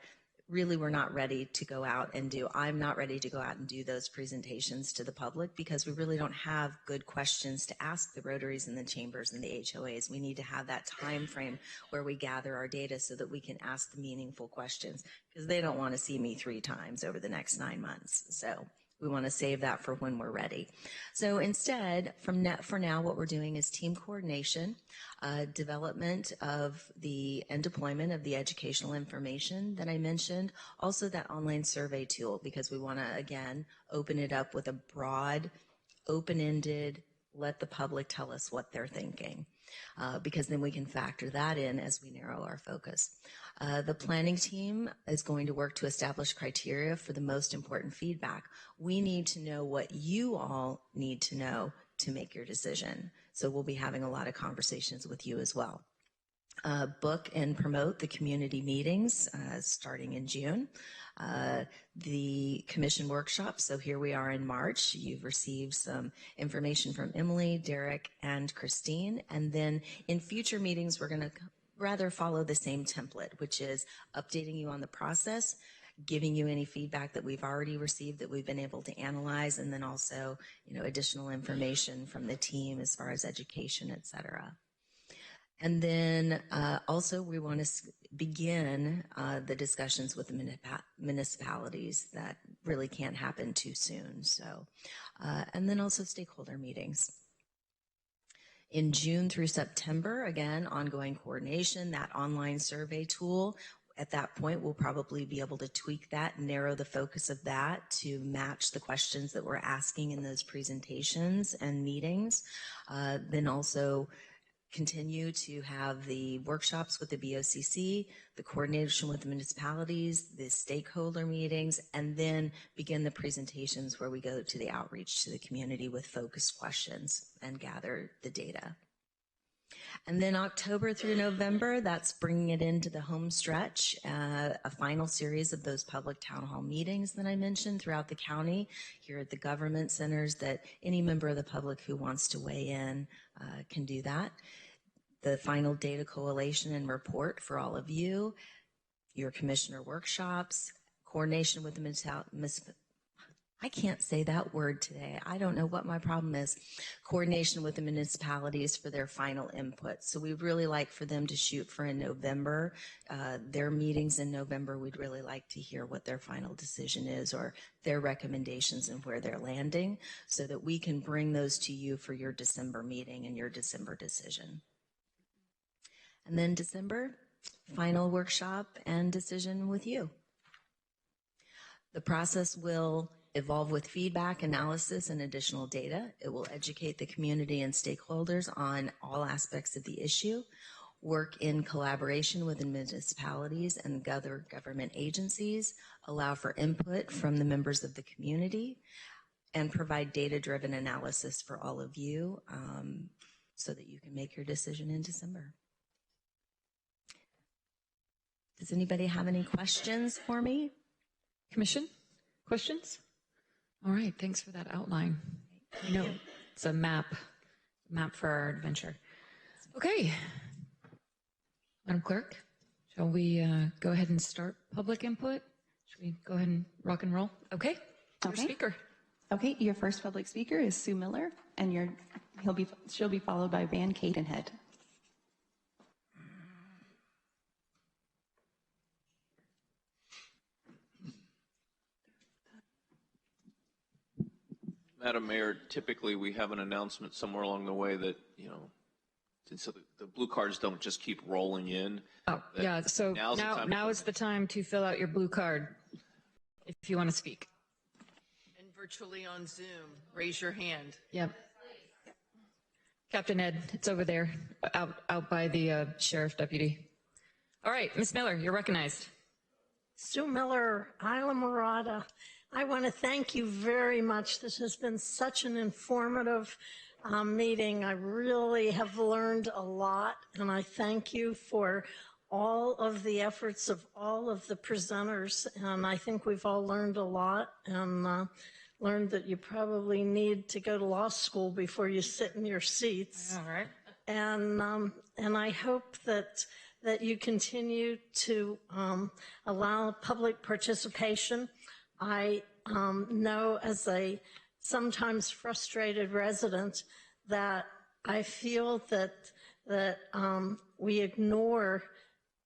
really we're not ready to go out and do. I'm not ready to go out and do those presentations to the public because we really don't have good questions to ask the Rotaries and the chambers and the HOAs. We need to have that time frame where we gather our data so that we can ask the meaningful questions, because they don't want to see me 3 times over the next 9 months. So we want to save that for when we're ready. So instead, for now, what we're doing is team coordination, development of and deployment of the educational information that I mentioned, also that online survey tool, because we want to, again, open it up with a broad, open-ended, let the public tell us what they're thinking, because then we can factor that in as we narrow our focus. The planning team is going to work to establish criteria for the most important feedback. We need to know what you all need to know to make your decision. So we'll be having a lot of conversations with you as well. Book and promote the community meetings starting in June. The commission workshops, so here we are in March. You've received some information from Emily, Derek, and Christine. And then in future meetings, we're going to rather follow the same template, which is updating you on the process, giving you any feedback that we've already received that we've been able to analyze, and then also, additional information from the team as far as education, et cetera. And then also we want to begin the discussions with the municipalities. That really can't happen too soon. So, and then also stakeholder meetings. In June through September, again, ongoing coordination, that online survey tool. At that point, we'll probably be able to tweak that, narrow the focus of that to match the questions that we're asking in those presentations and meetings. Then also continue to have the workshops with the BOCC, the coordination with the municipalities, the stakeholder meetings, and then begin the presentations where we go to the outreach to the community with focused questions and gather the data. And then October through November, that's bringing it into the home stretch, a final series of those public town hall meetings that I mentioned throughout the county, here at the government centers, that any member of the public who wants to weigh in can do that. The final data collation and report for all of you, your commissioner workshops, coordination with the I can't say that word today. I don't know what my problem is. Coordination with the municipalities for their final input. So we'd really like for them to shoot for in November. Their meetings in November, we'd really like to hear what their final decision is or their recommendations and where they're landing so that we can bring those to you for your December meeting and your December decision. And then December, final workshop and decision with you. The process will evolve with feedback, analysis, and additional data. It will educate the community and stakeholders on all aspects of the issue, work in collaboration with the municipalities and other government agencies, allow for input from the members of the community, and provide data-driven analysis for all of you so that you can make your decision in December. Does anybody have any questions for me? Commission, questions? All right, thanks for that outline. It's a map for our adventure. Okay, Madam Clerk, shall we go ahead and start public input? Should we go ahead and rock and roll? Okay, your speaker. Okay, your first public speaker is Sue Miller, and she'll be followed by Van Cadenhead. Madam Mayor, typically we have an announcement somewhere along the way that, so the blue cards don't just keep rolling in. Oh, yeah, so now is the time to fill out your blue card if you want to speak. And virtually on Zoom, raise your hand. Yep. Captain Ed, it's over there, out by the sheriff deputy. All right, Ms. Miller, you're recognized. Sue Miller, Isla Morada. I want to thank you very much. This has been such an informative meeting. I really have learned a lot, and I thank you for all of the efforts of all of the presenters. And I think we've all learned a lot and learned that you probably need to go to law school before you sit in your seats. All right. And I hope that that you continue to allow public participation. I know as a sometimes frustrated resident that I feel that we ignore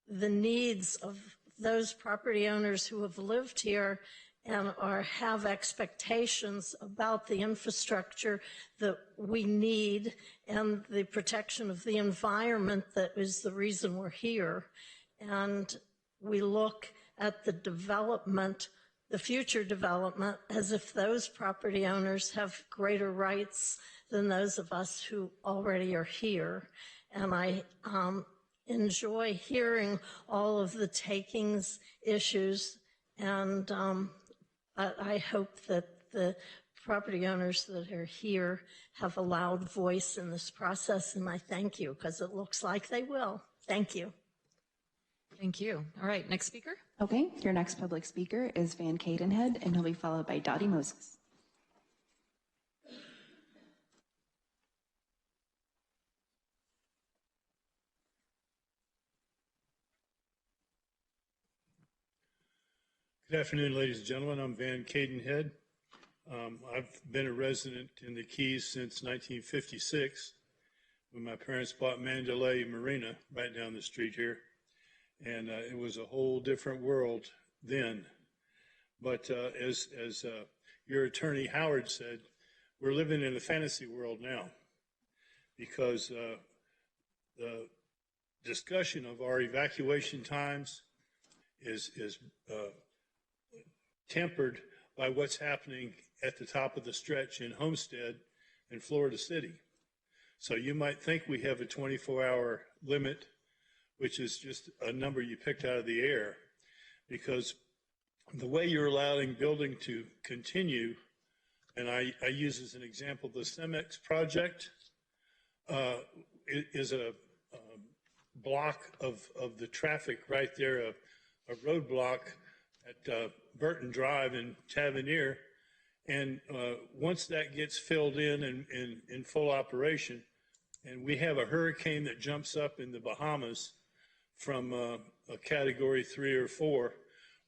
the needs of those property owners who have lived here and have expectations about the infrastructure that we need and the protection of the environment that is the reason we're here. And we look at the development, the future development, as if those property owners have greater rights than those of us who already are here. And I enjoy hearing all of the takings issues, and I hope that the property owners that are here have a loud voice in this process, and I thank you, because it looks like they will. Thank you. Thank you. All right, next speaker. Okay, your next public speaker is Van Cadenhead, and he'll be followed by Dottie Moses. Good afternoon, ladies and gentlemen. I'm Van Cadenhead. I've been a resident in the Keys since 1956, when my parents bought Mandalay Marina right down the street here. And it was a whole different world then. But as your attorney Howard said, we're living in a fantasy world now, because the discussion of our evacuation times is tempered by what's happening at the top of the stretch in Homestead and Florida City. So you might think we have a 24-hour limit, which is just a number you picked out of the air, because the way you're allowing building to continue, and I use as an example the CEMEX project, is a block of the traffic right there, a roadblock at Burton Drive in Tavernier, and once that gets filled in full operation, and we have a hurricane that jumps up in the Bahamas from a category 3 or 4,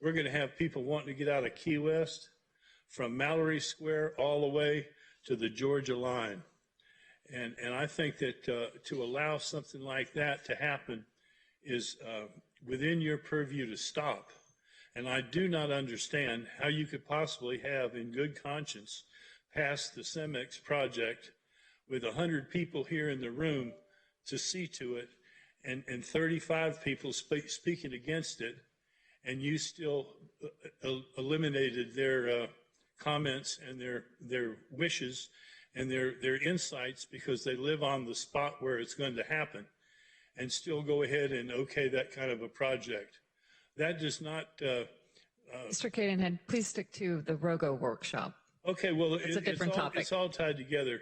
we're going to have people wanting to get out of Key West from Mallory Square all the way to the Georgia line. And I think that to allow something like that to happen is within your purview to stop. And I do not understand how you could possibly have, in good conscience, passed the CEMEX project with 100 people here in the room to see to it, and 35 people speaking against it, and you still eliminated their comments and their wishes and their insights because they live on the spot where it's going to happen, and still go ahead and okay that kind of a project. That does not... Mr. Cadenhead, please stick to the ROGO workshop. Okay, well, it's a different topic. It's all tied together,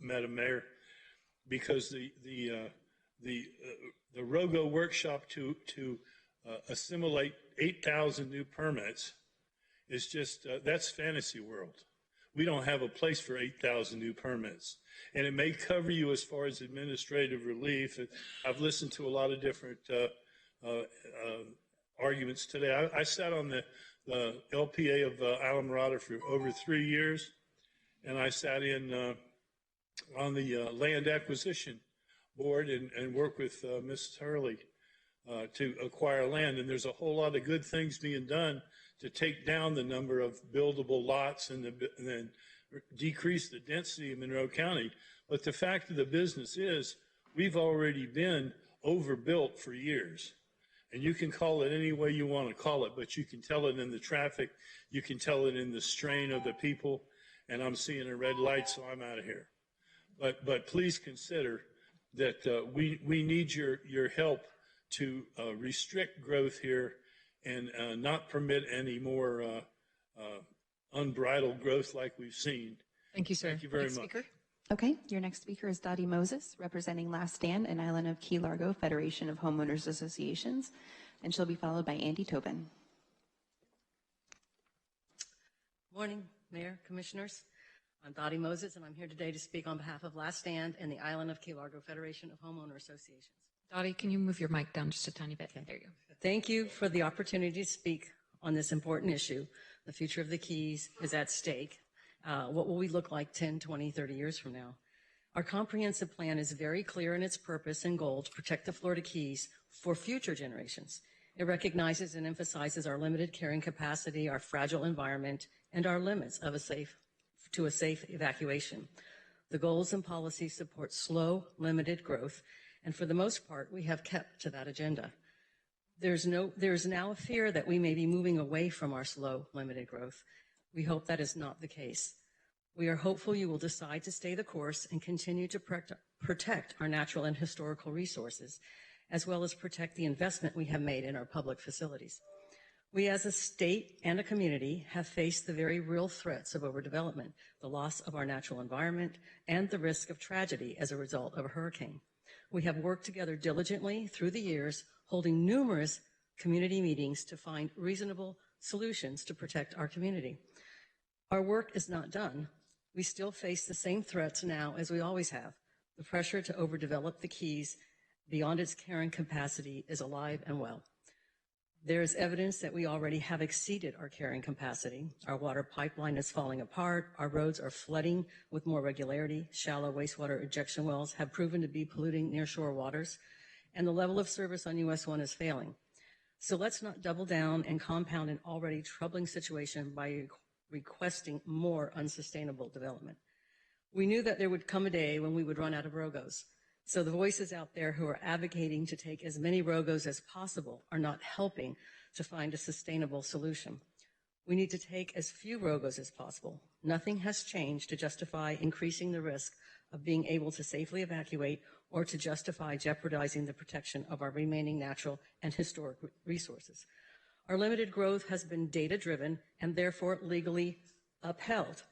Madam Mayor, because the ROGO workshop to assimilate 8,000 new permits is just, that's fantasy world. We don't have a place for 8,000 new permits. And it may cover you as far as administrative relief. I've listened to a lot of different arguments today. I sat on the LPA of Islamorada for over 3 years, and I sat in on the land acquisition board and worked with Ms. Hurley to acquire land. And there's a whole lot of good things being done to take down the number of buildable lots and then decrease the density of Monroe County. But the fact of the business is we've already been overbuilt for years. And you can call it any way you want to call it, but you can tell it in the traffic, you can tell it in the strain of the people, and I'm seeing a red light, so I'm out of here. But please consider that we need your help to restrict growth here and not permit any more unbridled growth like we've seen. Thank you, sir. Thank you very Next much. Speaker. Okay, your next speaker is Dottie Moses, representing Last Stand and Island of Key Largo Federation of Homeowners Associations, and she'll be followed by Andy Tobin. Morning, Mayor, Commissioners. I'm Dottie Moses, and I'm here today to speak on behalf of Last Stand and the Island of Key Largo Federation of Homeowner Associations. Dottie, can you move your mic down just a tiny bit? There you go. Thank you for the opportunity to speak on this important issue. The future of the Keys is at stake. What will we look like 10, 20, 30 years from now? Our comprehensive plan is very clear in its purpose and goal to protect the Florida Keys for future generations. It recognizes and emphasizes our limited carrying capacity, our fragile environment, and our limits of a safe evacuation. The goals and policies support slow, limited growth, and for the most part, we have kept to that agenda. There's now a fear that we may be moving away from our slow, limited growth. We hope that is not the case. We are hopeful you will decide to stay the course and continue to protect our natural and historical resources, as well as protect the investment we have made in our public facilities. We as a state and a community have faced the very real threats of overdevelopment, the loss of our natural environment, and the risk of tragedy as a result of a hurricane. We have worked together diligently through the years, holding numerous community meetings to find reasonable solutions to protect our community. Our work is not done. We still face the same threats now as we always have. The pressure to overdevelop the Keys beyond its carrying capacity is alive and well. There is evidence that we already have exceeded our carrying capacity. Our water pipeline is falling apart. Our roads are flooding with more regularity. Shallow wastewater ejection wells have proven to be polluting nearshore waters, and the level of service on US 1 is failing. So let's not double down and compound an already troubling situation by requesting more unsustainable development. We knew that there would come a day when we would run out of ROGOs. So the voices out there who are advocating to take as many ROGOs as possible are not helping to find a sustainable solution. We need to take as few ROGOs as possible. Nothing has changed to justify increasing the risk of being able to safely evacuate or to justify jeopardizing the protection of our remaining natural and historic resources. Our limited growth has been data-driven and therefore legally upheld.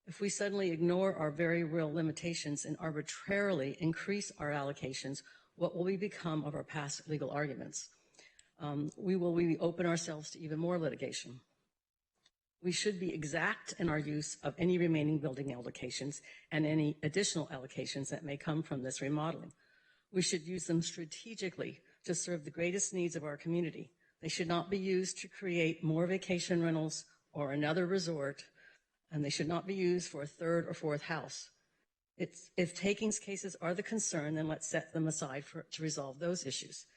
If we suddenly ignore our very real limitations and arbitrarily increase our allocations, what will we become of our past legal arguments? We will open ourselves to even more litigation. We should be exact in our use of any remaining building allocations and any additional allocations that may come from this remodeling. We should use them strategically to serve the greatest needs of our community. They should not be used to create more vacation rentals or another resort, and they should not be used for a third or fourth house. If takings cases are the concern, then let's set them aside to resolve those issues.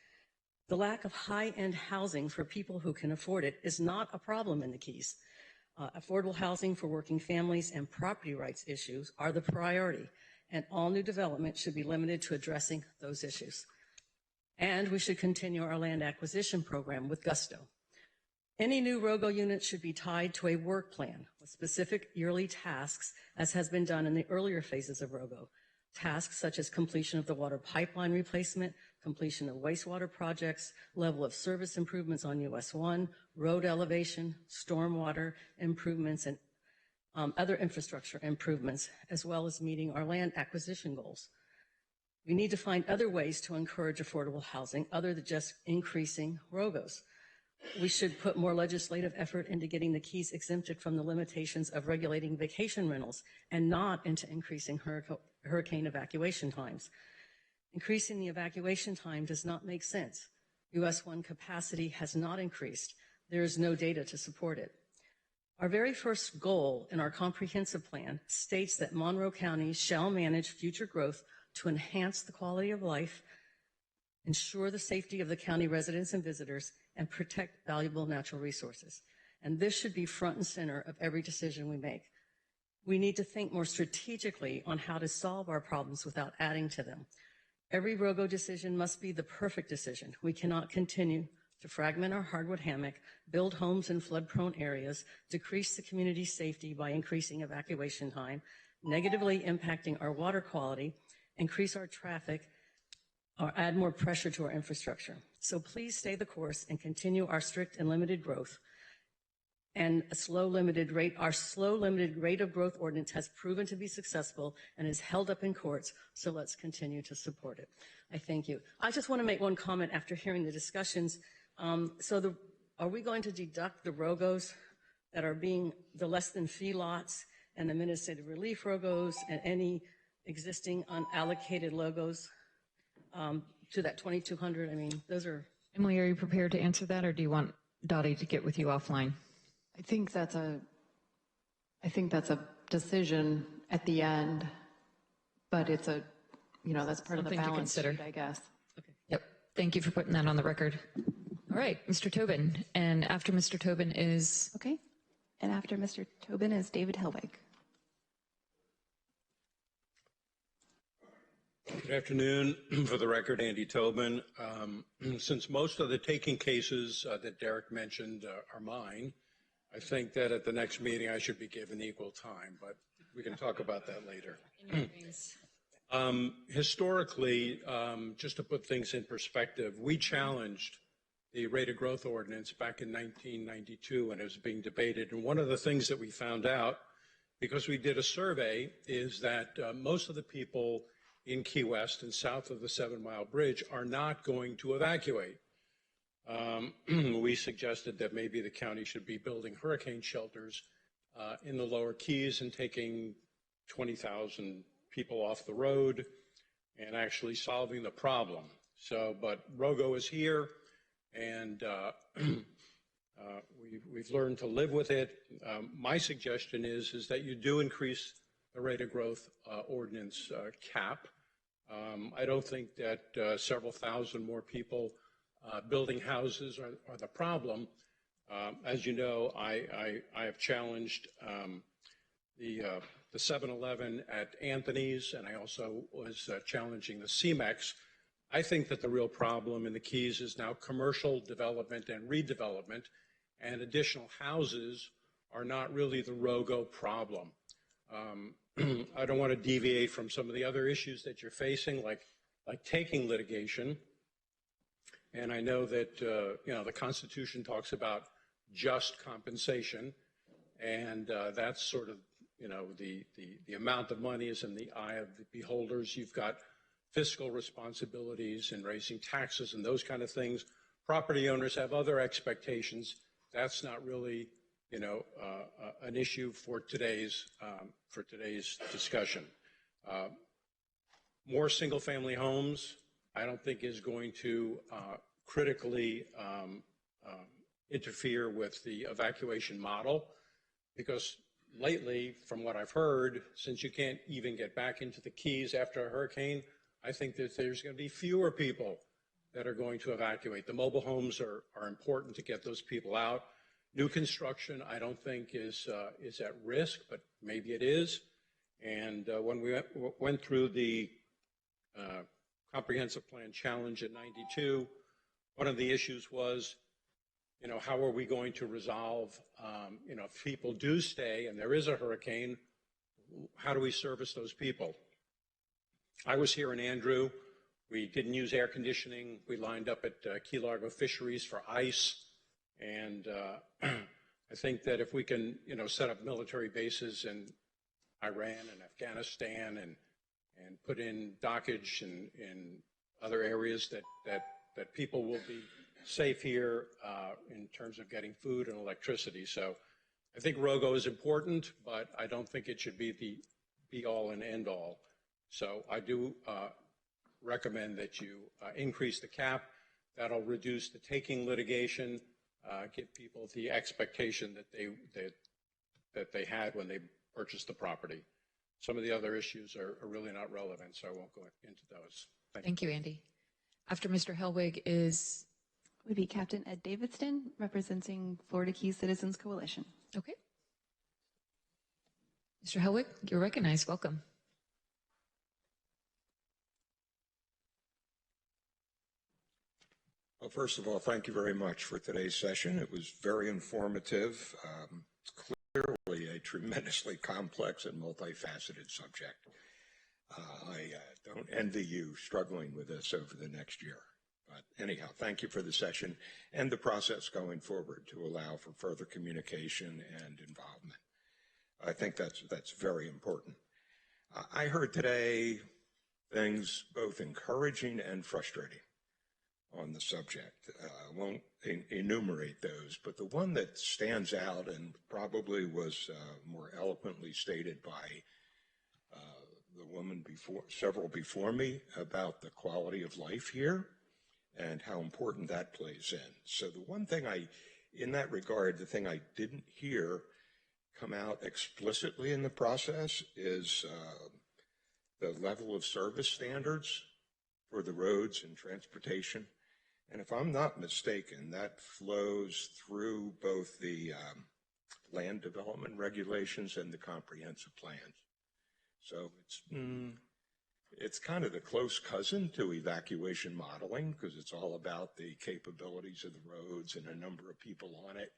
The lack of high-end housing for people who can afford it is not a problem in the Keys. Affordable housing for working families and property rights issues are the priority, and all new development should be limited to addressing those issues. And we should continue our land acquisition program with gusto. Any new ROGO unit should be tied to a work plan with specific yearly tasks, as has been done in the earlier phases of ROGO. Tasks such as completion of the water pipeline replacement, completion of wastewater projects, level of service improvements on US 1, road elevation, stormwater improvements, and other infrastructure improvements, as well as meeting our land acquisition goals. We need to find other ways to encourage affordable housing other than just increasing ROGOs. We should put more legislative effort into getting the Keys exempted from the limitations of regulating vacation rentals and not into increasing hurricane evacuation times. Increasing the evacuation time does not make sense. US 1 capacity has not increased. There is no data to support it. Our very first goal in our comprehensive plan states that Monroe County shall manage future growth to enhance the quality of life, ensure the safety of the county residents and visitors, and protect valuable natural resources. And this should be front and center of every decision we make. We need to think more strategically on how to solve our problems without adding to them. Every ROGO decision must be the perfect decision. We cannot continue to fragment our hardwood hammock, build homes in flood-prone areas, decrease the community's safety by increasing evacuation time, negatively impacting our water quality, increase our traffic, or add more pressure to our infrastructure. So please stay the course and continue our strict and limited growth. And our slow limited rate of growth ordinance has proven to be successful and is held up in courts, so let's continue to support it. I thank you. I just want to make one comment after hearing the discussions. Are we going to deduct the ROGOs that are being the less than fee lots and administrative relief ROGOs and any existing unallocated logos to that 2,200. I mean, those are. Emily, are you prepared to answer that, or do you want Dottie to get with you offline? I think that's a decision at the end, but it's a, that's part of the Something to balance consider. sheet, I guess. Yep. Thank you for putting that on the record. All right, Mr. Tobin. And after Mr. Tobin is... Okay. And after Mr. Tobin is David Helwig. Good afternoon. For the record, Andy Tobin. Since most of the taking cases that Derek mentioned are mine, I think that at the next meeting I should be given equal time, but we can talk about that later. Historically, just to put things in perspective, we challenged the rate of growth ordinance back in 1992 when it was being debated. And one of the things that we found out, because we did a survey, is that most of the people in Key West and south of the 7 Mile Bridge are not going to evacuate. We suggested that maybe the county should be building hurricane shelters in the lower Keys and taking 20,000 people off the road and actually solving the problem. So, but ROGO is here, and we've learned to live with it. My suggestion is that you do increase the rate of growth ordinance cap. I don't think that several thousand more people building houses are the problem. As you know, I have challenged the 7-Eleven at Anthony's, and I also was challenging the CMEX. I think that the real problem in the Keys is now commercial development and redevelopment, and additional houses are not really the ROGO problem. I don't want to deviate from some of the other issues that you're facing, like taking litigation. And I know that the Constitution talks about just compensation, and that's sort of the amount of money is in the eye of the beholders. You've got fiscal responsibilities and raising taxes and those kind of things. Property owners have other expectations. That's not really an issue for today's discussion. More single-family homes, I don't think is going to critically interfere with the evacuation model, because lately, from what I've heard, since you can't even get back into the Keys after a hurricane, I think that there's going to be fewer people that are going to evacuate. The mobile homes are important to get those people out. New construction, I don't think is at risk, but maybe it is. And when we went through the comprehensive plan challenge in '92, one of the issues was, how are we going to resolve, if people do stay and there is a hurricane, how do we service those people? I was here in Andrew. We didn't use air conditioning. We lined up at Key Largo Fisheries for ice. And I think that if we can, set up military bases in Iran and Afghanistan and put in dockage in other areas, that people will be safe here in terms of getting food and electricity. So I think ROGO is important, but I don't think it should be the be-all and end-all. So I do recommend that you increase the cap. That'll reduce the taking litigation, give people the expectation that they had when they purchased the property. Some of the other issues are really not relevant, so I won't go into those. Thank you, Andy. After Mr. Helwig is... Would be Captain Ed Davidston, representing Florida Keys Citizens Coalition. Okay. Mr. Helwig, you're recognized. Welcome. Well, first of all, thank you very much for today's session. It was very informative. It's clearly a tremendously complex and multifaceted subject. I don't envy you struggling with this over the next year. But anyhow, thank you for the session and the process going forward to allow for further communication and involvement. I think that's very important. I heard today things both encouraging and frustrating on the subject. I won't enumerate those, but the one that stands out and probably was more eloquently stated by the woman several before me about the quality of life here and how important that plays in. So the one thing in that regard, the thing I didn't hear come out explicitly in the process is the level of service standards for the roads and transportation. And if I'm not mistaken, that flows through both the land development regulations and the comprehensive plans. So it's kind of the close cousin to evacuation modeling, because it's all about the capabilities of the roads and a number of people on it.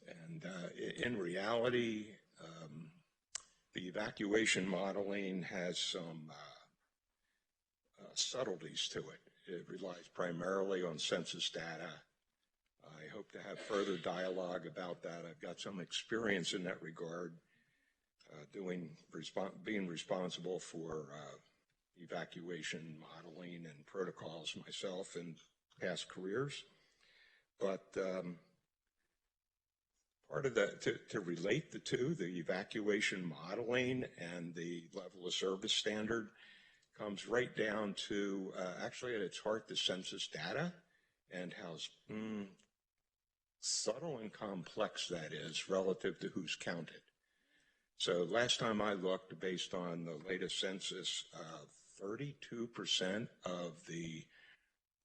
And in reality, the evacuation modeling has some subtleties to it. It relies primarily on census data. I hope to have further dialogue about that. I've got some experience in that regard, being responsible for evacuation modeling and protocols myself in past careers. But part of that, to relate the two, the evacuation modeling and the level of service standard, comes right down to, actually at its heart, the census data and how subtle and complex that is relative to who's counted. So last time I looked, based on the latest census, 32% of the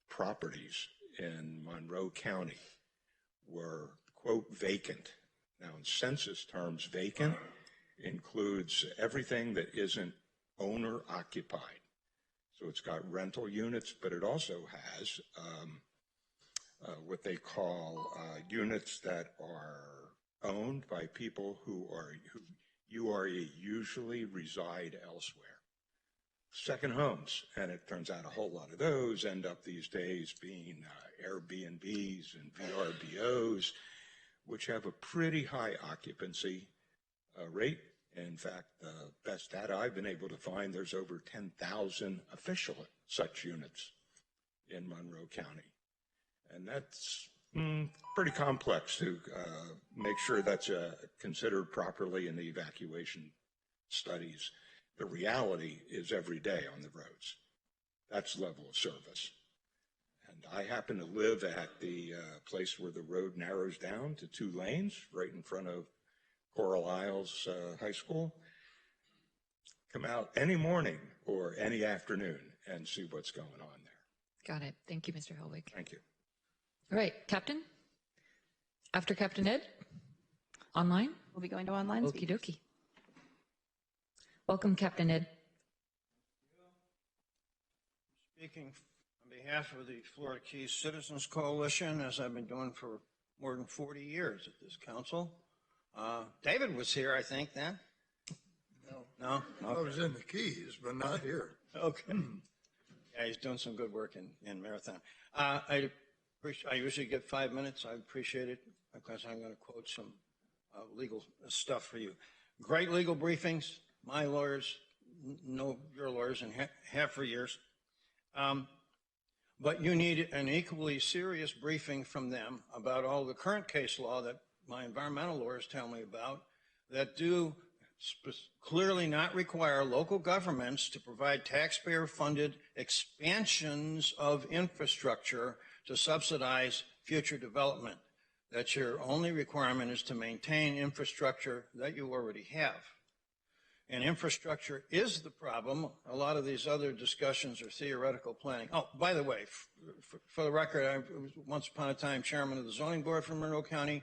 properties in Monroe County were, quote, vacant. Now, in census terms, vacant includes everything that isn't owner occupied. So it's got rental units, but it also has what they call units that are owned by people who usually reside elsewhere. Second homes, and it turns out a whole lot of those end up these days being Airbnbs and VRBOs, which have a pretty high occupancy rate. In fact, the best data I've been able to find, there's over 10,000 official such units in Monroe County. And that's pretty complex to make sure that's considered properly in the evacuation studies. The reality is every day on the roads. That's level of service. And I happen to live at the place where the road narrows down to 2 lanes right in front of Coral Isles High School. Come out any morning or any afternoon and see what's going on there. Got it. Thank you, Mr. Helwig. Thank you. All right, Captain? After Captain Ed? Online? We'll be going to online. Okie dokie. Welcome, Captain Ed. Speaking on behalf of the Florida Keys Citizens Coalition, as I've been doing for more than 40 years at this council. David was here, I think, then? No? Okay. I was in the Keys, but not here. Okay. Yeah, he's doing some good work in Marathon. I usually get 5 minutes. I appreciate it because I'm going to quote some legal stuff for you. Great legal briefings. My lawyers know your lawyers and have for years. But you need an equally serious briefing from them about all the current case law that my environmental lawyers tell me about that do clearly not require local governments to provide taxpayer-funded expansions of infrastructure to subsidize future development. That your only requirement is to maintain infrastructure that you already have. And infrastructure is the problem. A lot of these other discussions are theoretical planning. Oh, by the way, for the record, I was once upon a time chairman of the zoning board for Monroe County,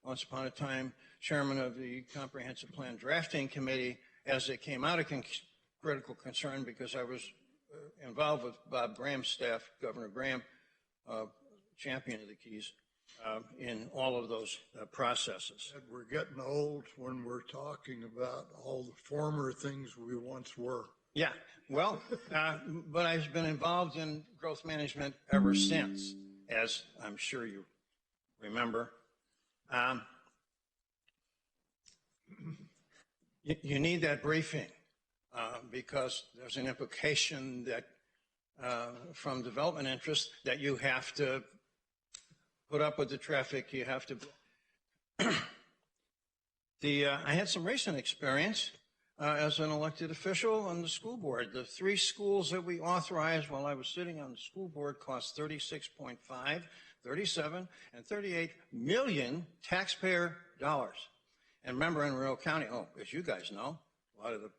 once upon a time chairman of the comprehensive plan drafting committee as it came out of critical concern because I was involved with Bob Graham's staff, Governor Graham, champion of the Keys, in all of those processes. We're getting old when we're talking about all the former things we once were. Yeah, well, but I've been involved in growth management ever since, as I'm sure you remember. You need that briefing because there's an implication that from development interests that you have to put up with the traffic, you have to. I had some recent experience as an elected official on the school board. The 3 schools that we authorized while I was sitting on the school board cost 36.5, 37, and 38 million taxpayer dollars. And remember, in Monroe County, as you guys know, a lot of the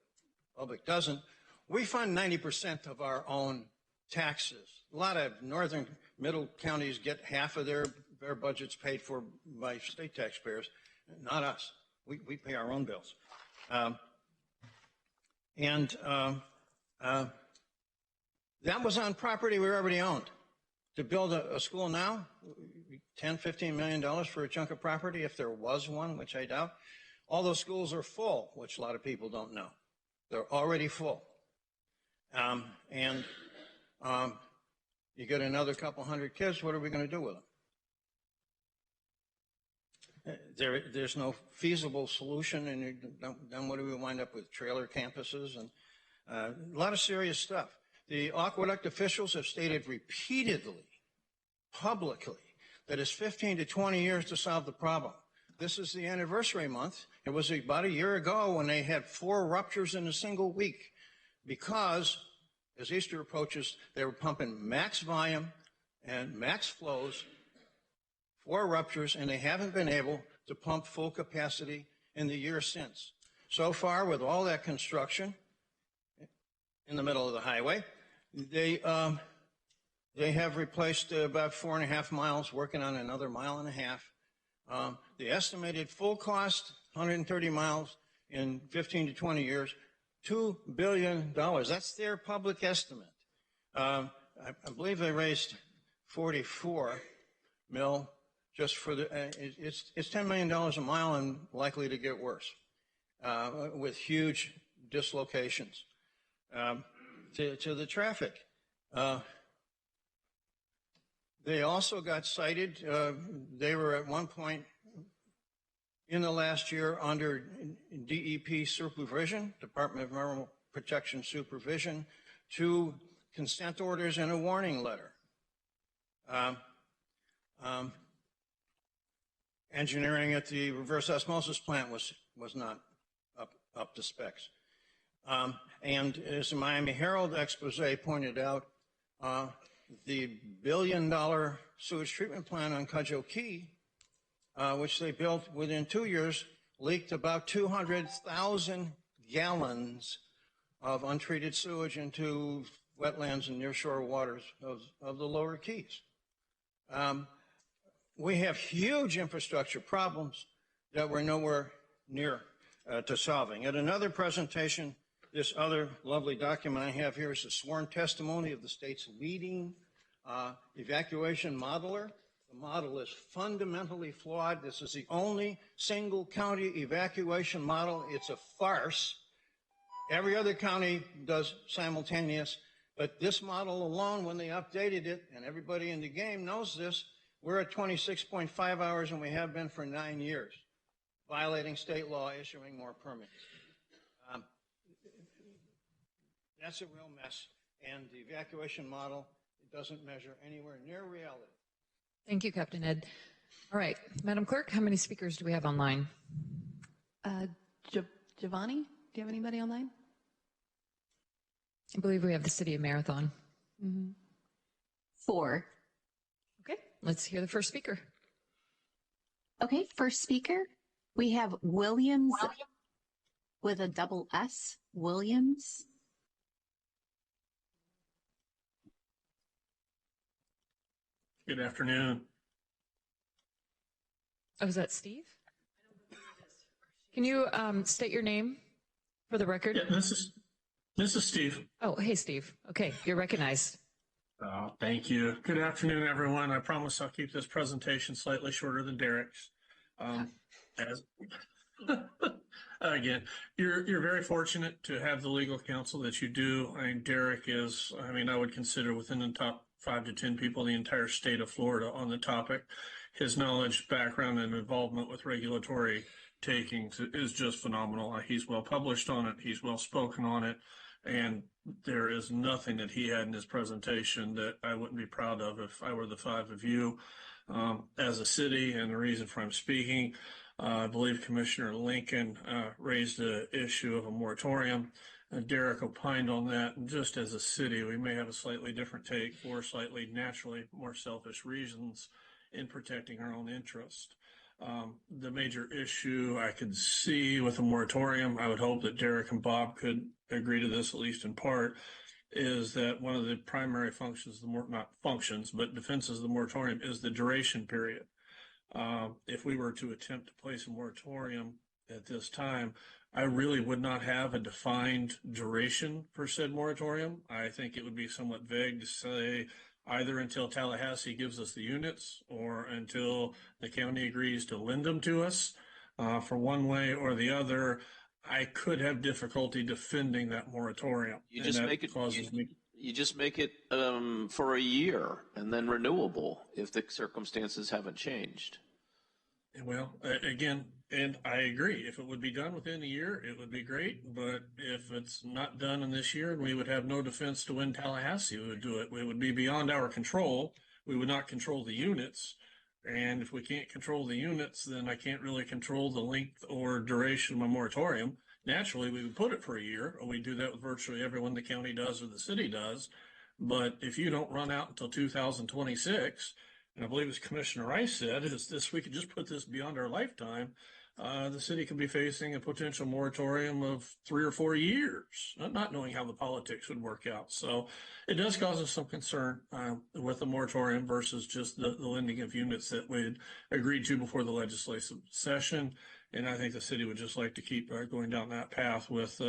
public doesn't, we fund 90% of our own taxes. A lot of northern middle counties get half of their budgets paid for by state taxpayers, not us. We pay our own bills. That was on property we already owned. To build a school now, $10, $15 million for a chunk of property, if there was one, which I doubt. All those schools are full, which a lot of people don't know. They're already full. You get another couple hundred kids, what are we going to do with them? There's no feasible solution, and then what do we wind up with? Trailer campuses and a lot of serious stuff. The aqueduct officials have stated repeatedly, publicly, that it's 15 to 20 years to solve the problem. This is the anniversary month. It was about a year ago when they had 4 ruptures in a single week because, as Easter approaches, they were pumping max volume and max flows, 4 ruptures, and they haven't been able to pump full capacity in the year since. So far, with all that construction in the middle of the highway, they have replaced about 4.5 miles, working on another 1.5 miles. The estimated full cost, 130 miles in 15 to 20 years, $2 billion. That's their public estimate. I believe they raised 44 mil just for the, it's $10 million a mile and likely to get worse with huge dislocations to the traffic. They also got cited. They were at one point in the last year under DEP supervision, Department of Environmental Protection supervision, 2 consent orders and a warning letter. Engineering at the reverse osmosis plant was not up to specs. And as the Miami Herald expose pointed out, the $1 billion sewage treatment plant on Cudjoe Key, which they built within 2 years, leaked about 200,000 gallons of untreated sewage into wetlands and nearshore waters of the lower Keys. We have huge infrastructure problems that we're nowhere near to solving. At another presentation, this other lovely document I have here is the sworn testimony of the state's leading evacuation modeler. The model is fundamentally flawed. This is the only single county evacuation model. It's a farce. Every other county does simultaneous, but this model alone, when they updated it, and everybody in the game knows this, we're at 26.5 hours, and we have been for 9 years, violating state law, issuing more permits. That's a real mess, and the evacuation model doesn't measure anywhere near reality. Thank you, Captain Ed. All right, Madam Clerk, how many speakers do we have online? Giovanni, do you have anybody online? I believe we have the City of Marathon. 4. Okay, let's hear the first speaker. Okay, first speaker, we have Williams with a double S, Williams. Good afternoon. Oh, is that Steve? Can you state your name for the record? Yeah, this is Steve. Oh, hey, Steve. Okay, you're recognized. Oh, thank you. Good afternoon, everyone. I promise I'll keep this presentation slightly shorter than Derek's. Again, you're very fortunate to have the legal counsel that you do. I mean, Derek is, I would consider within the top 5 to 10 people in the entire state of Florida on the topic. His knowledge, background, and involvement with regulatory takings is just phenomenal. He's well published on it. He's well spoken on it. And there is nothing that he had in his presentation that I wouldn't be proud of if I were the 5 of you. As a city, and the reason for I'm speaking, I believe Commissioner Lincoln raised the issue of a moratorium. Derek opined on that. And just as a city, we may have a slightly different take for slightly naturally more selfish reasons in protecting our own interest. The major issue I could see with a moratorium, I would hope that Derek and Bob could agree to this, at least in part, is that one of the primary functions, not functions, but defenses of the moratorium is the duration period. If we were to attempt to place a moratorium at this time, I really would not have a defined duration for said moratorium. I think it would be somewhat vague to say either until Tallahassee gives us the units or until the county agrees to lend them to us. For one way or the other, I could have difficulty defending that moratorium. You just make it for a year and then renewable if the circumstances haven't changed. Well, again, and I agree. If it would be done within a year, it would be great. But if it's not done in this year, and we would have no defense to when Tallahassee would do it, it would be beyond our control. We would not control the units. And if we can't control the units, then I can't really control the length or duration of a moratorium. Naturally, we would put it for a year, or we do that with virtually everyone the county does or the city does. But if you don't run out until 2026, and I believe as Commissioner Rice said, is this we could just put this beyond our lifetime, the city could be facing a potential moratorium of 3 or 4 years, not knowing how the politics would work out. So it does cause us some concern with the moratorium versus just the lending of units that we'd agreed to before the legislative session. And I think the city would just like to keep going down that path with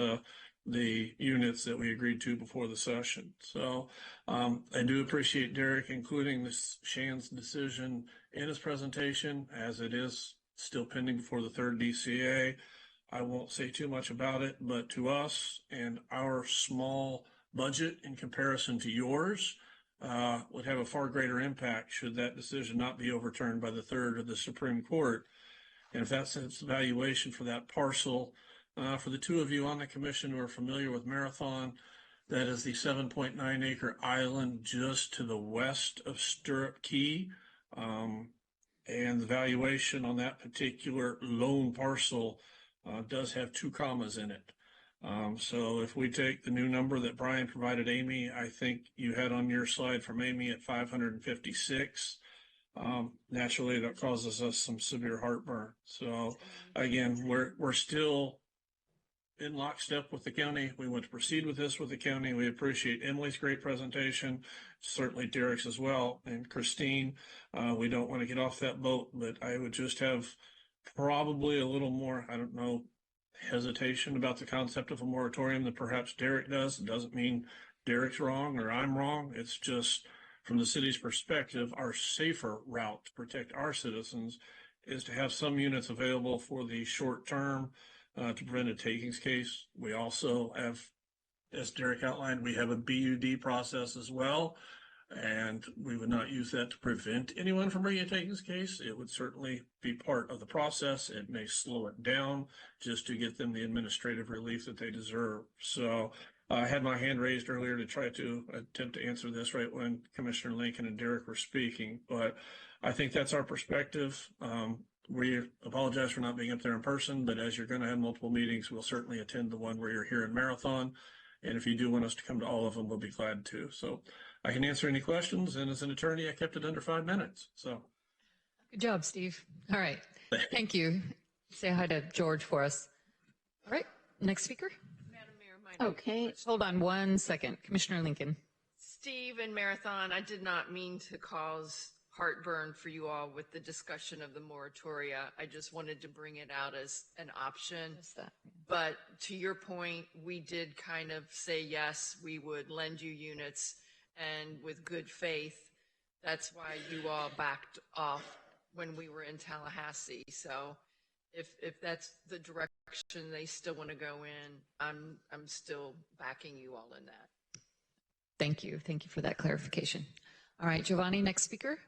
the units that we agreed to before the session. So I do appreciate Derek including this Shan's decision in his presentation, as it is still pending before the third DCA. I won't say too much about it, but to us and our small budget in comparison to yours would have a far greater impact should that decision not be overturned by the third or the Supreme Court. And if that's its valuation for that parcel, for the two of you on the commission who are familiar with Marathon, that is the 7.9 acre island just to the west of Stirrup Key. And the valuation on that particular lone parcel does have 2 commas in it. So if we take the new number that Brian provided Amy, I think you had on your slide from Amy at 556. Naturally, that causes us some severe heartburn. So again, we're still in lockstep with the county. We want to proceed with this with the county. We appreciate Emily's great presentation, certainly Derek's as well, and Christine. We don't want to get off that boat, but I would just have probably a little more, I don't know, hesitation about the concept of a moratorium than perhaps Derek does. It doesn't mean Derek's wrong or I'm wrong. It's just from the city's perspective, our safer route to protect our citizens is to have some units available for the short term to prevent a takings case. We also have, as Derek outlined, we have a BUD process as well, and we would not use that to prevent anyone from bringing a takings case. It would certainly be part of the process. It may slow it down just to get them the administrative relief that they deserve. So I had my hand raised earlier to try to attempt to answer this right when Commissioner Lincoln and Derek were speaking, but I think that's our perspective. We apologize for not being up there in person, but as you're going to have multiple meetings, we'll certainly attend the one where you're here in Marathon. And if you do want us to come to all of them, we'll be glad to. So I can answer any questions. And as an attorney, I kept it under 5 minutes. So Good job, Steve. All right. Thank you. Say hi to George for us. All right. Next speaker. Madam Mayor, Okay. Hold on 1 second. Commissioner Lincoln. Steve and Marathon, I did not mean to cause heartburn for you all with the discussion of the moratoria. I just wanted to bring it out as an option. But to your point, we did kind of say, yes, we would lend you units, and with good faith, that's why you all backed off when we were in Tallahassee. So if that's the direction they still want to go in, I'm still backing you all in that. Thank you. Thank you for that clarification. All right, Giovanni, next speaker.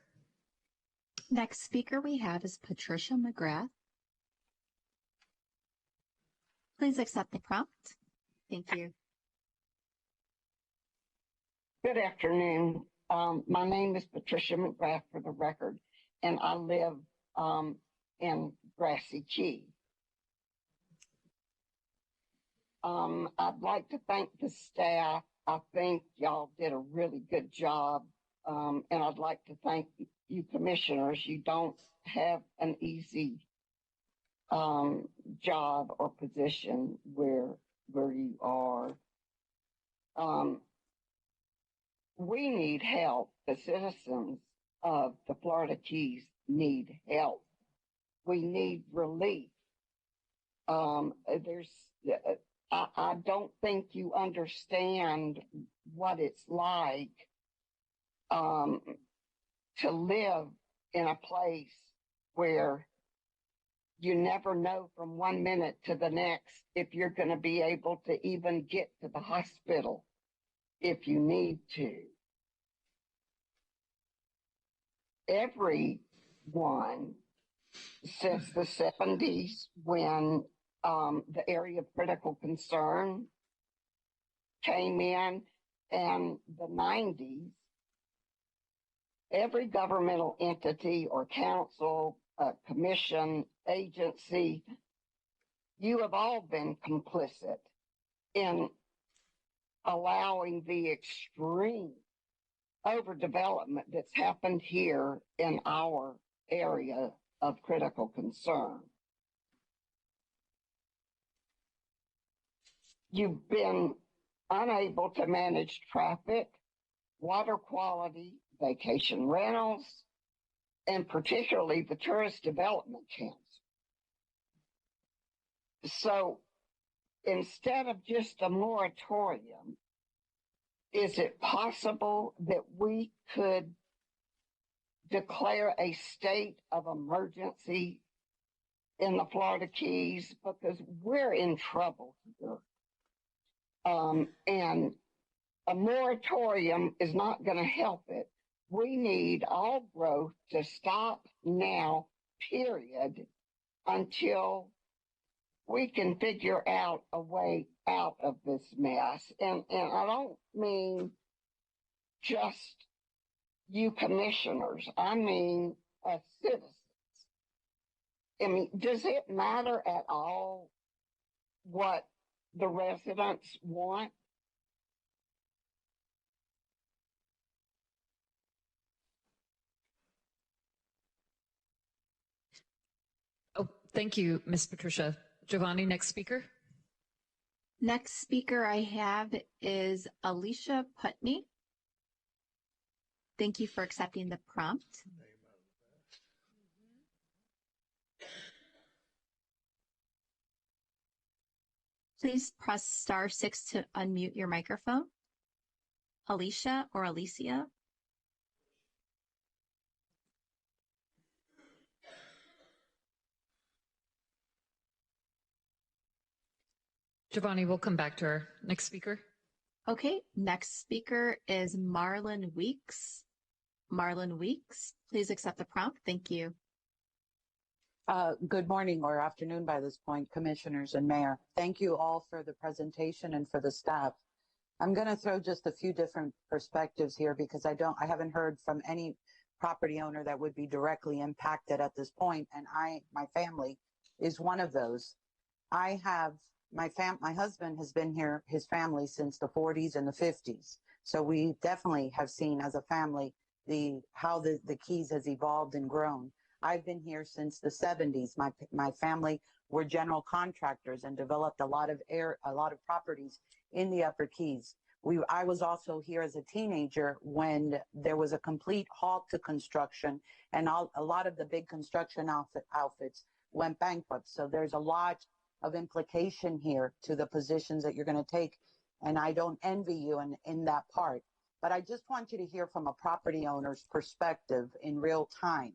Next speaker we have is Patricia McGrath. Please accept the prompt. Thank you. Good afternoon. My name is Patricia McGrath for the record, and I live in Grassy Key. I'd like to thank the staff. I think y'all did a really good job. And I'd like to thank you commissioners. You don't have an easy job or position where you are. We need help. The citizens of the Florida Keys need help. We need relief. I don't think you understand what it's like to live in a place where you never know from one minute to the next if you're going to be able to even get to the hospital if you need to. Everyone since the 70s, when the area of critical concern came in, and the 90s, every governmental entity or council, commission, agency, you have all been complicit in allowing the extreme overdevelopment that's happened here in our area of critical concern. You've been unable to manage traffic, water quality, vacation rentals, and particularly the tourist development camps. So instead of just a moratorium, is it possible that we could declare a state of emergency in the Florida Keys? Because we're in trouble here. And a moratorium is not going to help it. We need all growth to stop now, period, until we can figure out a way out of this mess. And I don't mean just you commissioners. I mean as citizens. I mean, does it matter at all what the residents want? Oh, thank you, Ms. Patricia. Giovanni, next speaker. Next speaker I have is Alicia Putney. Thank you for accepting the prompt. Please press *6 to unmute your microphone. Alicia or Alicia. Giovanni, we'll come back to our next speaker. Okay, next speaker is Marlon Weeks. Marlon Weeks, please accept the prompt. Thank you. Good morning or afternoon by this point, commissioners and mayor. Thank you all for the presentation and for the staff. I'm going to throw just a few different perspectives here because I haven't heard from any property owner that would be directly impacted at this point, and my family is one of those. I have my husband has been here, his family, since the 40s and the 50s. So we definitely have seen as a family how the Keys has evolved and grown. I've been here since the 70s. My family were general contractors and developed a lot of properties in the Upper Keys. I was also here as a teenager when there was a complete halt to construction, and a lot of the big construction outfits went bankrupt. So there's a lot of implication here to the positions that you're going to take, and I don't envy you in that part. But I just want you to hear from a property owner's perspective in real time.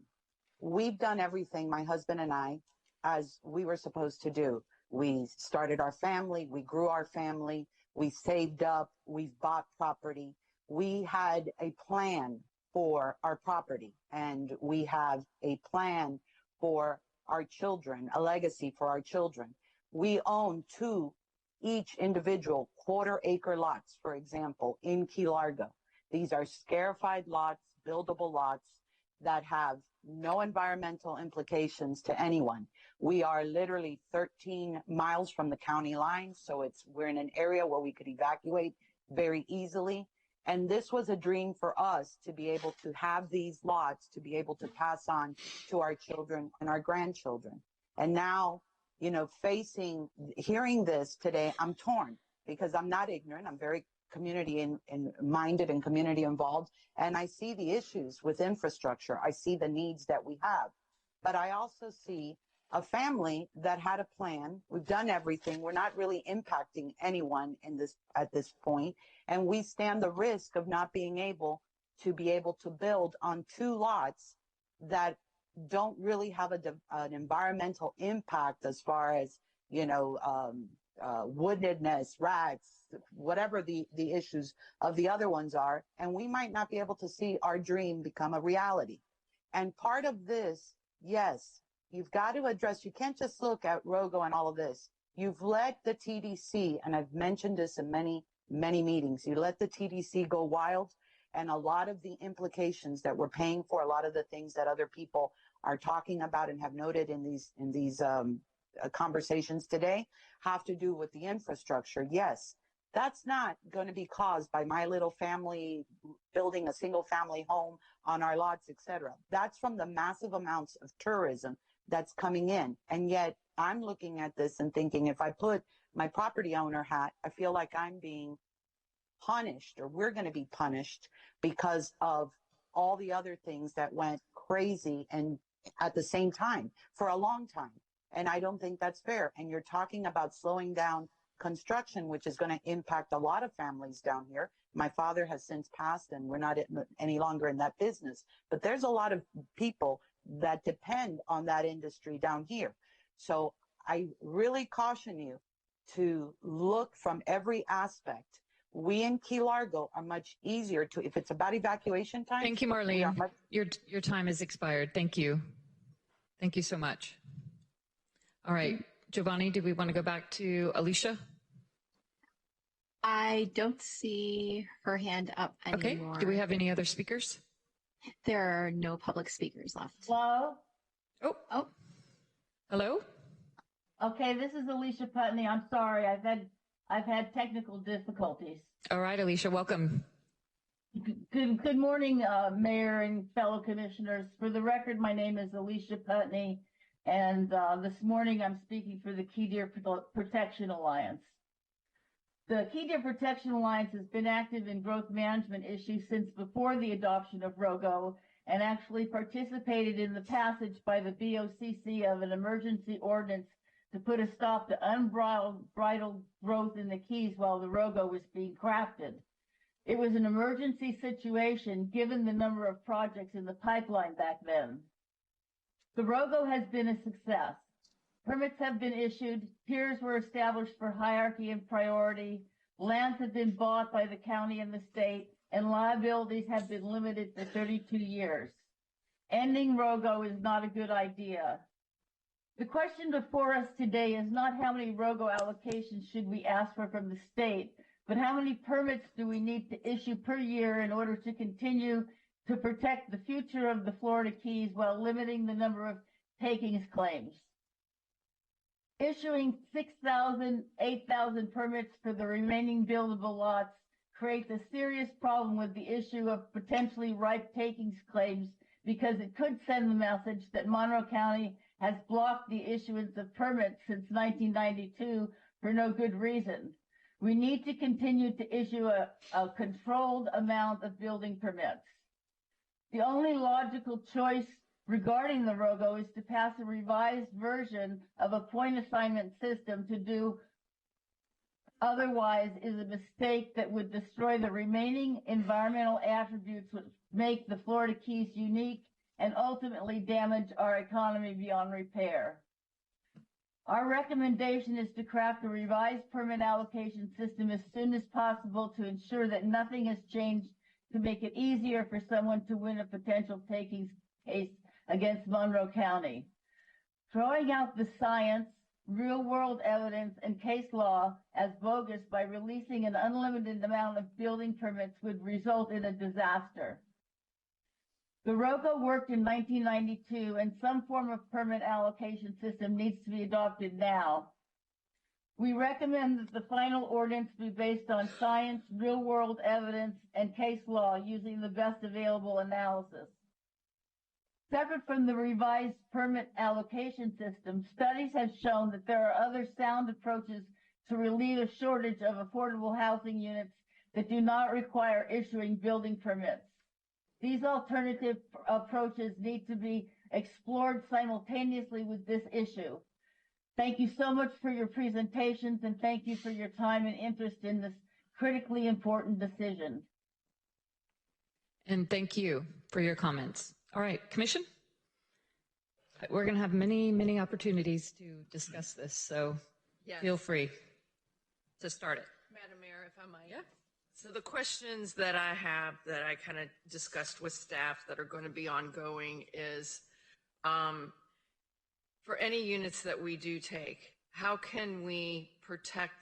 We've done everything, my husband and I, as we were supposed to do. We started our family, we grew our family, we saved up, we've bought property. We had a plan for our property, and we have a plan for our children, a legacy for our children. We own 2 each individual quarter-acre lots, for example, in Key Largo. These are scarified lots, buildable lots. that have no environmental implications to anyone. We are literally 13 miles from the county line, so we're in an area where we could evacuate very easily. And this was a dream for us to be able to have these lots, to be able to pass on to our children and our grandchildren. And now, hearing this today, I'm torn because I'm not ignorant. I'm very community minded and community involved. And I see the issues with infrastructure. I see the needs that we have. But I also see a family that had a plan. We've done everything. We're not really impacting anyone at this point. And we stand the risk of not being able to build on 2 lots that don't really have an environmental impact as far as, woodedness, rats, whatever the issues of the other ones are. And we might not be able to see our dream become a reality. And part of this, yes, you've got to address, you can't just look at ROGO and all of this. You've let the TDC, and I've mentioned this in many, many meetings, you let the TDC go wild, and a lot of the implications that we're paying for, a lot of the things that other people are talking about and have noted in these conversations today have to do with the infrastructure. Yes, that's not going to be caused by my little family building a single family home on our lots, etc. That's from the massive amounts of tourism that's coming in. And yet I'm looking at this and thinking, if I put my property owner hat, I feel like I'm being punished, or we're going to be punished because of all the other things that went crazy and at the same time for a long time. And I don't think that's fair. And you're talking about slowing down construction, which is going to impact a lot of families down here. My father has since passed and we're not any longer in that business, but there's a lot of people that depend on that industry down here. So I really caution you to look from every aspect. We in Key Largo are much easier to, if it's about evacuation time. Thank you, Marlene. Your time has expired. Thank you. Thank you so much. All right, Giovanni, do we want to go back to Alicia? I don't see her hand up anymore. Okay, do we have any other speakers? There are no public speakers left. Hello? Oh. Hello? Okay, this is Alicia Putney. I'm sorry. I've had technical difficulties. All right, Alicia, welcome. Good morning, Mayor and fellow commissioners. For the record, my name is Alicia Putney, and this morning I'm speaking for the Key Deer Protection Alliance. The Key Deer Protection Alliance has been active in growth management issues since before the adoption of ROGO, and actually participated in the passage by the BOCC of an emergency ordinance to put a stop to unbridled growth in the Keys while the ROGO was being crafted. It was an emergency situation given the number of projects in the pipeline back then. The ROGO has been a success. Permits have been issued, tiers were established for hierarchy and priority, lands have been bought by the county and the state, and liabilities have been limited for 32 years. Ending ROGO is not a good idea. The question before us today is not how many ROGO allocations should we ask for from the state, but how many permits do we need to issue per year in order to continue to protect the future of the Florida Keys while limiting the number of takings claims. Issuing 6,000, 8,000 permits for the remaining buildable lots creates a serious problem with the issue of potentially ripe takings claims, because it could send the message that Monroe County has blocked the issuance of permits since 1992 for no good reason. We need to continue to issue a controlled amount of building permits. The only logical choice regarding the ROGO is to pass a revised version of a point assignment system. To do otherwise is a mistake that would destroy the remaining environmental attributes which make the Florida Keys unique and ultimately damage our economy beyond repair. Our recommendation is to craft a revised permit allocation system as soon as possible to ensure that nothing has changed to make it easier for someone to win a potential takings case against Monroe County. Throwing out the science, real-world evidence, and case law as bogus by releasing an unlimited amount of building permits would result in a disaster. The ROGO worked in 1992, and some form of permit allocation system needs to be adopted now. We recommend that the final ordinance be based on science, real-world evidence, and case law using the best available analysis. Separate from the revised permit allocation system, studies have shown that there are other sound approaches to relieve a shortage of affordable housing units that do not require issuing building permits. These alternative approaches need to be explored simultaneously with this issue. Thank you so much for your presentations, and thank you for your time and interest in this critically important decision. And thank you for your comments. All right, Commission? We're going to have many, many opportunities to discuss this, so Yes. feel free to start it. Madam Mayor, if I might. Yeah. So the questions that I have that I kind of discussed with staff that are going to be ongoing is, for any units that we do take, how can we protect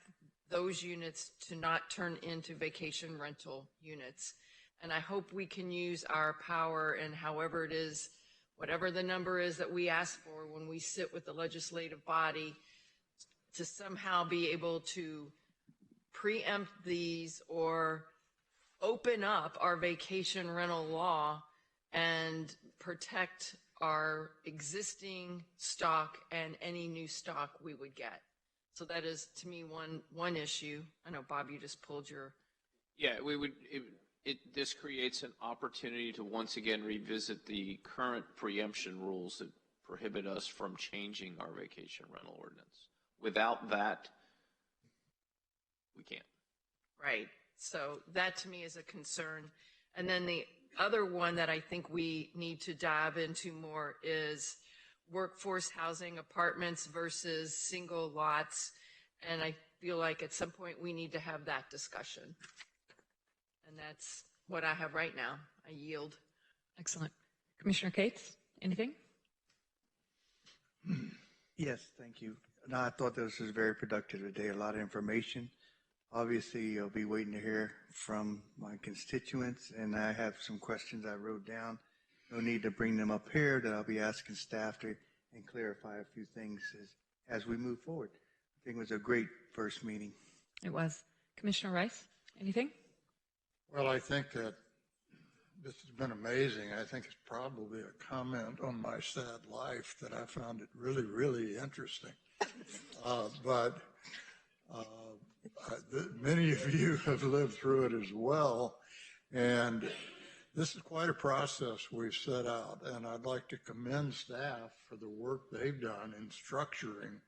those units to not turn into vacation rental units? And I hope we can use our power and however it is, whatever the number is that we ask for when we sit with the legislative body, to somehow be able to preempt these or open up our vacation rental law and protect our existing stock and any new stock we would get. So that is, to me, one issue. I know, Bob, you just pulled your... Yeah, we would, this creates an opportunity to once again revisit the current preemption rules that prohibit us from changing our vacation rental ordinance. Without that, we can't. Right. So that to me is a concern. And then the other one that I think we need to dive into more is workforce housing apartments versus single lots. And I feel like at some point we need to have that discussion. And that's what I have right now. I yield. Excellent. Commissioner Cates, anything? Yes, thank you. No, I thought this was very productive today, a lot of information. Obviously, you'll be waiting to hear from my constituents, and I have some questions I wrote down. No need to bring them up here, that I'll be asking staff to and clarify a few things as we move forward. I think it was a great first meeting. It was. Commissioner Rice, anything? Well, I think that this has been amazing. I think it's probably a comment on my sad life that I found it really, really interesting. Many of you have lived through it as well, and this is quite a process we've set out, and I'd like to commend staff for the work they've done in structuring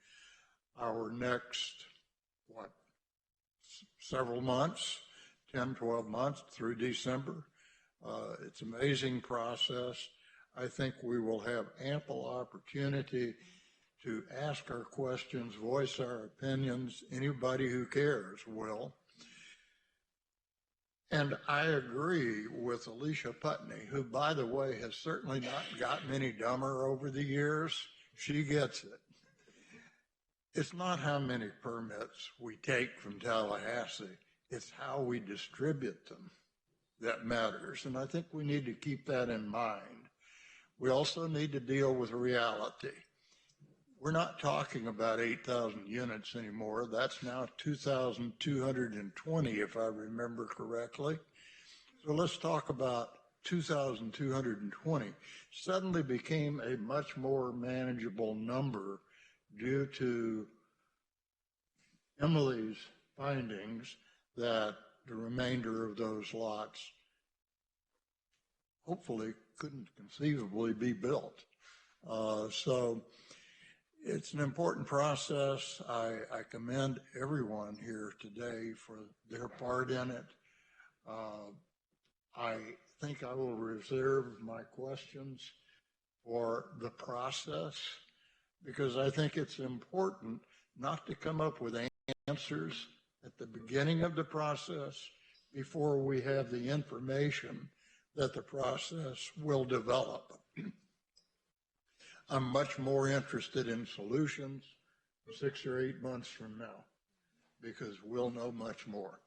our next, several months, 10, 12 months through December. It's an amazing process. I think we will have ample opportunity to ask our questions, voice our opinions. Anybody who cares will. And I agree with Alicia Putney, who, by the way, has certainly not gotten any dumber over the years. She gets it. It's not how many permits we take from Tallahassee, it's how we distribute them that matters. And I think we need to keep that in mind. We also need to deal with reality. We're not talking about 8,000 units anymore. That's now 2,220, if I remember correctly. So let's talk about 2,220. Suddenly became a much more manageable number due to Emily's findings that the remainder of those lots hopefully couldn't conceivably be built. So it's an important process. I commend everyone here today for their part in it. I think I will reserve my questions for the process, because I think it's important not to come up with answers at the beginning of the process before we have the information that the process will develop. I'm much more interested in solutions 6 or 8 months from now, because we'll know much more.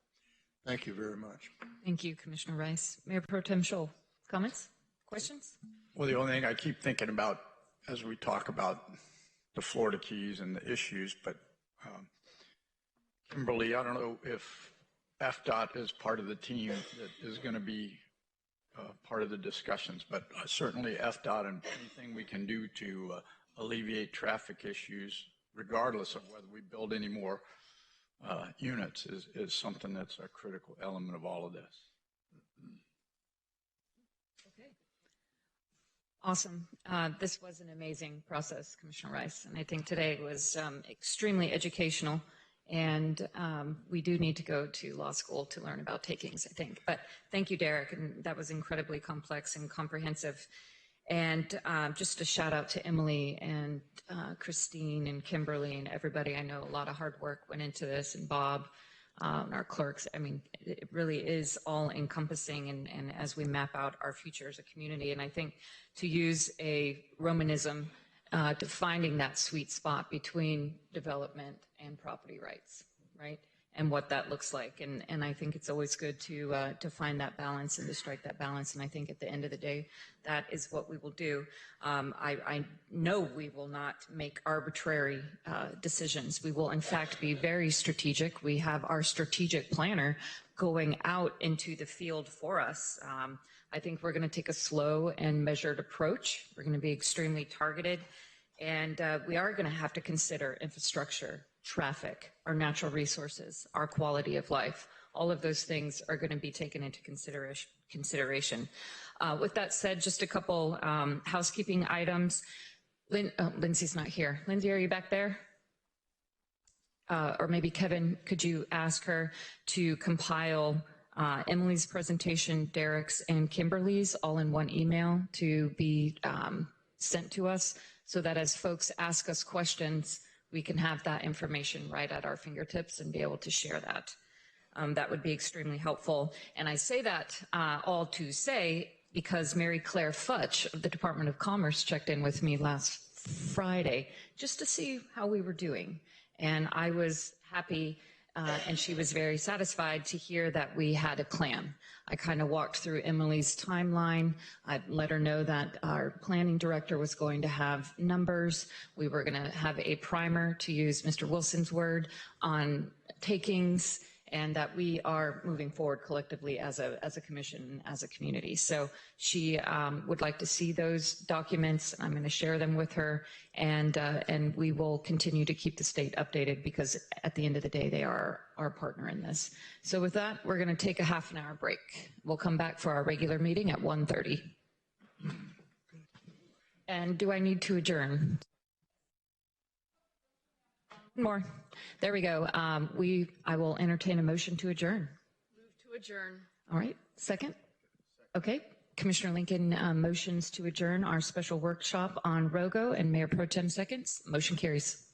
Thank you very much. Thank you, Commissioner Rice. Mayor Pro Tem Scholl, comments? Questions? Well, the only thing I keep thinking about as we talk about the Florida Keys and the issues, but Kimberly, I don't know if FDOT is part of the team that is going to be part of the discussions, but certainly FDOT and anything we can do to alleviate traffic issues, regardless of whether we build any more units, is something that's a critical element of all of this. Okay. Awesome. This was an amazing process, Commissioner Rice, and I think today was extremely educational. And we do need to go to law school to learn about takings, I think. But thank you, Derek, and that was incredibly complex and comprehensive. And just a shout out to Emily and Christine and Kimberly and everybody. I know a lot of hard work went into this, and Bob, and our clerks. I mean, it really is all encompassing, and as we map out our future as a community. And I think to use a Romanism, to finding that sweet spot between development and property rights, right? And what that looks like. And I think it's always good to find that balance and to strike that balance. And I think at the end of the day, that is what we will do. I know we will not make arbitrary decisions. We will, in fact, be very strategic. We have our strategic planner going out into the field for us. I think we're going to take a slow and measured approach. We're going to be extremely targeted. And we are going to have to consider infrastructure, traffic, our natural resources, our quality of life. All of those things are going to be taken into consideration. With that said, just a couple housekeeping items. Lindsay's not here. Lindsay, are you back there? Or maybe Kevin, could you ask her to compile Emily's presentation, Derek's, and Kimberly's all in one email to be sent to us, so that as folks ask us questions, we can have that information right at our fingertips and be able to share that. That would be extremely helpful. And I say that all to say, because Mary Claire Futch of the Department of Commerce checked in with me last Friday just to see how we were doing. And I was happy and she was very satisfied to hear that we had a plan. I kind of walked through Emily's timeline. I let her know that our planning director was going to have numbers. We were going to have a primer, to use Mr. Wilson's word, on takings, and that we are moving forward collectively as a commission, as a community. So she would like to see those documents. I'm going to share them with her, and we will continue to keep the state updated, because at the end of the day, they are our partner in this. So with that, we're going to take a half-an-hour break. We'll come back for our regular meeting at 1:30. And do I need to adjourn? More. There we go. I will entertain a motion to adjourn. Move to adjourn. All right. Second? Okay. Commissioner Lincoln motions to adjourn our special workshop on ROGO, and Mayor Pro Tem seconds. Motion carries.